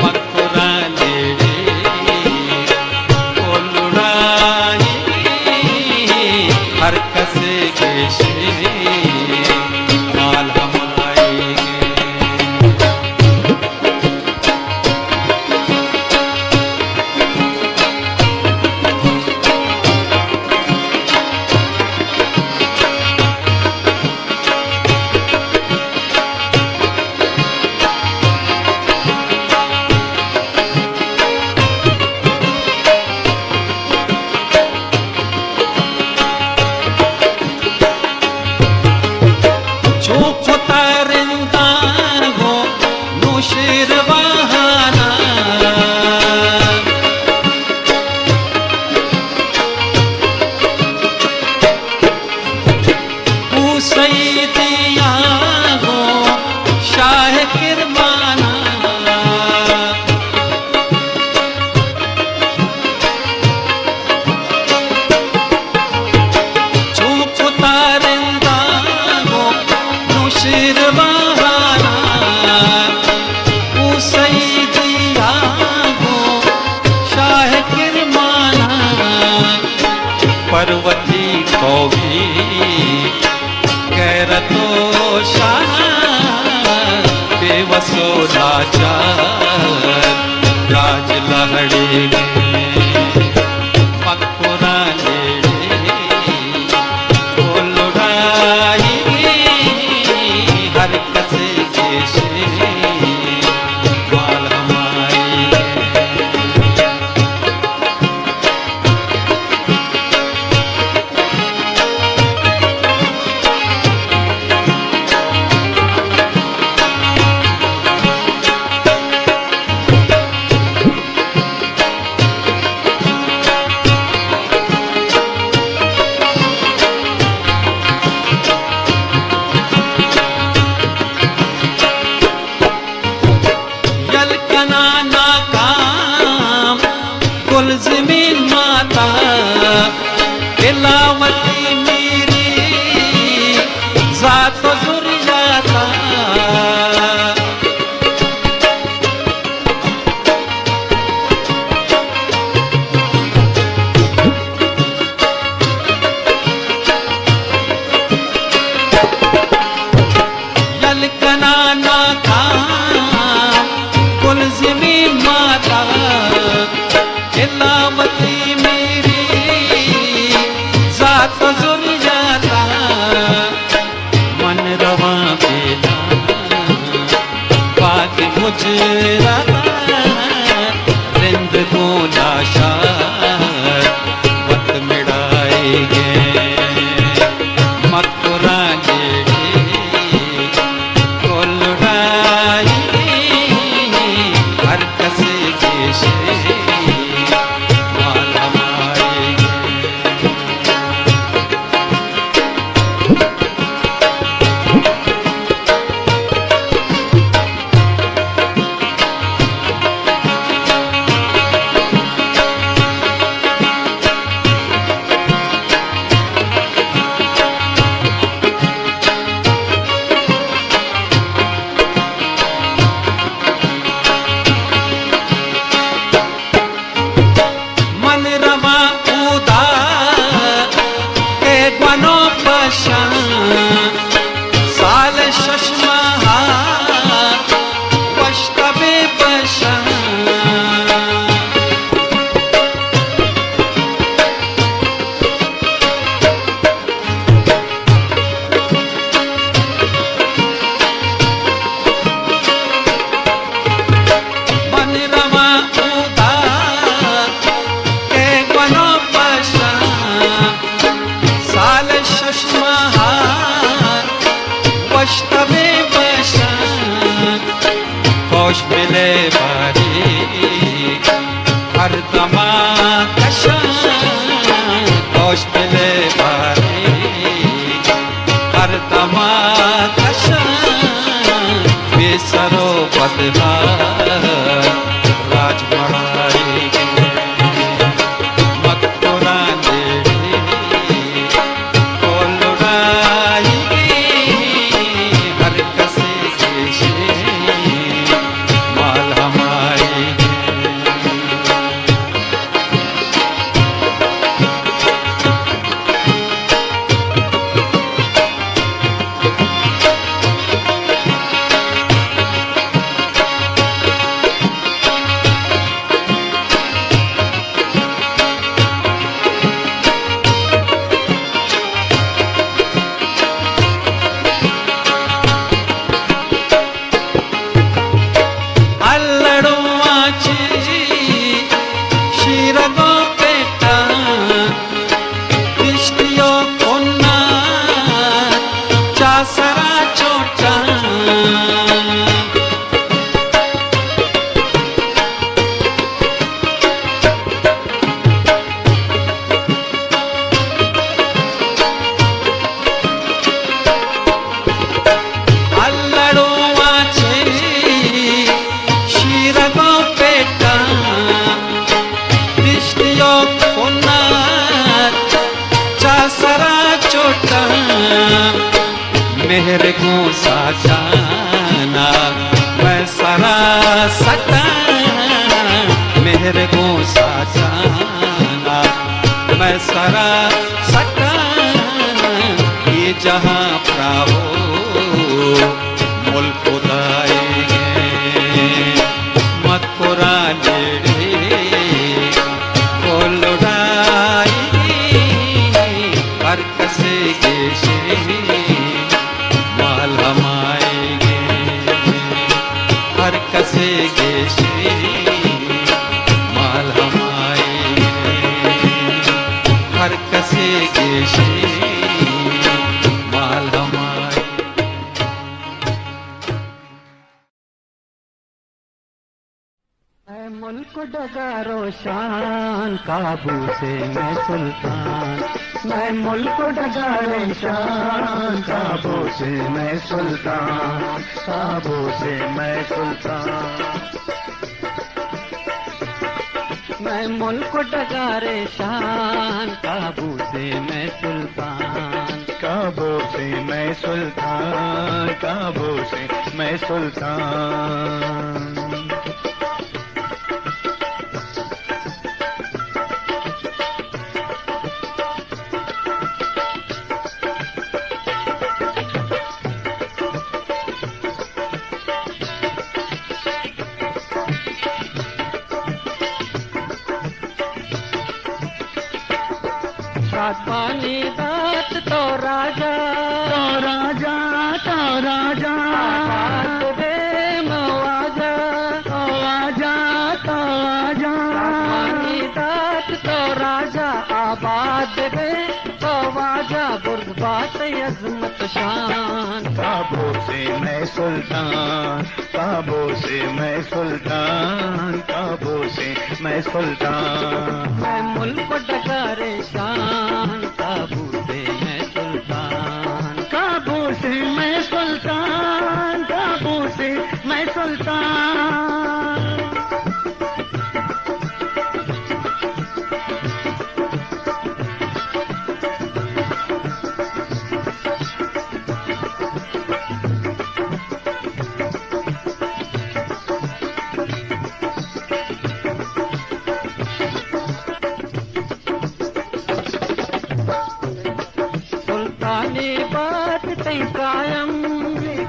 मकुरा लेड़े को लुड़ाएंगे हर कसे गेशे इलावती मेरी जात जुर्रियाता यलकनाना था कुलज़िमी माता इलावती मेरी जात जुर्रियाता मन रवा बेला बाग मुजरा रिंद को लाशा वक्त मिड़ाएंगे मथुरा को लुढ़ाई हर कसे देशे माला मारेंगे मन रवा उदा के ग्वनो पशा साल शशमा वष्टबे पशा मन रवा उदा के ग्वनो पशा साल शशमा वष्टबे पशा होश मिले बारी हर दमा कशा होश मिले बारी हर दमा कशा बेसरो बदहार राज बढ़ाएंगे मथुरा को लुढ़ाएंगे हर कसे देशे माल हमारेंगे अल्लड़ुआची शीरगो पेटा दिष्टियो कोन्ना चासरा चोटा अल्लड़ुआची शीरगो पेटा दिष्टियो कोन्ना चासरा चोटा मेहर को साचाना मैं सरा सटा मेहर को साचाना मैं सरा सटा ये जहां प्रावो मुल्क उदाएंगे मथुरा को लुढ़ाएंगे हर कसे देशे माल हमाएंगे हर कसे देशे माल हमाएंगे हर कसे देशे माल हमाएंगे मैं मुल्क डगा रोशान काबू से मैं सुल्तान मैं मुल्क डगा रोशान काबू से मैं सुल्तान काबू से मैं सुल्तान मैं मुल्क डगारे शान, काबू से मैं सुल्तान, काबू से मैं सुल्तान, काबू से मैं सुल्तान। पानी दात तो राजा, तो राजा, तो राजा, बात दे मवाजा, तो आजा, तो आजा। पानी दात तो राजा, आबाद दे तो आजा, बुर्दबात अजमत शान, काबू से मैं सुल्तान, काबू से मैं सुल्तान, काबू से मैं सुल्तान। मैं मुल्क डगारे शान, काबू से मैं सुल्तान, काबू से मैं सुल्तान, काबू से मैं सुल्तान। कायम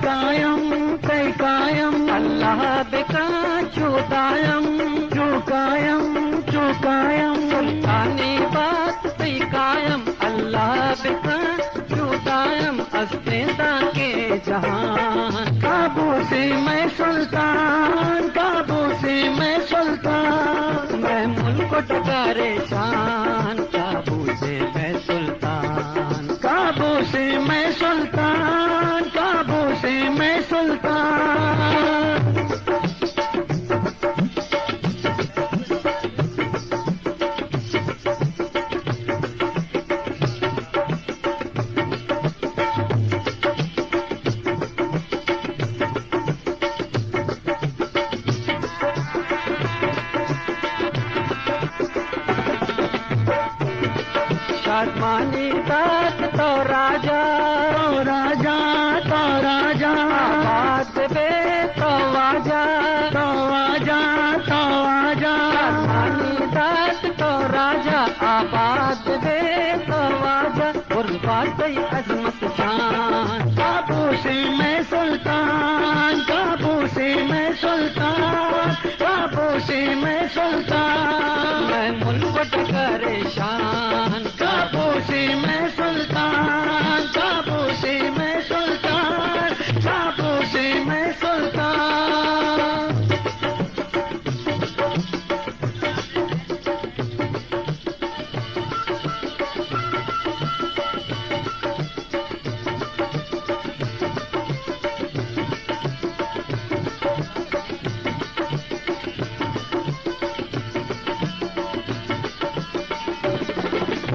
कायम कई कायम, अल्लाह बेका चुकायम, चुकायम, चुकायम। सुल्तानी बात कई कायम, अल्लाह बेका चुकायम, अस्तेदा के जहान, काबू से मैं सुल्तान, काबू से मैं सुल्तान। मैं मुल्क डगारे शान, काबू से मैं सुल्तान, काबू से मैं सुल्तान, काबू से मैं सुल्तान। शादमानी बात तो राजा, तो राजा, तो राजा, बात बे तो आजा, तो आजा, तो आजा। शादमानी बात तो राजा, आबाद बे तो आजा, बुर्दबात अजमत शान, काबू से मैं सुल्तान, काबू से मैं सुल्तान, काबू से मैं सुल्तान। मैं मुल्क डगारे शान, काबू से मैं सुल्तान, काबू से मैं सुल्तान, काबू से मैं सुल्तान।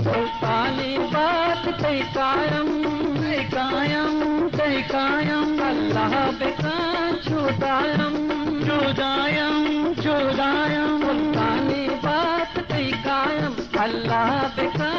सुल्तानी बात कई कायम, कई कायम, कई कायम, अल्लाह बेका चुदायम, चुदायम, चुदायम। सुल्तानी बात कई कायम, अल्लाह बेका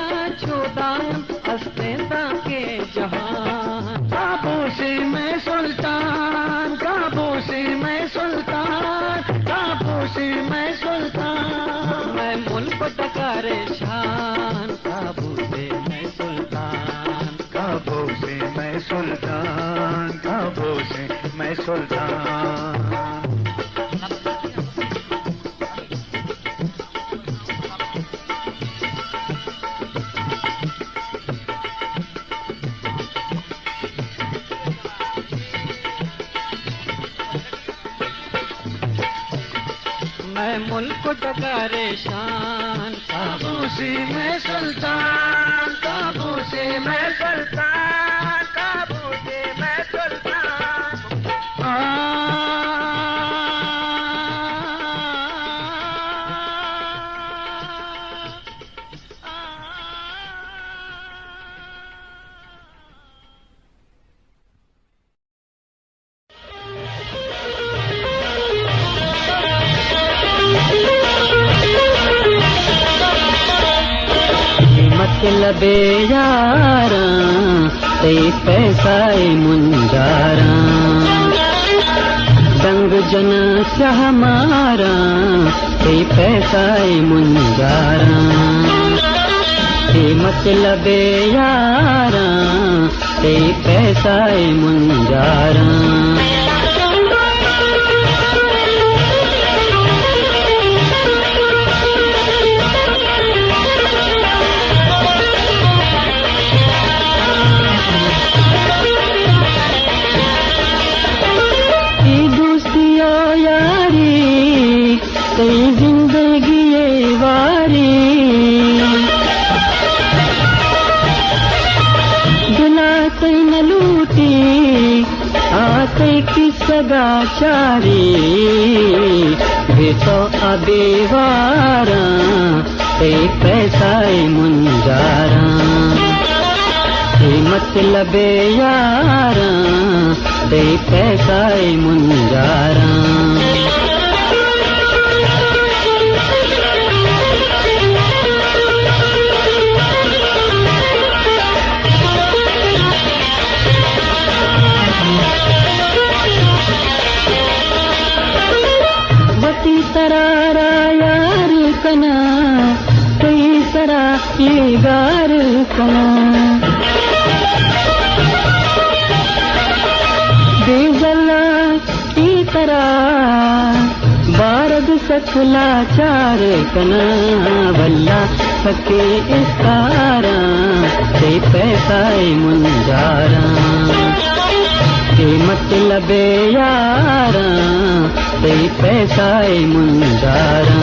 चुदायम, अस्तेदा के जहान, काबू से मैं सुल्तान, काबू से मैं सुल्तान, काबू से मैं सुल्तान। मैं मुल्क डगारे शान, काबू से मैं सुल्तान, काबू से मैं सुल्तान, काबू से मैं सुल्तान। मैं मुल्क डगारे शान, काबू से मैं सुल्तान, काबू से मैं सुल्तान, काबू से मैं सुल्तान। लबे यारा ते पैसा मुंजारा दंग जन से हमारा ते पैसा मुंजारा ते मतलब यारा ते पैसा मुंजारा जिंदगी ये वारी दिलाते न लूटी आते की सगाचारी वे तो अबेवारा ते पैसा मुंजारा ते मतलब यारा ते पैसा मुंजारा तरारा यार कना कई सरा ये गार कना बेजला की तरह बारद सखला चार कना वल्ला सके इस्तारा ते पैसा मुंजारा ते मतलब यारा ते पैसा मुंजारा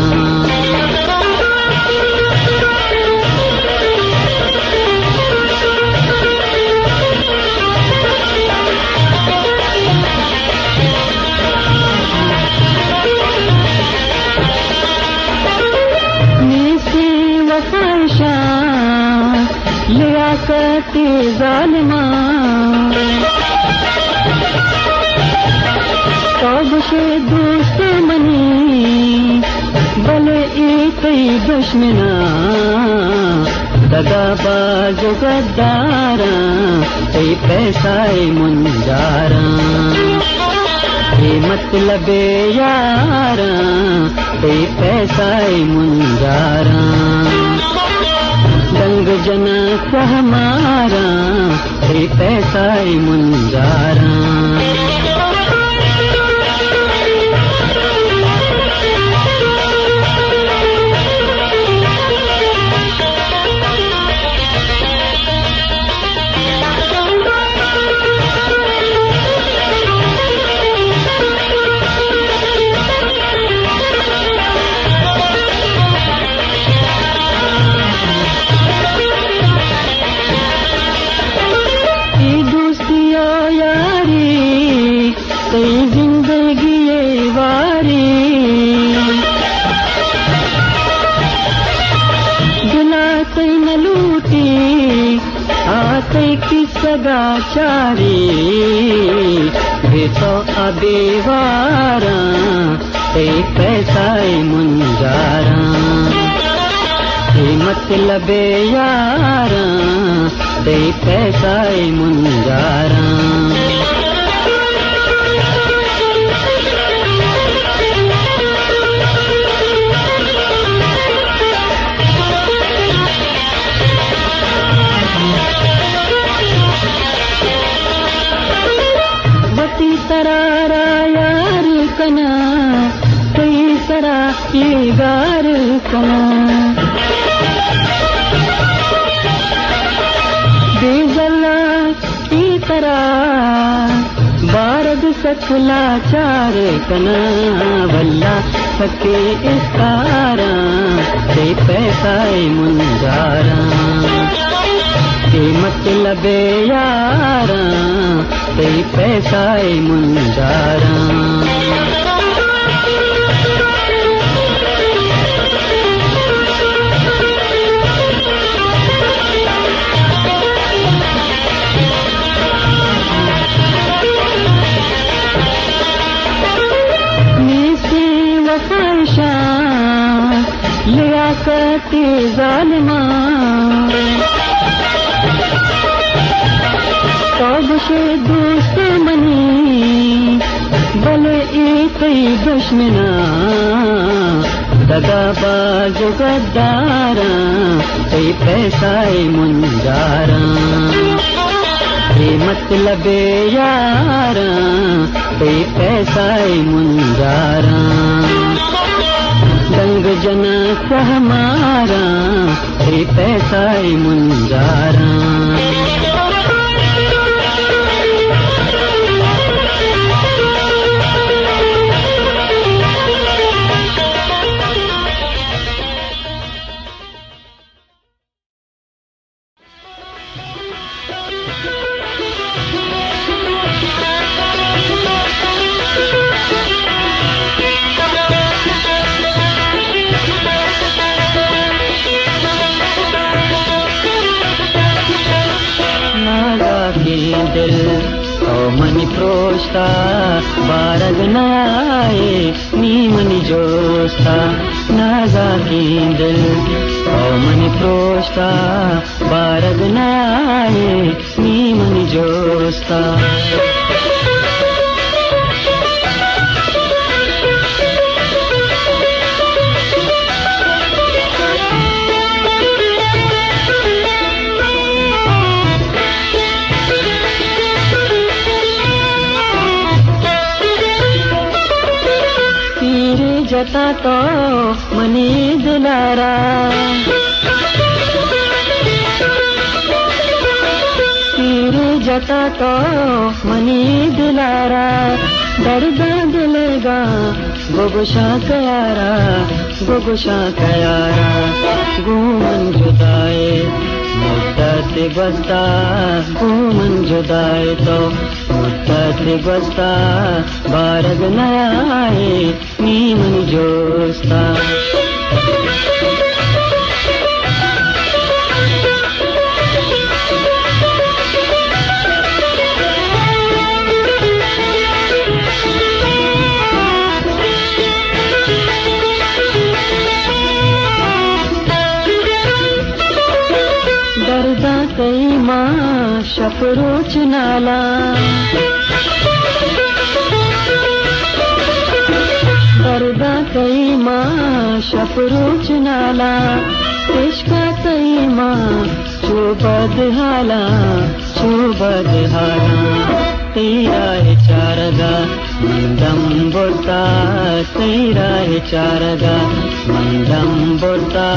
नीसी वफाशा लियाकत जालिमा तब से दुश्मनी भले एक दुश्मना दगाबाज गद्दारा ते पैसा मुंजारा ते मतलब यारा ते पैसा मुंजारा दंग जना हमारा ते पैसा मुंजारा जिंदगी ये वारी दिलाते न लूटी आते की सगाचारी वे तो अबेवारा ते पैसा मुंजारा ते मतलब यारा ते पैसा मुंजारा तरारा यार कना कई सरा ये गार कना बेजला की तरह बारद सखला चार कना वल्ला सके इस्तारा ते पैसा मुंजारा ते मतलब यारा ते पैसा मुंजारा लियाकत जालिमा तब से दुश्मनी भले एक ही दुश्मना दगाबाज गद्दारा कई पैसा मुंजारा ये मतलब यारा कई पैसा मुंजारा दंग जना हमारा कई पैसा मुंजारा दिल ओ मनी प्रोस्ता बारग नाए नी मनी जोस्ता नाजा की दिल ओ मनी प्रोस्ता बारग नाए नी मनी जोस्ता जता तो मनी दिलारा तेरे जता तो मनी दिलारा दर्द दिलेगा गोगोशा कयारा गुमन जुदाए मुद्दत बस्ता गुमन जुदाए तो मुद्दत बस्ता बारग नयाए नीमन जोस्ता दर्दा कई माँ शफरोच नाला दर्दा कई माँ शफरोच नाला इश्का कई माँ चुबद हाला तेरा है चारगा मंदम बोलता तेरा है चारगा मंदम बोलता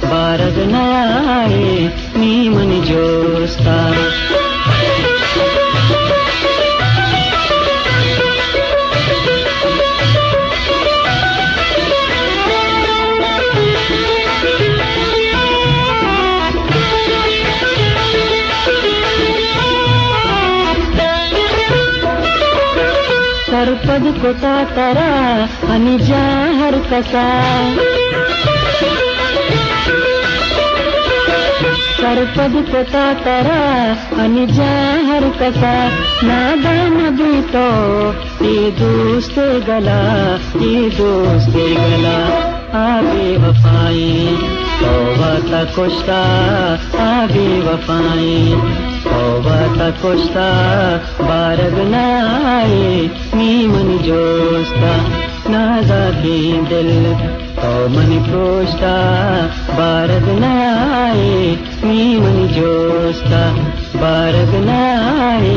बारग नयाए नीमन जोस्ता सरपद कोटा तरा अनिजा हर कसा सरपद कोटा तरा अनिजा हर कसा नादान भी तो ये दोस्त गला आबे वफाई तौबा ता कुश्ता आबे वफाई तौबा ता कुश्ता बारग नाए नीमन जोस्ता नाजा की दिल तो मन कोश्ता बारग नाए नीमन जोस्ता बारग नाए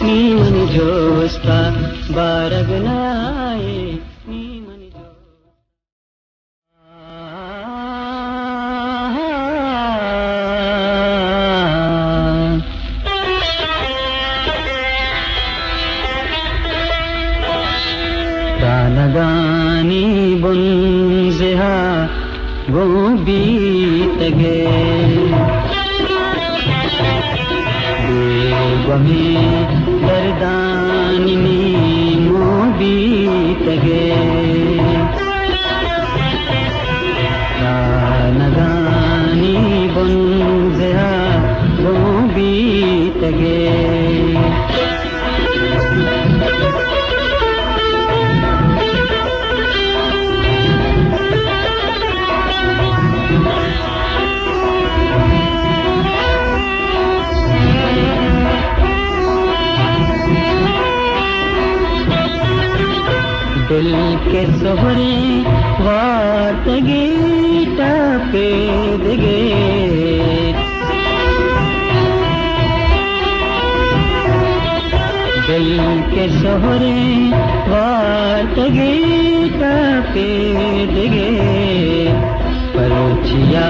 नीमन जोस्ता बारग नाए नीमन नगानी बुंजिहा वो बीत गए बेगमी दर्दानी वो बीत गए नगानी बुंजिहा वो बीत गए दिल के सोहरे वात गीत पे दिगे दिल के सोहरे वात गीत पे दिगे परोचिया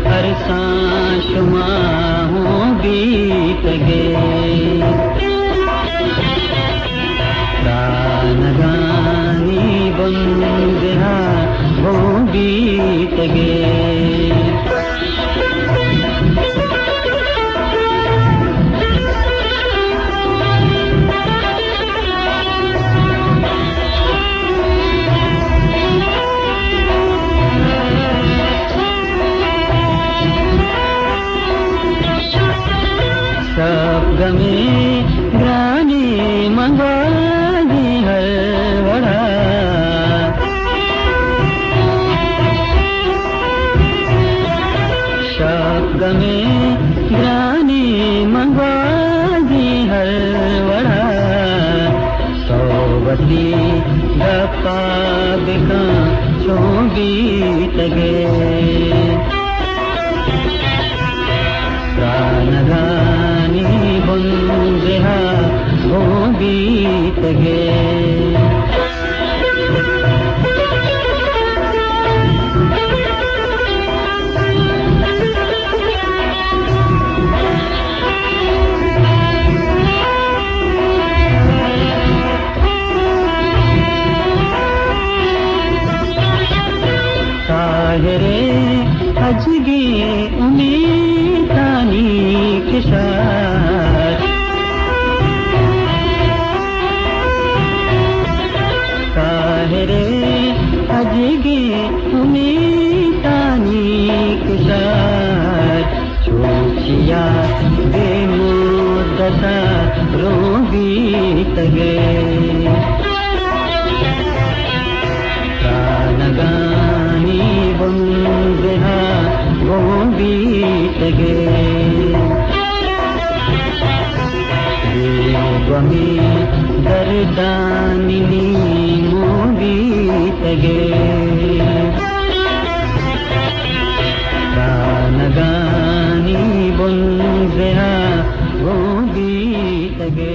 हर सांशुमा हो बीत गे प्राणगानी बंदिहा हो बीत गे सब गमे ग्रानी मंगवागी हलवड़ा सब गमे ग्रानी मंगवागी हलवड़ा सोवती गप्पा बिका चोबीत गे प्राणगानी बंदिहा हो बीत गे ताहरे अजगे उम्मीदानी के साथ ताहरे अजगे उम्मीदानी के साथ छोचिया बेमुद्दता रो बीत गए प्राणगानी बंदिहा वो बीत गे देवमी दर्दानिनी मो बीत गे प्राणगानी बंदिहा वो बीत गे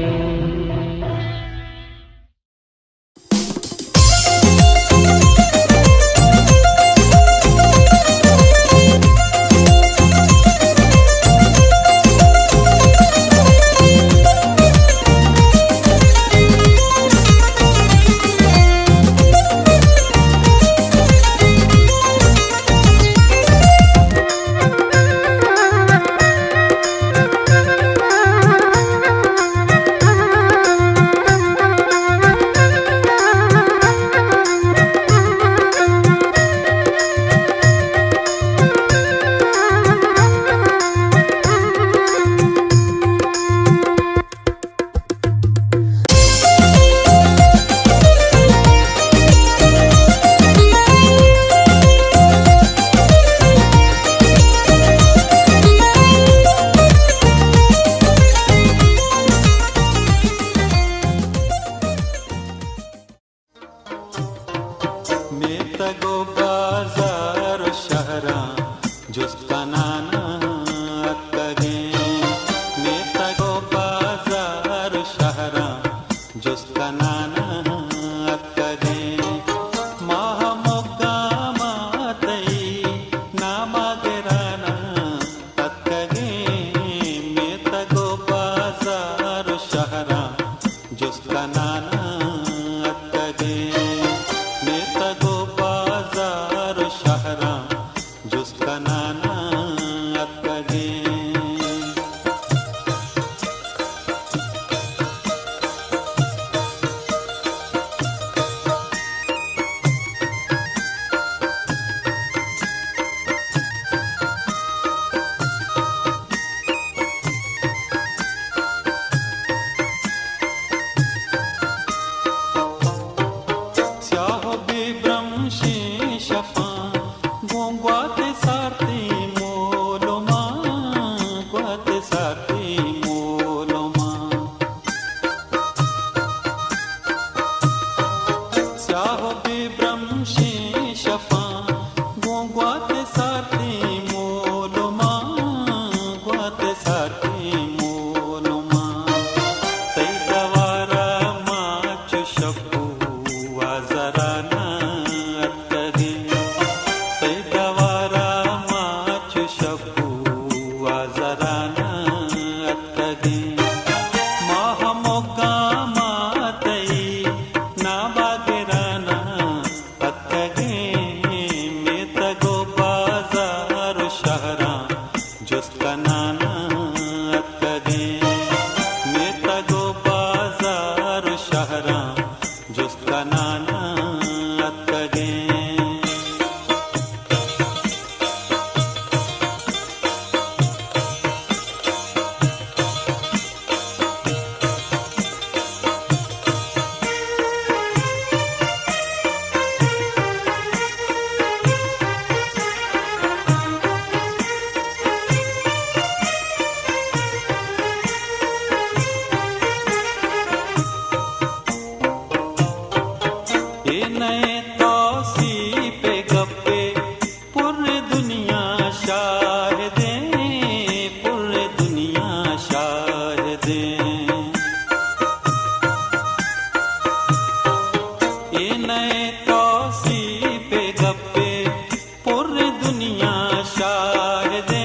दुनिया शाहिदे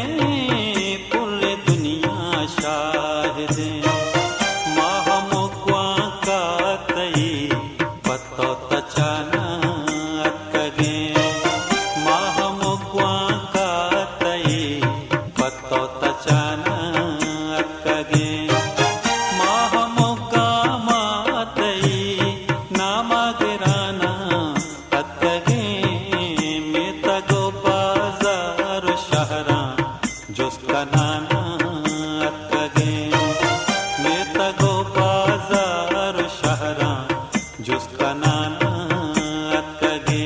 पूरे दुनिया शाहिदे महमुक्वा का तई पतो तचाना अतगे महमुक्वा का तई पतो तचाना अतगे महमुक्का मातई नामा गिराना अतगे में तगो बाजार शहरा जुस्का नाना अतगे में तगो बाजार शहरा जुस्का नाना अतगे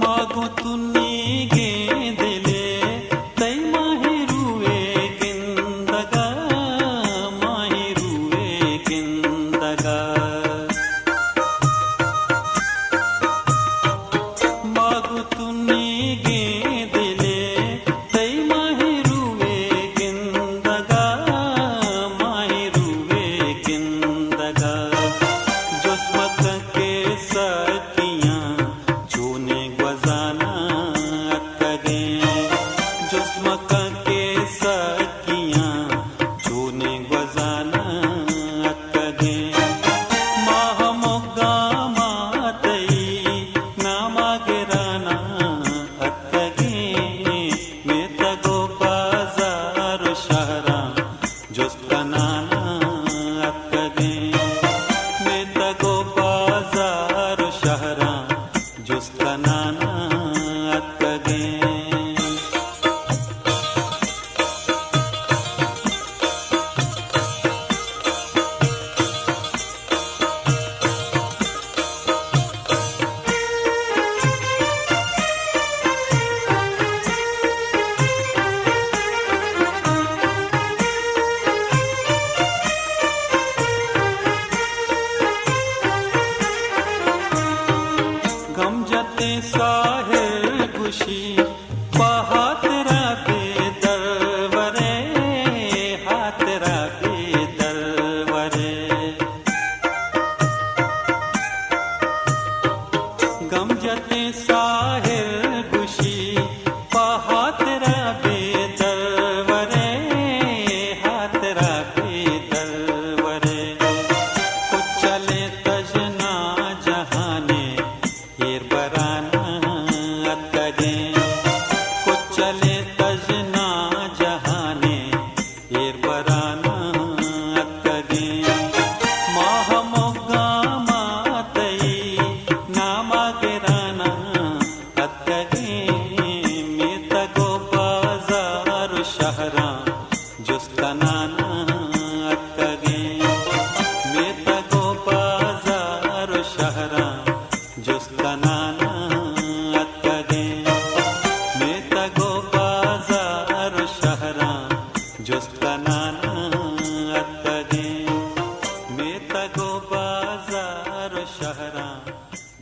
मागो तुन्नी गेंदले तै माहिरुवे गिंदगा माहिरुवे गिंदगा मागो तुन्नी गेंदले तै माहिरुवे गिंदगा माहिरुवे गिंदगा जुस्मत के सकियां चूने गजाना अतगे जुस्मक के सकियां चूने गजाना अतगे महमुगा मातई नामा गिराना अतगे में तगो बाजार शहरा जुस्का नाना अतगे में तगो बाजार शहरा जुस्का नाना अतगे गम जते साहिर खुशी बहातरा बेदरवरे हातरा बेदरवरे गम जते साहिर खुशी बहातरा बेदरवरे हातरा बेदरवरे कुछ चले तजना जहाने हीर बराना अतगे कुछ चले तजना जहाने हीर बराना अतगे महमुगा मातई नामा गिराना अतगे में तगो बाजार शहरा जुस्का नाना अतगे में तगो बाजार शहरा जुस्का नाना अतगे में तगो बाजार शहरा जुस्का नाना अतगे में तगो बाजार शहरा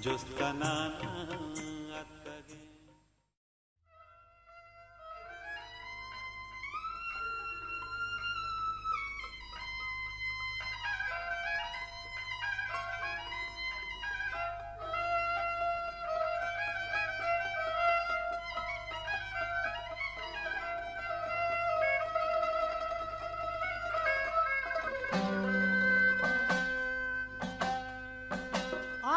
जुस्का नाना अतगे आ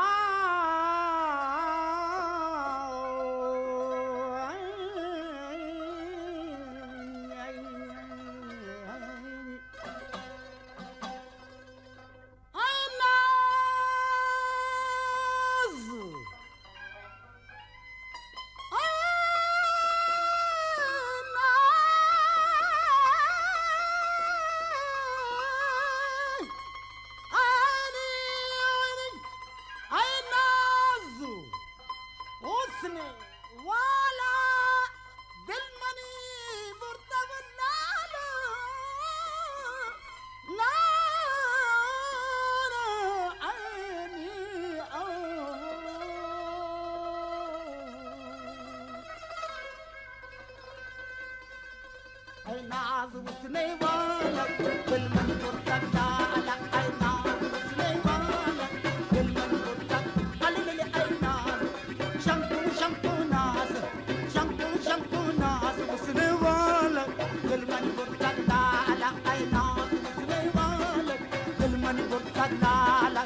नाज उसने वाला दिल मन गुर्ता लाला आई नाज उसने वाला दिल मन गुर्ता अले आई नाज शंकु शंकु नाज उसने वाला दिल मन गुर्ता लाला आई नाज उसने वाला दिल मन गुर्ता लाला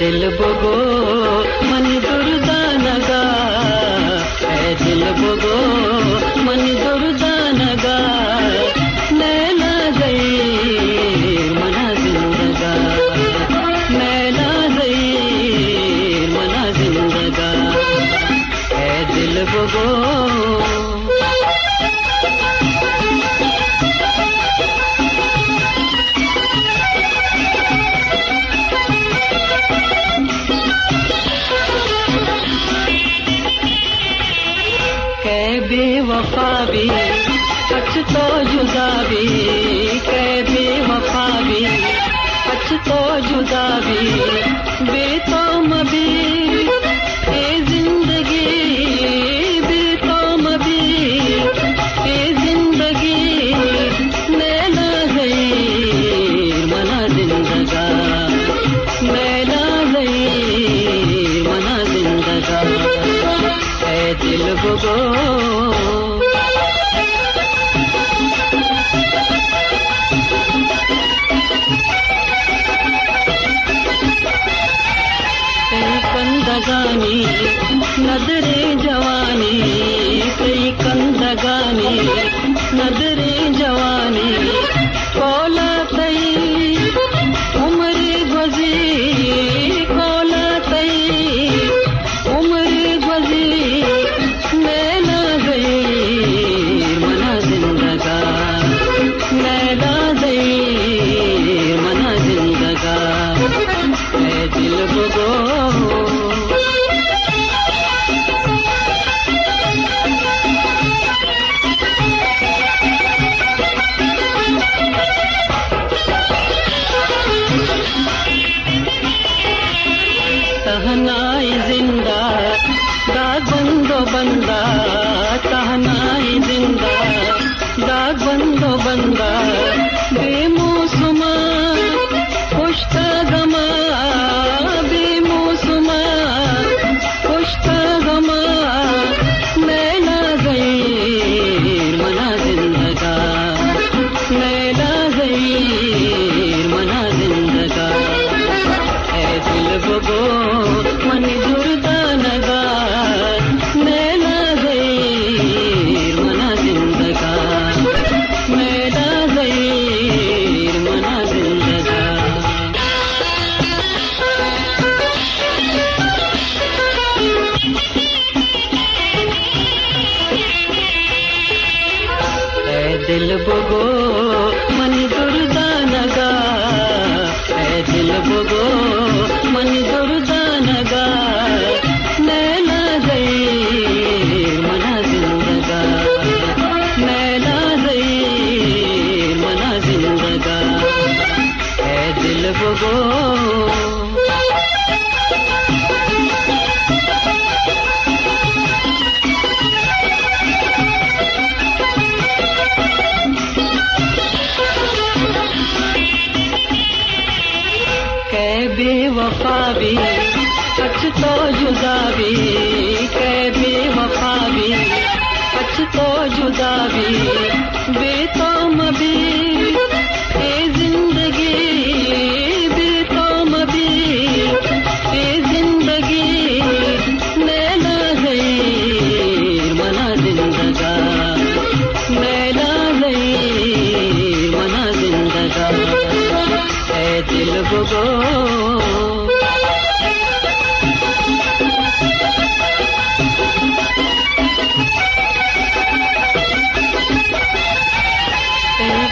दिल बगो मन दुर्दा नगा दिल बगो मन दुर्दा नगा नैना गई मना जिंदगा नैना गई मना जिंदगा दिल बगो भी अच तो जुदा भी कै बेवफा भी अच तो जुदा भी बेतौम भी ए जिंदगी बेतौम भी ए जिंदगी नैना गई मना जिंदगा नैना गई मना जिंदगा ऐ दिल बुगो कंदगानी नदरे जवानी कई कंदगानी नदरे जवानी कोला तई उम्र गुजी कोला तई उम्र गुजी नैना गई मना जिंदगा नैना गई मना जिंदगा ऐ दिल बुगो तहनाई जिंदा दाग बंदो बंदा तहनाई जिंदा दाग बंदो बंदा बेमौसमा खुश्ता गमा बेमौसमा खुश्ता गमा नैना गई मना जिंदगा नैना गई मना जिंदगा ऐ दिल बुगो मन जुर्दा नगा नैना गई मना जिंदगा नैना गई मना जिंदगा ऐ दिल बुगो मन जुर्दा नगा ऐ दिल बुगो मन जुर्दा नगा नैना गई मना जिंदगा नैना गई मना जिंदगा ऐ दिल बुगो कै बेवफा भी अच तो जुदा भी कै बेवफा भी अच तो जुदा भी बेतौम भी ए जिंदगी बेतौम भी ए जिंदगी नैना गई मना जिंदगा नैना गई मना जिंदगा ऐ दिल बुगो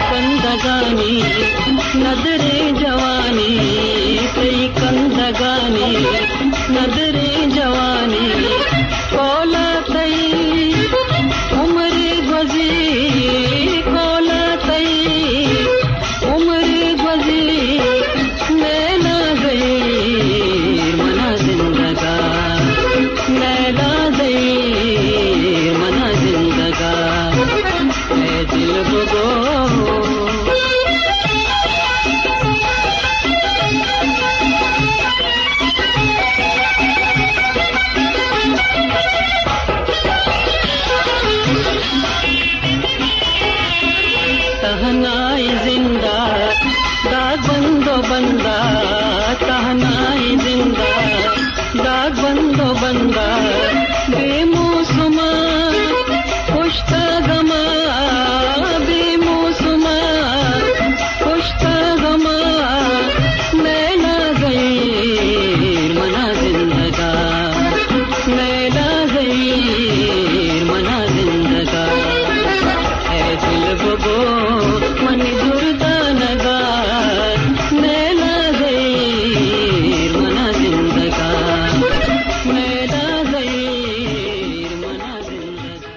कंदगानी नदरे जवानी कई कंदगानी नदरे जवानी कोला तई उम्र गुजी कोला तई उम्र गुजी नैना गई मना जिंदगा नैना गई मना जिंदगा ऐ दिल बुगो तहनाई जिंदा दाग बंदो बंदा तहनाई जिंदा दाग बंदो बंदा बेमौसमा खुश्ता गमा बेमौसमा खुश्ता गमा नैना गई मना जिंदगा नैना गई मना जिंदगा ऐ दिल बुगो मन जुर्दा नगा नैना गई मना जिंदगा नैना गई मना जिंदगा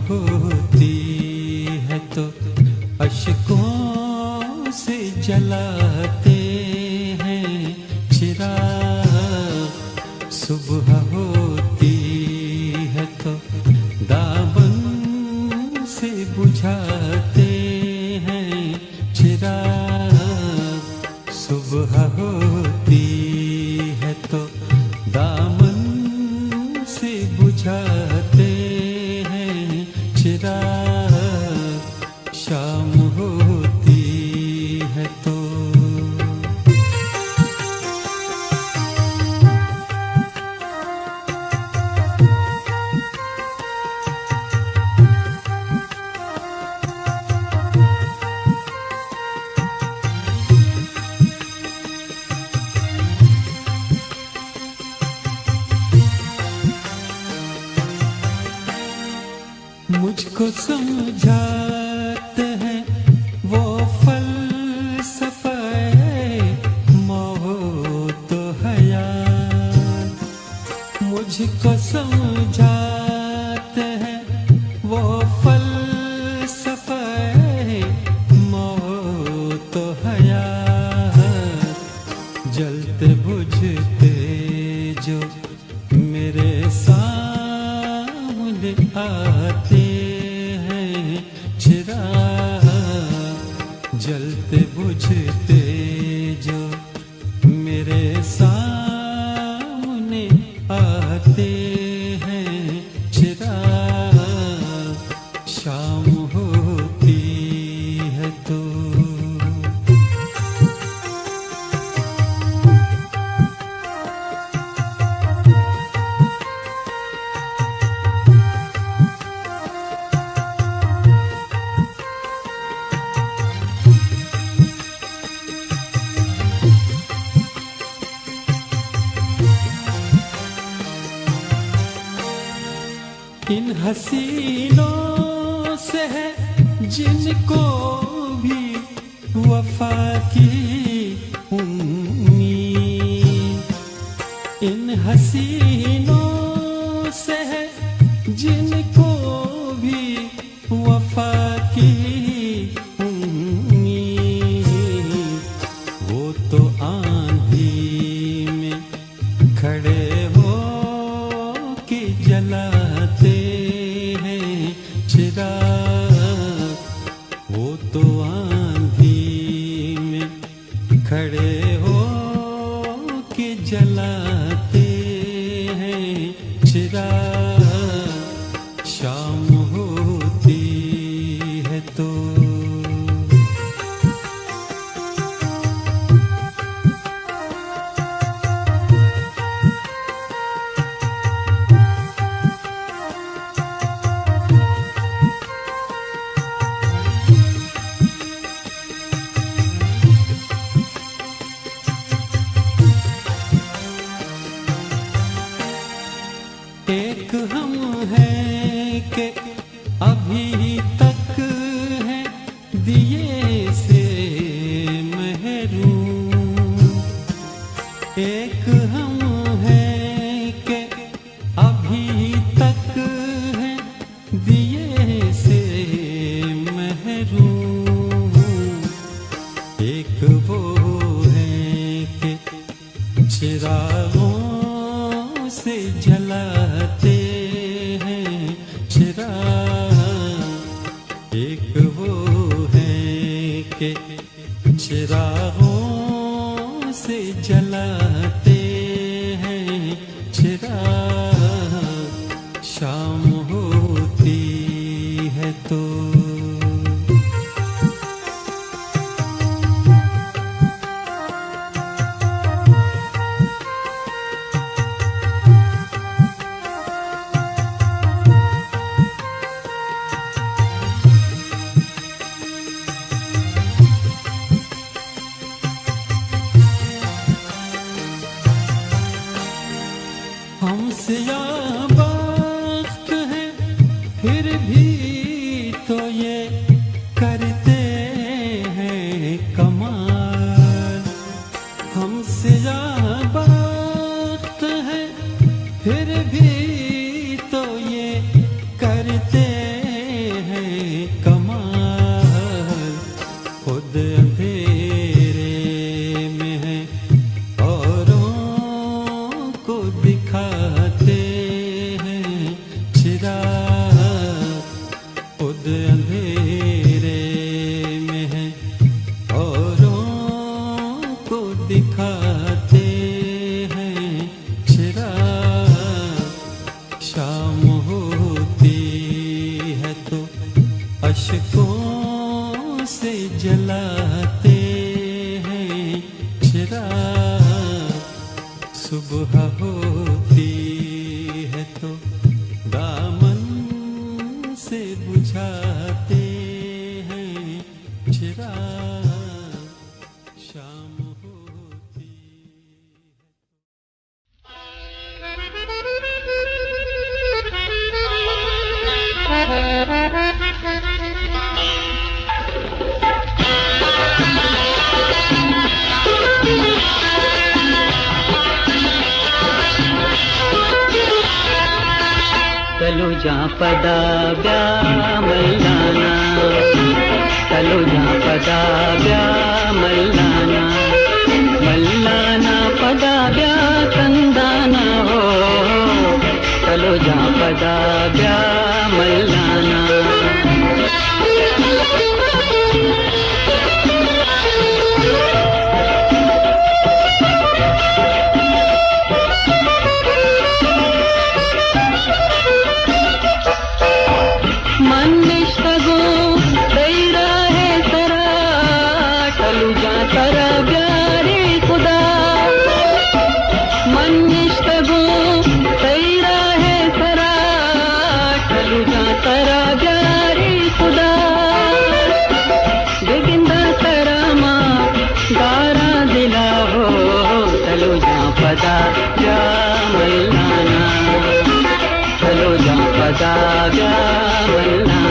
होती है तो अश्कों से जलाते हैं चिराग, सुबह होती है तो दामन से बुझाते हैं चिराग, सुबह होती है तो दामन से बुझाते हैं चिराग, शाम होती है तो मुझको समझाते हैं वो फलसफे मौत तो हयात, मुझको समझाते हैं वो फलसफे मौत तो हयात, जलते बुझते जो मेरे सामने आते हैं चिराग, जलते बुझते जो मेरे सामने आते हैं चिराग, शाम होती है तो इन हसीनों से है जिनको भी वफा की उम्मीद, इन हसीनों से है जिनको भी वफा की उम्मीद, वो तो आंधी में खड़े हो के जलाते हैं चिराग, वो तो आंधी में खड़े हो के जलाते हैं चिराग, शाम होती है तो एक हम हैं कि अभी तक है दिए से महरूम, एक हम हैं कि अभी तक है दिए से महरूम, एक वो है कि चिरागों से जलाते हैं चिराग, एक वो है कि चिरागों से जलाते हैं चिराग, शाम होती है तो हमसे याबख्त है फिर भी तो ये करते हैं कमाल, हमसे याबख्त है फिर भी तो ये करते शाम होती है तो अश्कों से जलाते हैं चिराग, सुबह होती है तो दामन से बुझाते हैं चिराग, शाम होती। चलो जा पदा ब्या मल्लाना, चलो जा पदा ब्या मल्लाना, मल्लाना पदा ब्या कंदाना हो, चलो जा पदा ब्या मल्लाना। पदा ब्या मल्लाना, चलो जा पदा ब्या मल्लाना।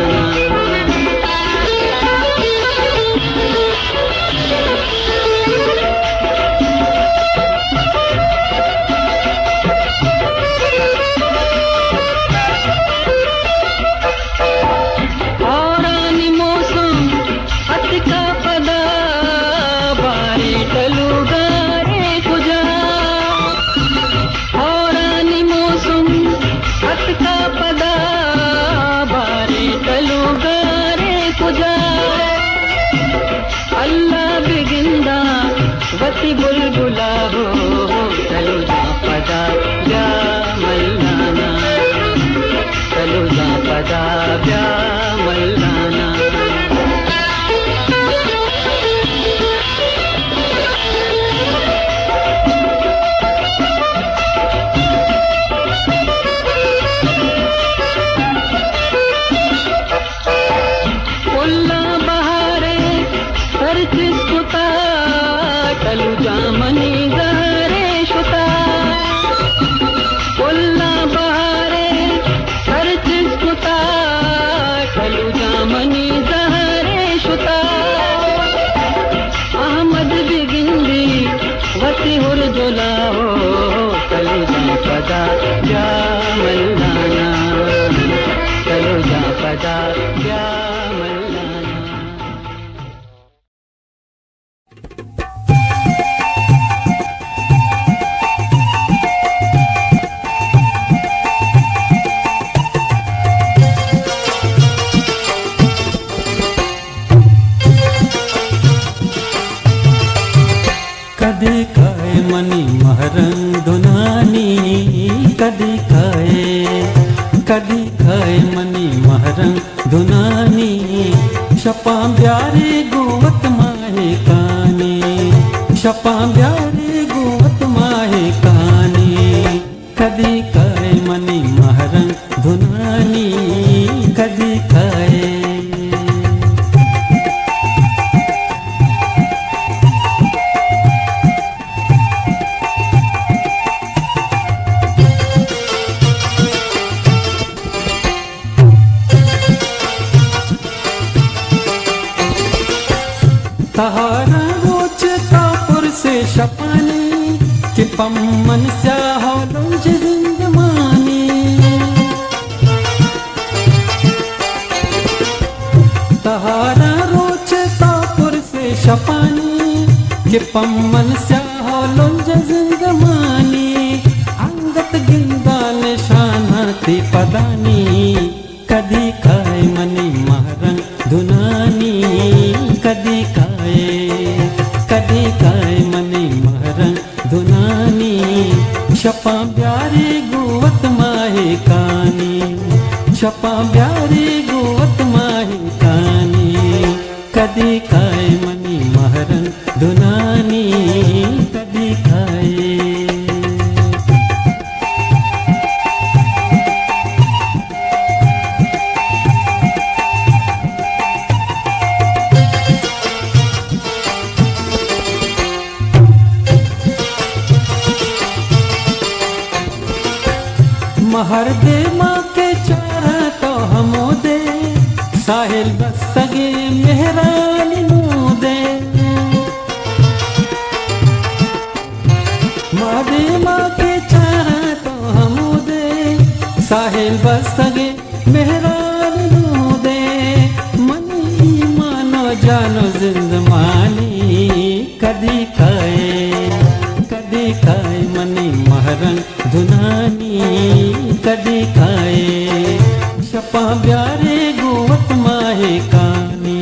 औरानी मौसम अत का पदा बारी टलूगा रे तुझा, का पदा बारी टलूगा रे तुझा। अल्लाह बिगिंदा वती बुलबुला हो, चलो जा पदा ब्या मल्लाना, चलो जा पदा ब्या मल्लाना। चलू जा मनी गहरे शुता, उल्ला बहारे हर चीज कुता, चलू जा मनी गहरे शुता। अहमद बिगिंदी वती हुर जुला हो, चलू जा पदा ब्या मल्लाना, चलो जा पदा ब्या मल्लाना। कदी खाए मनी महरंग दुनानी, कदी खाए मनी महरंग दुनानी, शपा ब्यारे गुवत माहे कानी, शपा ब्यारे गुवत माहे कानी। कदी खाए मनी महरंग दुनानी, कदी खाए। तहारा रोच कापुर से शपानी, कि पम्मन स्याह लुंज जिंदमानी। तहारा रोच कापुर से शपानी, कि पम्मन स्याह लुंज जिंदमानी। अंगत गिंदा निशानाती पदानी, कदी खाए मनी महरंग दुनानी, कदी खाए मनी महरंग दुनानी। शपा ब्यारे गुवत माहे कान, कानी छपा प्यारी गोवत माही कानी कदी खाए मनी महरन दुनानी कदी खाए महर दे माँ के चारा तो हमो दे साहिल बस्तगे मेहरानी नू दे माँ दे माँ के चारा तो हमो दे साहिल बस्तगे मेहरानी नू दे मनी मानो जानो जिंदमानी कदी खाए मनी महरन दुनानी कदी खाए छपा प्यारे गोवत माहे कानी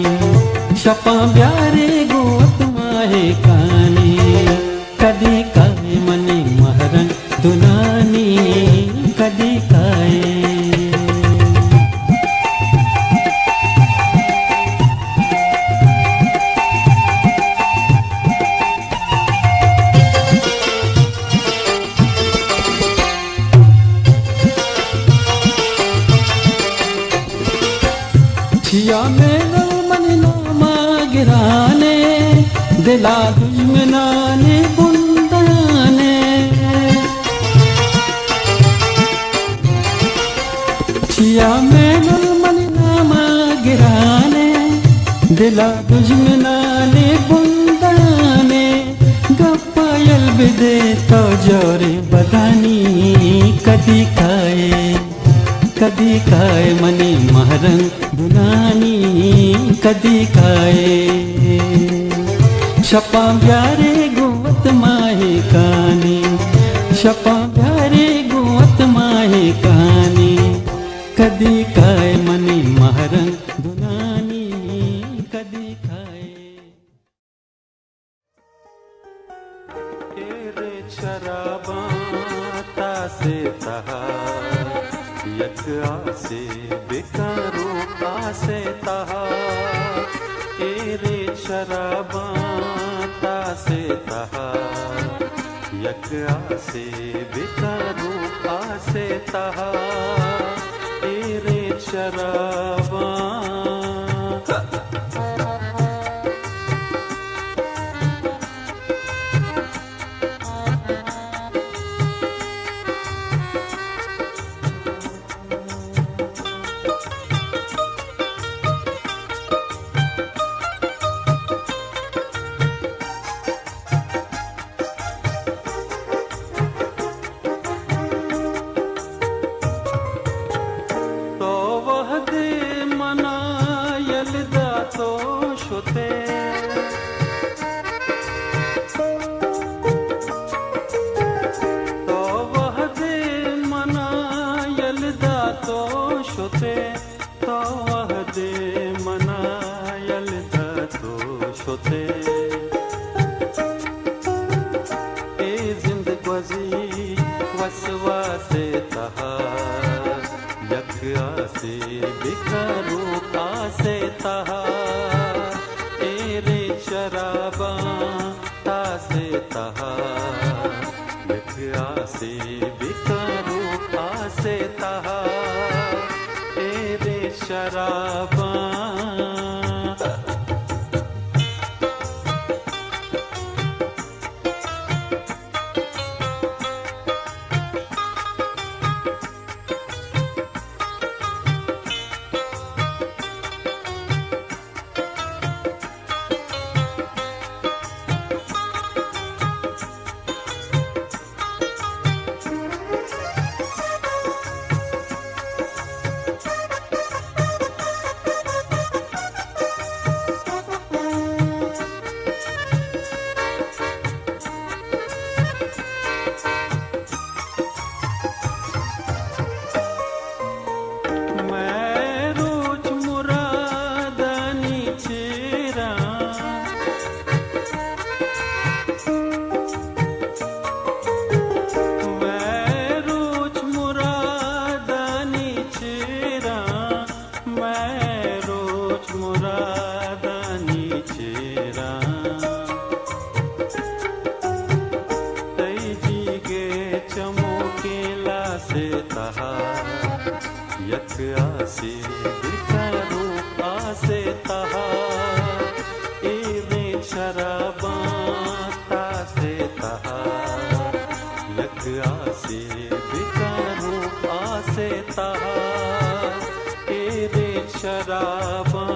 छपा प्यारे गोवत माहे कानी कदी खाए मनी महरन दुनानी कदी खाए छिया मेरा मन नामा गिराने दिला दुश्मनाने बुंदाने छिया मेरा मन नामा गिराने दिला दुश्मनाने बुंदाने गप्पायल बिदे तो जोरे बदानी कदी खाए मनी महरन दुनानी कदी खाए छपा प्यारे गोवत माहे कानी छपा प्यारे गोवत माहे कानी कदी खाए मनी महरन दुनानी कदी खाए तेरे शराबा तासे तहा यक आसे बेकारो आसे तहा तेरे शराबा तासे तहा यक आसे बेकारो आसे तहा तेरे शराबा यक आसे बिचारो आसे तहा एवे शराबा तासे तहा यक आसे बिचारो आसे तहा एवे शराबा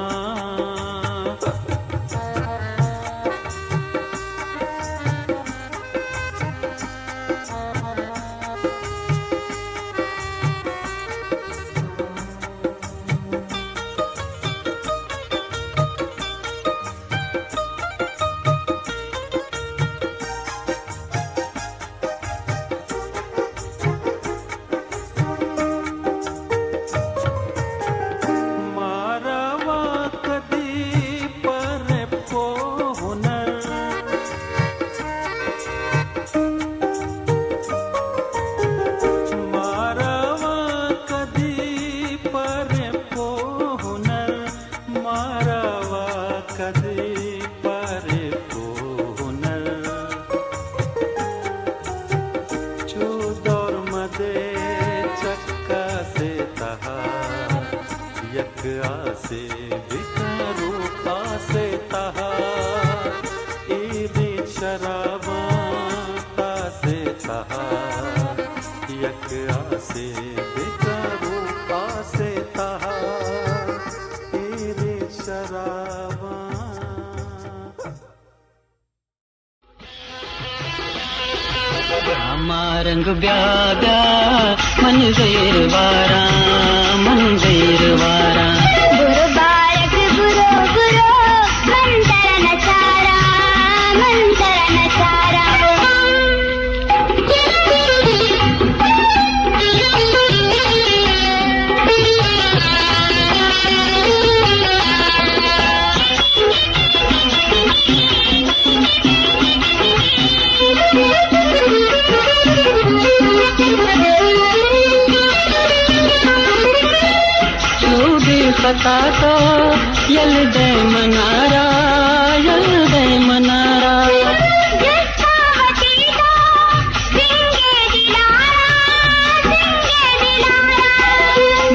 आसे बिचारो आसे तहा एवे शराबा तासे तहा यक आसे बिचारो आसे तहा एवे शराबा रंग ब्यागा मन ज़ैर वारा मन ज़ैर वारा गुरुबारक गुरो गुरो मंतर नचारा मंतर नचारा पता तो यल दे मनारा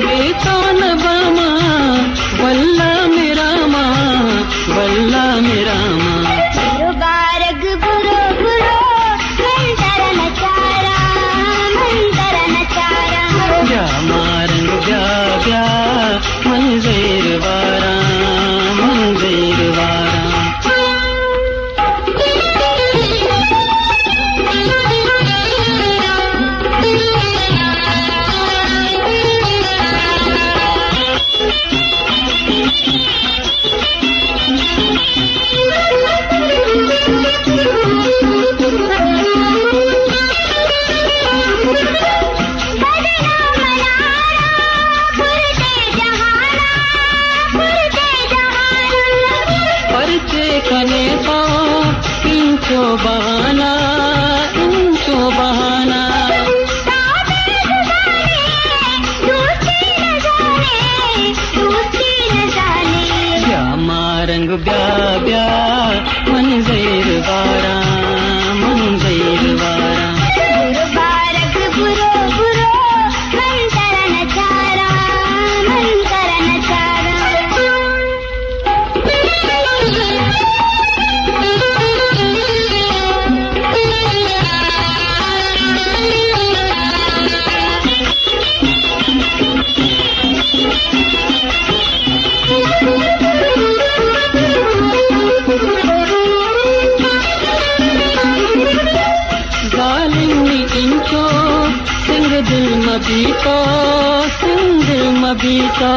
बेतौन बामा वल्ला मेरा माँ वल्ला मेरा माँ गुरुबारक गुरो गुरो मंतर नचारा क्या मारंग ब्या ब्या मन ज़ैर वारा मन ज़ैर वारा कने तो इंचो बहाना क्या मारंग ब्या ब्या मन ज़ैर वारा मन ज़ैर वारा गुरुबारक गुरो गुरो मंतर नचारा सिंध मबीतो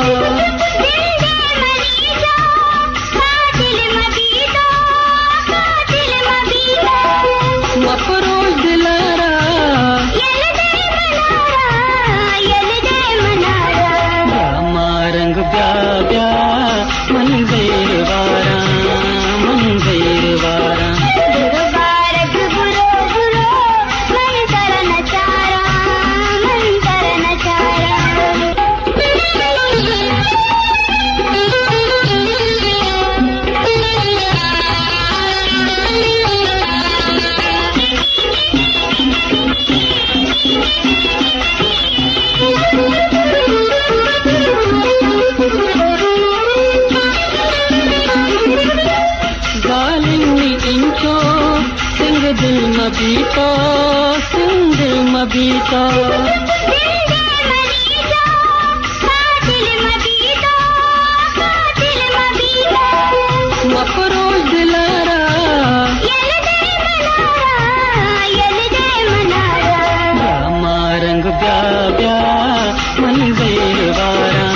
मफरोज दिलारा मारंग ब्या ब्या मन ज़ैर वारा मन ज़ैर वारा गुरुबारक गुरो गुरो मंतर नचारा मबीतो सिंध मबीतो मफरोज दिलारा रामा रंग ब्या ब्या मंदिर वारा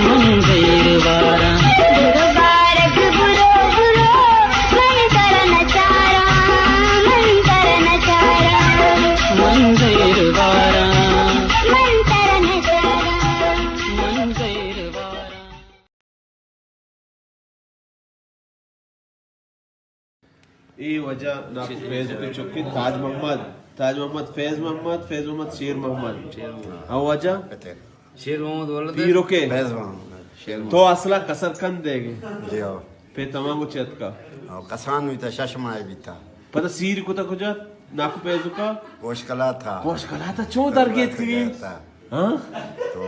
मंदिर वारा गुरुबारक बुरो बुरो मंतर नचारा मंतर नचारा मंदिर वारा मंतर नचारा मंदिर वारा ఈ వజా నాకు ఫేస్బుక్ చొక్కి తాజ్ మొహమ్మద్ ఫేజ్ మొహమ్మద్ షేర్ మొహమ్మద్ ఆ వజా शेर मोहम्मद बोल तीरों के फैज मोहम्मद शेर तो असला कसर कन देगे जी हो पे तमाम चेत का और कसान हुई था शशमाए भी था पता सीर को तक जा नाकु पेजु का कोशकला था कोश कला था चो दरगेत की था हां तो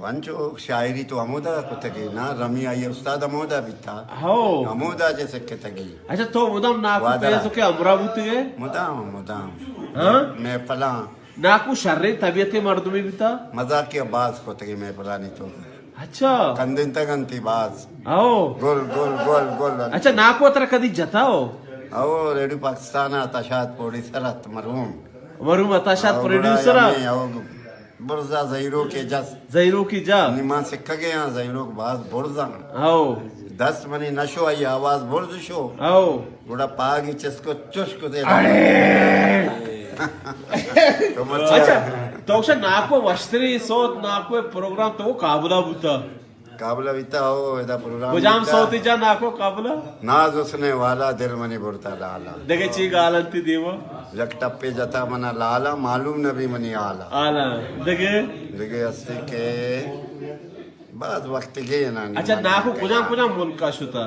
वंचो शायरी तो अमोदा को तगी ना रमी आई उस्ताद अमोदा भी था हो अमोदा जैसे के तगी अच्छा तो मुदम नाकु वादा। पेजु के अमरावती गए मुदाम हां मैं फला नाकु शर्रे तबीयत मर्दमी भी था मजाक के बाज को तगी मैं फलानी तो अच्छा कंदिन तगंती बाज आओ गोल गोल गोल गोल अच्छा नाकु अतर कदी जताओ आओ रेडियो पाकिस्तान तशात पोड़ी सरत मरहूम मरू मताशात प्रोड्यूसर बुरजा जहीरो के जस जैरो की जा निमा से कगे यहाँ जहीरो के बाज बुरजा आओ 10 मनी नशो आई आवाज बुर्ज शो आओ गुड़ा पागी चस्को चुस्को दे तो अच्छा तो उसे नाको वस्त्री सोत नाको प्रोग्राम तो वो काबुला बुता काबला बीता हो इधर प्रोग्राम गुजाम सोती जा नाको काबुला नाज उसने वाला दिल मनी बुरता लाला देखे ची गालंती देवो जग टप्पे जता मना लाला मालूम नबी मनी आला आला देखे लगे अस्सी के बाद वक्त के ना अच्छा नाको कुजाम मुल्क का शुता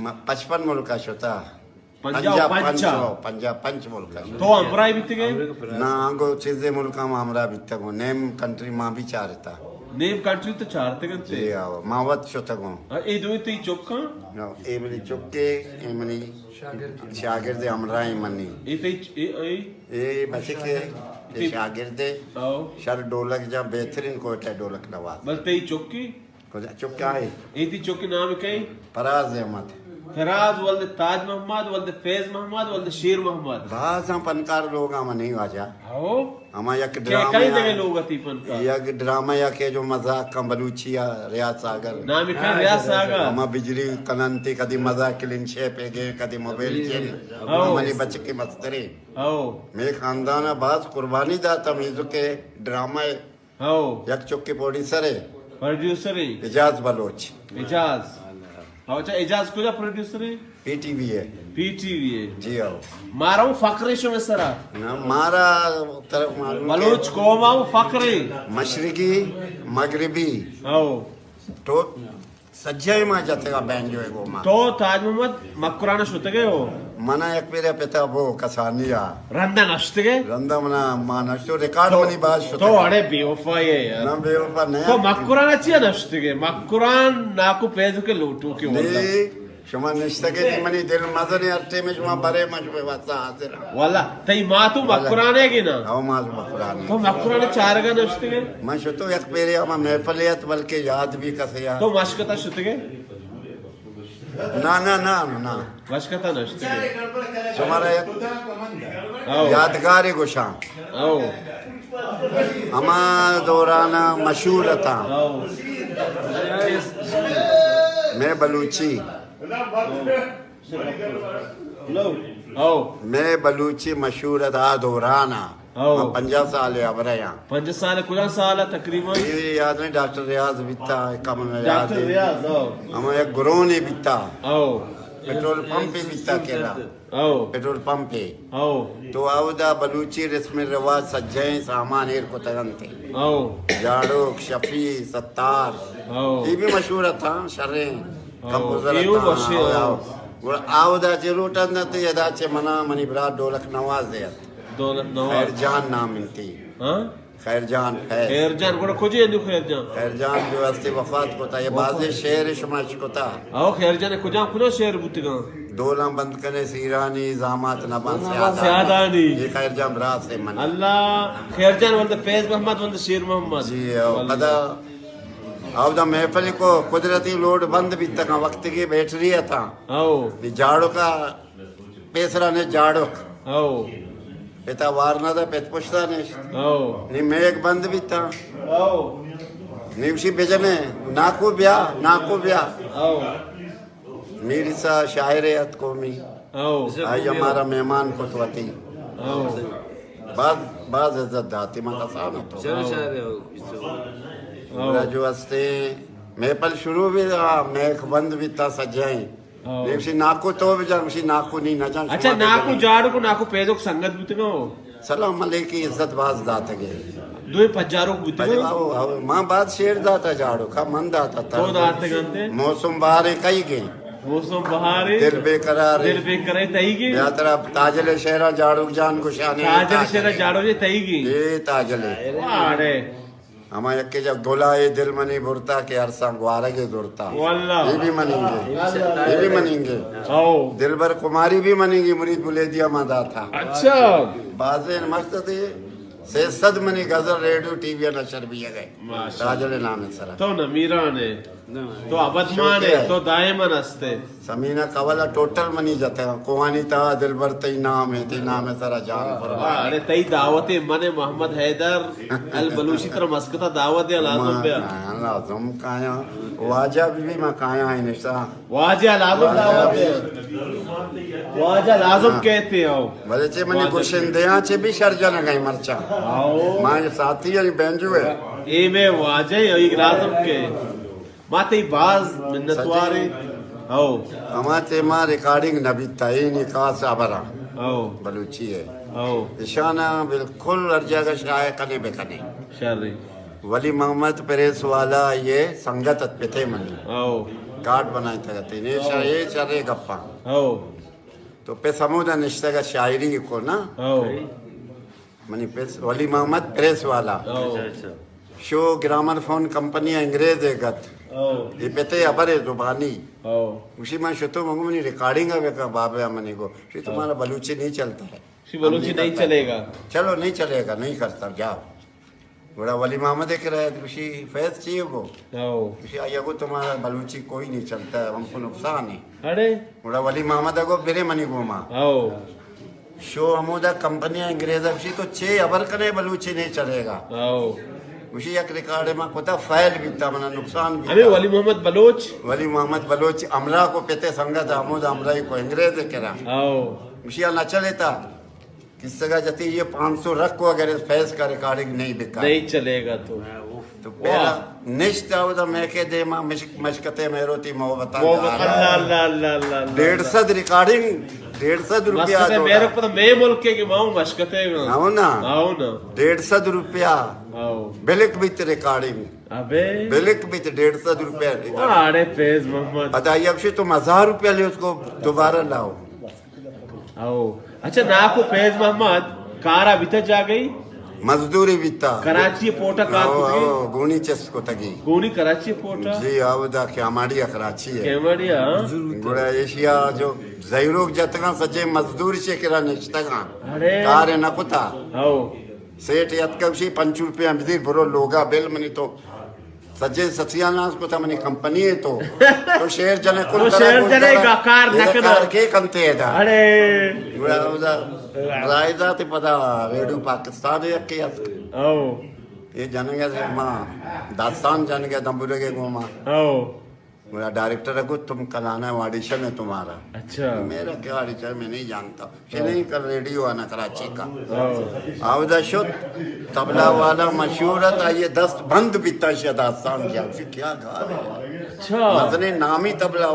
55 मुल्क का शोता पंजाब मुल्क का तो अमराई बीती गए ना आगो चीजें मुल्क में हमरा बीता गो नेम कंट्री मां भी चारता नेम कंट्री तो चारते गंते जी आओ मावत शोता गो ए दोई ती चोक्का ए मनी चुक्के ए मनी शागिर्द हमरा ए मनी ए ती ए बचे के शागिर्द आओ शर ढोलक जा बेहतरीन कोटा ढोलक नवाज बस ती चोक्की को चुक्का है ए ती चोक्की नाम कई फराज अहमद फराज वल्द ताज मोहम्मद वल्द फैज मोहम्मद वल्द शेर मोहम्मद बाजा पनकार लोग हम नहीं आजा आओ हम एक क्या ड्रामा कई जगह लोग अती पन का एक ड्रामा या के जो मजाक का बलूचिया रियाज सागर नाम का रियाज सागर हम बिजली कनंती कदी मजाक क्लीन शे पे गए कदी मोबाइल के मनी बच्चे की मस्तरी आओ मेरे खानदान बाज कुर्बानी दा तमीज के ड्रामा आओ एक चुक्की प्रोड्यूसर है प्रोड्यूसर है इजाज बलोच इजाज आओ अच्छा इजाज को प्रोड्यूसर है पीटीवी है पीटीवी है जी आओ मारो फकरे शो में सरा ना मारा तरफ मालूम बलोच कौमा फकरे मशरकी मगरिबी आओ तो सज्जाई मा जाते का बैंड जो है वो मा तो ताज मोहम्मद मक्कुराना शुते गए हो मना एक मेरे पिता वो कसानिया रंदा नष्ट गए रंदा मना मा नष्टो रिकॉर्ड मनी बात शुते तो अड़े बेवफा ये यार ना बेवफा नहीं तो मक्कुराना चाहिए नष्ट गए मक्कुरान नाकु पेज के लोटू के वाला नहीं शुमा निश्तके नी मनी दिल मजने अट्टे में शुमा बरे मजबे वाता हाजिर वाला तई माँ तू मक्कुराने की ना आओ माज बकरानी तो मक्कुराने चार का नष्ट गए मैं शुतो एक पेरे हम महफिलियत बल्कि याद भी कसे तो मशकता शुते गए ना ना ना ना मशकता नष्ट गए तुम्हारा एक आओ यादगार गुशां आओ हमा दौराना मशहूर था आओ मैं बलूची लो आओ मैं बलूची मशहूर था दौराना आओ। 50 साल अब रहे यहाँ 5 साल कुछ साल तकरीबन ये याद नहीं डॉक्टर रियाज बिता कम में याद डॉक्टर है रियाज आओ हम एक गुरोनी बिता आओ पेट्रोल पंप पे बिता केरा आओ पेट्रोल पंप पे आओ तो आवदा बलूची रस्म रिवाज सज्जय सामान एर को तगनते आओ जाड़ोक शफी सत्तार आओ ये भी मशहूर था शर्रे कंपोजर ये वो मशहूर, आवदा जरूरत न ते यदा चे मना मनी ब्रा ढोलक नवाज दे दौलत नवाज खैरजान नाम इनती हाँ खैरजान खैरजान को खोजी है खैरजान खैरजान जो अस्ती वफात को था ये बाजे शेर शुमाश को था आओ खैरजान खुजा खुना शेर बुतगा दोला बंद करने सीरानी जामात नबान स्यादानी। ये खैर जम रात से मन अल्लाह खैरजान वंद फैज मोहम्मद वंद शेर मोहम्मद जी कदा अब द महफिल को कुदरती लोड बंद भी तक वक्त की बैटरी था आओ जाड़ो का पेसरा ने जाड़ो आओ पिता वारना था पेत पुछता ने आओ नी मेघ बंद भी था आओ निवशी बेजने नाकू ब्या आओ मेरी सा शायरियत कौमी आओ आज हमारा मेहमान खुतवती आओ बाज इज्जत दाती मन आसान तो मेरा जो हस्ते महफिल शुरू भी रहा मेघ बंद भी था सजाई निवशी नाकू तो भी जामशी नाकू नहीं न जान अच्छा नाकू जाड़ो को नाकू पेदोक संगत बुतनो सलाम अलैकुम की इज्जत बाज दात गे दोय पजारो बुतनो आओ मां बात शेर दाता जाड़ो का मन दाता तो दाते गंते मौसम बाहर कई गे मौसम बहारे दिल बेकरार दिल बेकरार तईगी या तरफ ताजले शहरा जाड़ो जान को शाने ताजल शेरा जाड़ो जे तईगी ये ताजले वाड़े हमा यक्के जब गोला ये दिल मनी बुरता के अरसा ग्वारा के दुरता वल्लाह ये भी मनेंगे आओ दिलबर कुमारी भी मनेंगी मुरीद बुलेदिया मादा था अच्छा बाजे मस्त थे से सद मनी गजल रेडियो टीवी नशर भी गए ताजले नाम सरा तो नमीरा ने तो अबदमान है तो दायमन हस्ते समीना कवला टोटल मनी जाते कोहानी ता दिलबर तई नाम है सरा जान पर अरे तई दावते मने मोहम्मद हैदर अल बलूची तरह मस्कता दावत है लाजम पे लाजम काया वाजा भी मैं काया है निशा वाजा लाजम दावत है वाजा लाजम कहते हो भले चे मने गुशिंदिया चे भी शरजन गई मरचा आओ मां साथी है बेंजू है ए में वाजा एक लाजम के माते बाज मिन्नतवारे आओ हमारे मां रिकॉर्डिंग नबी तईन खास अबरा आओ बलूची है आओ इशाना बिल्कुल हर जगह शाये कने बेकने शर्री वली मोहम्मद प्रेस वाला ये संगत पिते मनी आओ कार्ड बनाए थे तीने शाये चरे गप्पा आओ तो पे समुदा निश्ता का शायरी को ना आओ मनी पे वली मोहम्मद प्रेस वाला आओ शो ग्रामर फोन कंपनी अंग्रेज है गत आओ ये पेते अबरे जुबानी आओ उसी में शुतो मंगू मनी रिकॉर्डिंग है का बाबा मनी को फिर तुम्हारा बलूची नहीं चलता है सी बलूची नहीं चलेगा चलो नहीं चलेगा नहीं करता जाओ बड़ा वली मोहम्मद देख रहा है खुशी फैज चाहिए को आओ खुशी आया को तुम्हारा बलूची कोई नहीं चलता है हमको नुकसान है अरे बड़ा वली मोहम्मद को बिरे मनी घूमा आओ शो अमोदा कंपनी अंग्रेज खुशी तो 6 अबर करे बलूची नहीं चलेगा आओ खुशी एक रिकॉर्ड में कोता फाइल भी था मना नुकसान भी अरे था। वली मोहम्मद बलोच वली मोहम्मद बलोच अमरा को पेते संगत अमोद अमरा को अंग्रेज करा आओ खुशिया न चले था किस जगह जाती ये 500 रख को अगर फैज का रिकॉर्डिंग नहीं बिका नहीं चलेगा तो पहला निश्चित आवदा मैं के दे मां मशकते मेरोती मोहब्बत वो अल्लाह अल्लाह अल्लाह अल्लाह 150 रिकॉर्डिंग 150 रुपया मस्कते मेरे को पता मैं मुल्क के माऊ मशकते आओ ना 150 रुपया आओ बिलिक बित रिकॉर्डिंग अबे बिलिक बित 150 रुपया अरे फैज मोहम्मद बताइए अब से तुम 1000 रुपया ले उसको दोबारा लाओ आओ अच्छा ना को फैज मोहम्मद कारा भीतर जा गई मजदूरी बिता कराची पोटा कार आओ गुणी चेस को तगी गोनी कराची पोटा जी आवदा क्यामाड़िया कराची है केवड़िया गुड़ा एशिया जो जैरोग जतगा सजे मजदूर से करा निश्तगा अरे कार न कुता आओ सेठ यतकवशी 5 रुपया बिदी बुरो लोगा बिल मनी तो सजे ससियानास को था मनी कंपनी है तो शेर जने को तो शेर जने का कार नकना कार के कंते था अरे गुड़ा उदा रायदा ते पता रेडियो पाकिस्तान है के आओ ये जनगे से मां दास्तान जनगे दंबुरे के गोमा आओ मेरा डायरेक्टर है को तुम कल आना है ऑडिशन है तुम्हारा अच्छा मेरा क्या ऑडिशन मैं नहीं जानता ये नहीं कर रेडियो आना कराची का आओ आवदा शुद्ध तबला वाला मशहूर है ये 10 बंद बीता दास्तान क्या उसे क्या गा रहे अच्छा मजने नामी तबला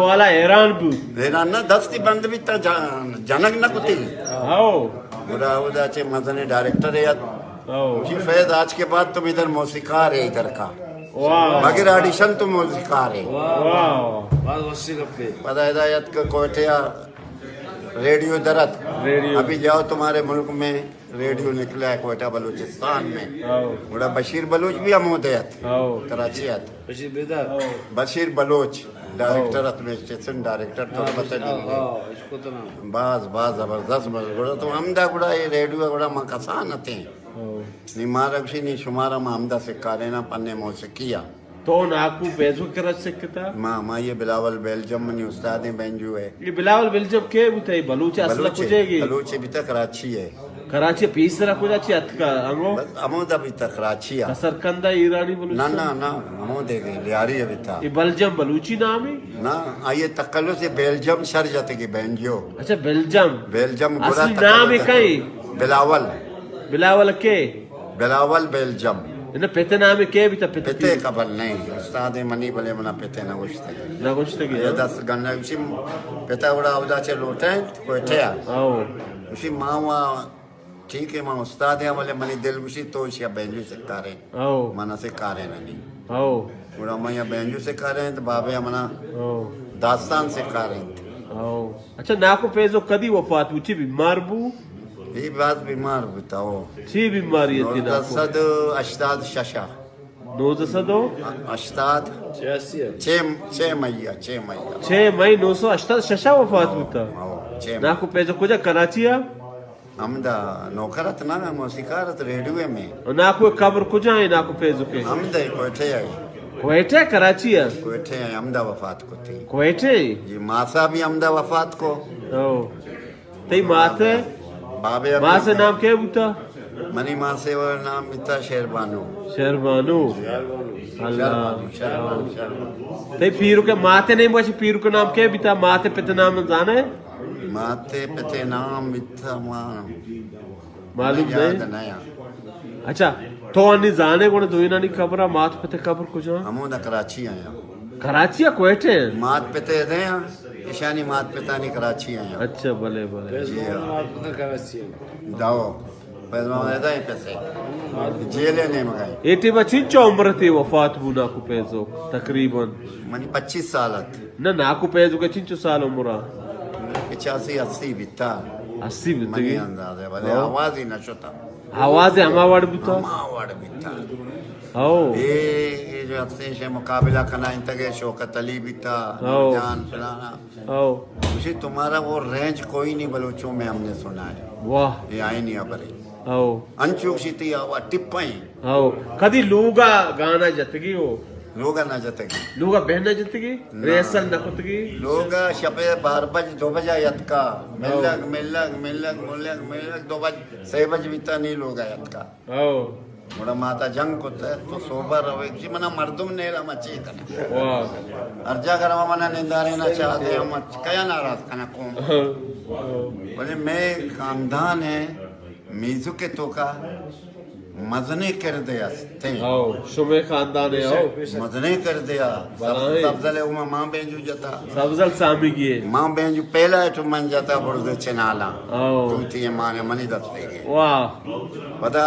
वाला हैरान बू ना 10 बंद बीता जनक न कुती आओ बुरा आवदा चे मजने डायरेक्टर है आओ जी फैज आज के बाद तुम इधर मौसीकार है इधर का वाह मगर ऑडिशन तुम मौसीकार है वाह बात वसी गप्पे पता हिदायत का कोटिया रेडियो दरत रेडियो। अभी जाओ तुम्हारे मुल्क में रेडियो निकला है कोयटा बलूचिस्तान में आओ बड़ा बशीर बलोच भी अमोदयत आओ कराची आत Bashir Bedar Bashir Baloch director administration director Turbat इसको तो नाम बाज जबरदस्त मजगुड़ा तो अमदा गुड़ा ये रेडियो गुड़ा मां कसान थे नी मारक्षी नी शुमारा मां अमदा से कारेना पन्ने मौसिकिया तो नाकू बेजो करत सकता मां ये बिलावल बेल्जियम में उस्ताद बेंजू है ये बिलावल बेल्जियम के बुते बलूच असला कुजेगी बलूच भी तक कराची है कराची पीसरा कुजाची अतका अंगो बस अमोदा भी तक कराची है सरकंदा ईरानी बलूच ना अमोदे के लियारी अभी था ये बेल्जियम बलूची नाम है ना आइए तकल्लु से बेल्जियम शर जाते की बेंजो अच्छा बेल्जियम बेल्जियम असली नाम है कई बिलावल बिलावल के बिलावल बेल्जियम इन्हें पेते नाम है के भी तो पिते कबल नहीं उस्ताद मनी भले मना पिते ना गुश्ते ना कुछ तो ये 10 गन्ना उसी पिता उड़ा उदा चे लोटे कोई ठया आओ उसी मावा ठीक है मां उस्ताद है भले मनी दिल उसी तो शिया बेंजू से कारे आओ मना से कारे नहीं आओ उड़ा मैं बेंजू से कारे तो बाबे मना आओ दास्तान से कारे आओ अच्छा नाको पेजो कदी वफात हुई थी बीमार बू ये बात बीमार बताओ छी बीमारी है ना सद अश्ताद शशा नोज सदो अश्ताद 6 मई 6 मई 988 शशा वफात हुआ नाको पेजो कुजा कराची आ अमदा नौकरत ना मौसिकारत रेडियो में और नाको कब्र कुजा है नाको पेजो के अमदा कोठे आई कोयटे कराची आ कोठे अमदा वफात को थी कोयटे ये मासा भी अमदा वफात को ओ तई माथे बाबे मां से नाम क्या बुता मनी मां से वो नाम बिता शेरबानो शर्मानु अल्लाह शर्बानो तई पीरू के माथे नहीं मुझे पीरू के नाम क्या बिता माथे पिता नाम जाने माते पिते नाम बिता मान मालूम याद नहीं नया अच्छा तो अन्नी जाने कोने दो इना नहीं खबर माथ पिते खबर कुछ अमोदा कराची आया कराची आ कोयटे मात पिते दे ईशानी मात पिता नहीं कराची आया अच्छा भले भले कराची दाओ पैसा दे पैसे जेले ने मगाई एटी बच्ची उम्र थी वफात बुना को पेजो तकरीबन मनी 25 साल ना को पेजो के चिंचो साल उम्र 85-80 बिता 80 मनी बितगी अंदाजे भले आवाज ही न छोता आवाज हमावाड़ बिता मावाड़ बिता ओ ये जो अपने से मुकाबला करना इंतगे शौकत अली बिता जान फलाना ओ उसी तुम्हारा वो रेंज कोई नहीं बलोचों में हमने सुना है वाह ये आई नहीं अबरी ओ अंचुक सीती आवा टिप्पई ओ कदी लूगा गाना जतगी हो लोग ना जतगी लूगा बहना जतगी रेसल नखतगी लोग शपे 12 बज 2 बजे यतका मिलक 2 बज 6 बज बीता नहीं लोग यतका ओ मोड़ा माता जंग को तो सोबर रवे जी मना मर्दुम ने ला मची कने वाह अर्जा करवा मना निंदारे ना चाहते हम कया नाराज कना कोम बोले मैं खानदान है मीजू के तो का मजने कर दिया ते आओ शुमे खानदान है आओ मजने कर दिया सब्जले उमा मां बेंजू जता सब्जल सामी की मां बेंजू पहला तो मन जाता बुर्द चनाला आओ तुम थी माने मनी दस लेगे वाह पता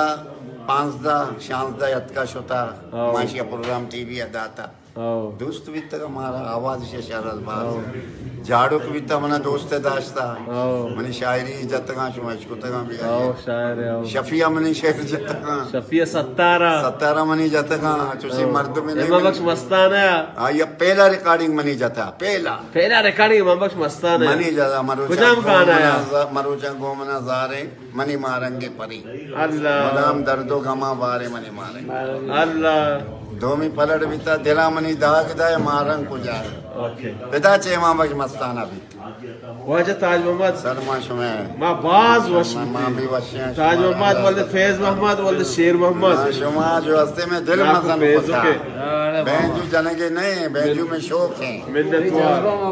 5-6 यत्का शोता माशिया प्रोग्राम टीवी अदाता आओ दोस्त भी तक हमारा आवाज से शरद बात झाड़ू भी तक मना दोस्त दास्ता आओ मनी शायरी इज्जत का शुमाइश को तक भी आओ शायर आओ शफिया मनी शेर जत का शफिया सत्तारा मनी जत का तुसी मर्द में इमाम बख्श मस्ताना हां ये पहला रिकॉर्डिंग मनी जता पहला रिकॉर्डिंग इमाम बख्श मस्ताना मनी जता गुजाम गाना है मरुचा गोमना जारे मनी मारंगे परी अल्लाह मदाम दर्दो गमा बारे मनी मारे अल्लाह धोमी पलट बीता दिला मनी दाग दाए मारंग को जाए ओके पिता चे मां बज मस्ताना भी वजह ताज मोहम्मद सरमा शुमे मां बाज वश मां भी वशे ताज मोहम्मद वल्द फैज मोहम्मद वल्द शेर मोहम्मद शुमा जो हस्ते में दिल मसन होता बेंजू जनगे नहीं बेंजू में शौक है मिन्नत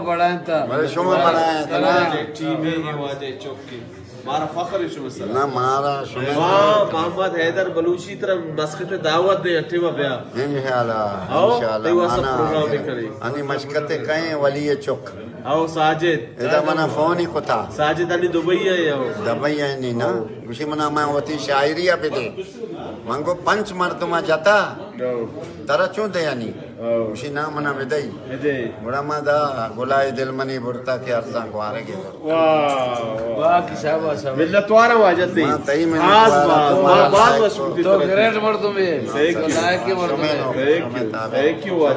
बड़ा था बड़े शुमा बनाए टीम में आवाज़ चौकी मारा फखर है शुमा सलाम ना मारा शुमे मोहम्मद हैदर बलूची तरह मस्कत दावत दे अठवा बया इंशाल्लाह ते वो सब प्रोग्राम भी करी अनि मशकते कहीं वली चौक आओ साजिद इदा मना फोन ही कोता साजिद अली दुबई है आओ दबई है नहीं ना खुशी मना मैं होती शायरी पे दे मंगो पंच मर्दमा जाता Tara chunde yani. Ushina mana medai. Murama da golai dilmani burta ke arzan ko arege. वाह की शाबाश शाबाश मिल्लत वारा वाजत नहीं हाँ, तई में खास निकला, बात बात बात मशहूर तो ग्रेट मर्दों में लायक के मर्दों में Thank you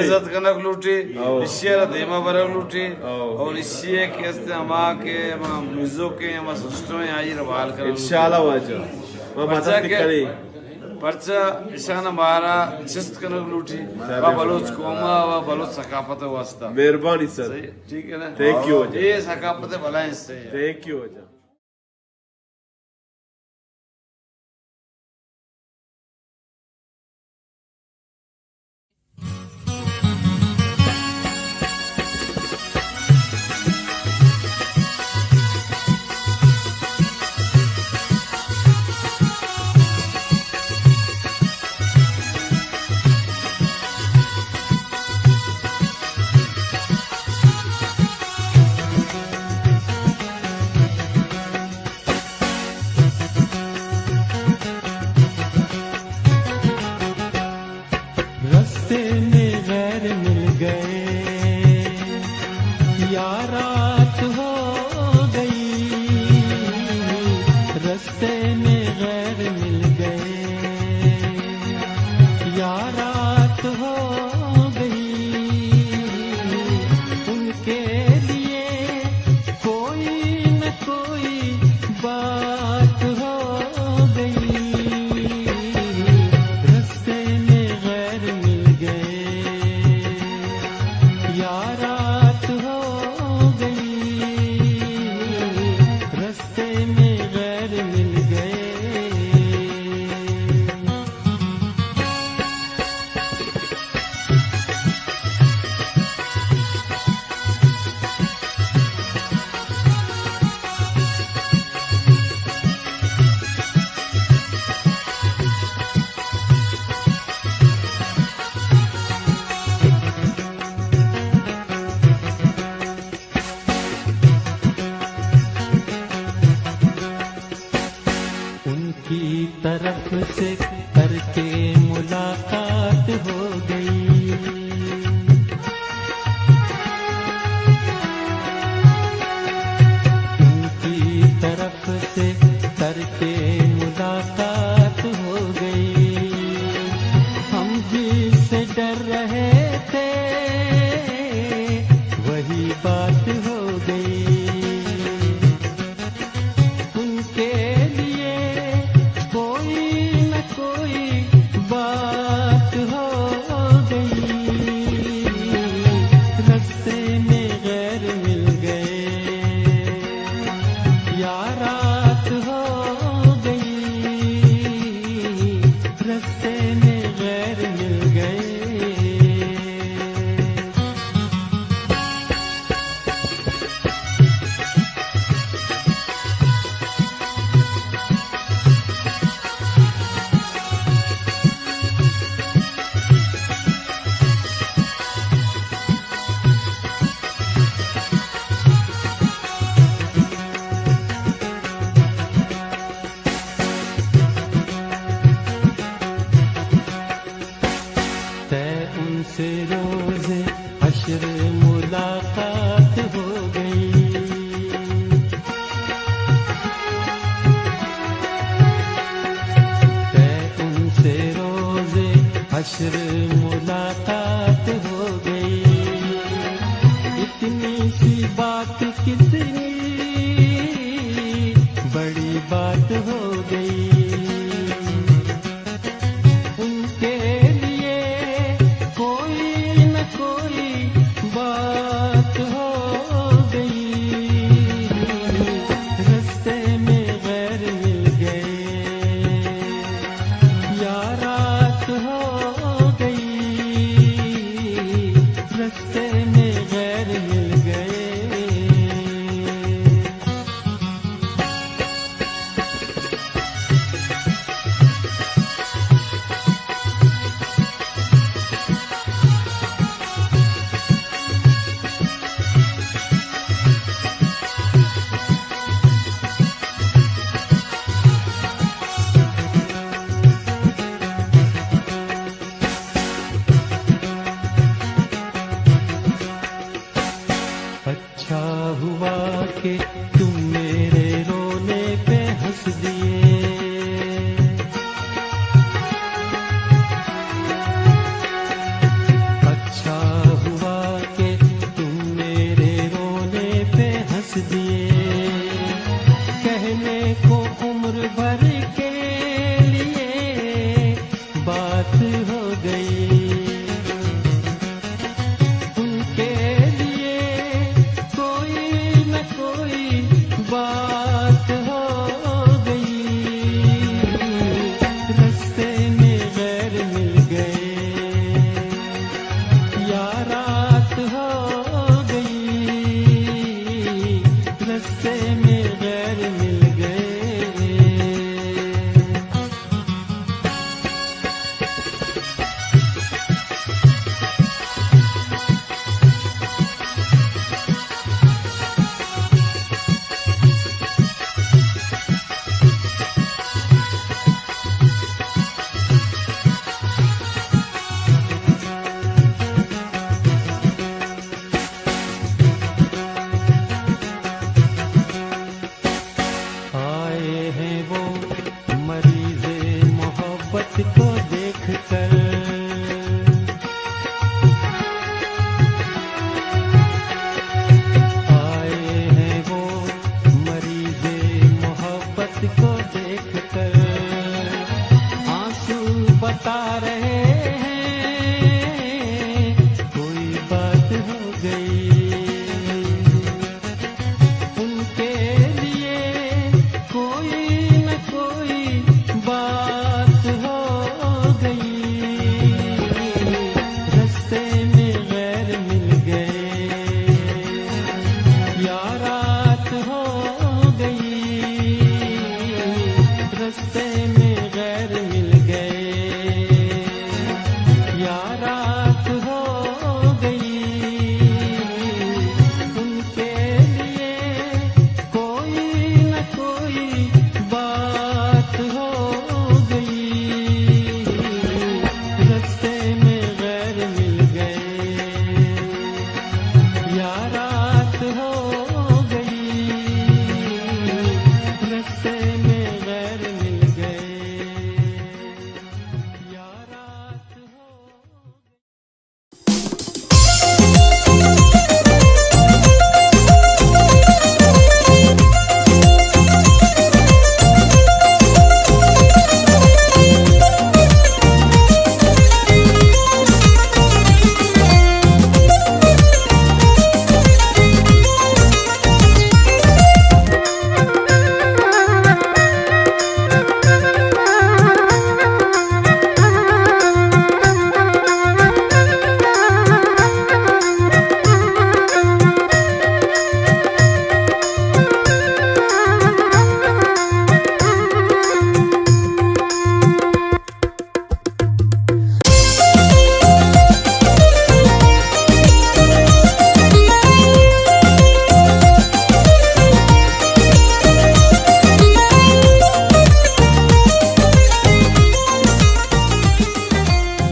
इज्जत कनक लूटी इसी देमा बरग लूटी और इसी के इस्तेमा के मुजो के सिस्टम में आई रवाल कर इंशाल्लाह वाजह मैं मदद करी पर्चा ईशान हमारा चिस्त कनक लूटी वा बलोच कोमा वा बलोच सकाफत वास्ता मेहरबानी सर ठीक है ना थैंक यू ये सकाफत भला इससे थैंक यू वाजह रास्ते में गैर मिल गए या रात हो गई रास्ते में गैर मिल गए या रात हो गई उनके लिए कोई न कोई बात हो गई रास्ते में गैर मिल गए या रात हो गई रास्ते में गैर मिल गए उनकी तरफ से करके मुलाकात हो गई उनकी तरफ से करके मुलाकात हो गई हम जिससे डर रहे थे वही बात हो गई उनके लिए कोई न कोई बात हो गई रास्ते में गैर मिल गए या रात हो गई रास्ते में गैर मिल गए तय उनसे रोज़े हश्र मुलाकात हो गई तय उनसे रोज़े हश्र मुलाकात हो गई इतनी सी बात कितनी बड़ी बात हो गई उनके लिए कोई न कोई बात हो गई रास्ते में गैर मिल गए या रात हो गई को देख कर। आए हैं वो मरीज़े मोहब्बत को देख कर, आंसू बता रहे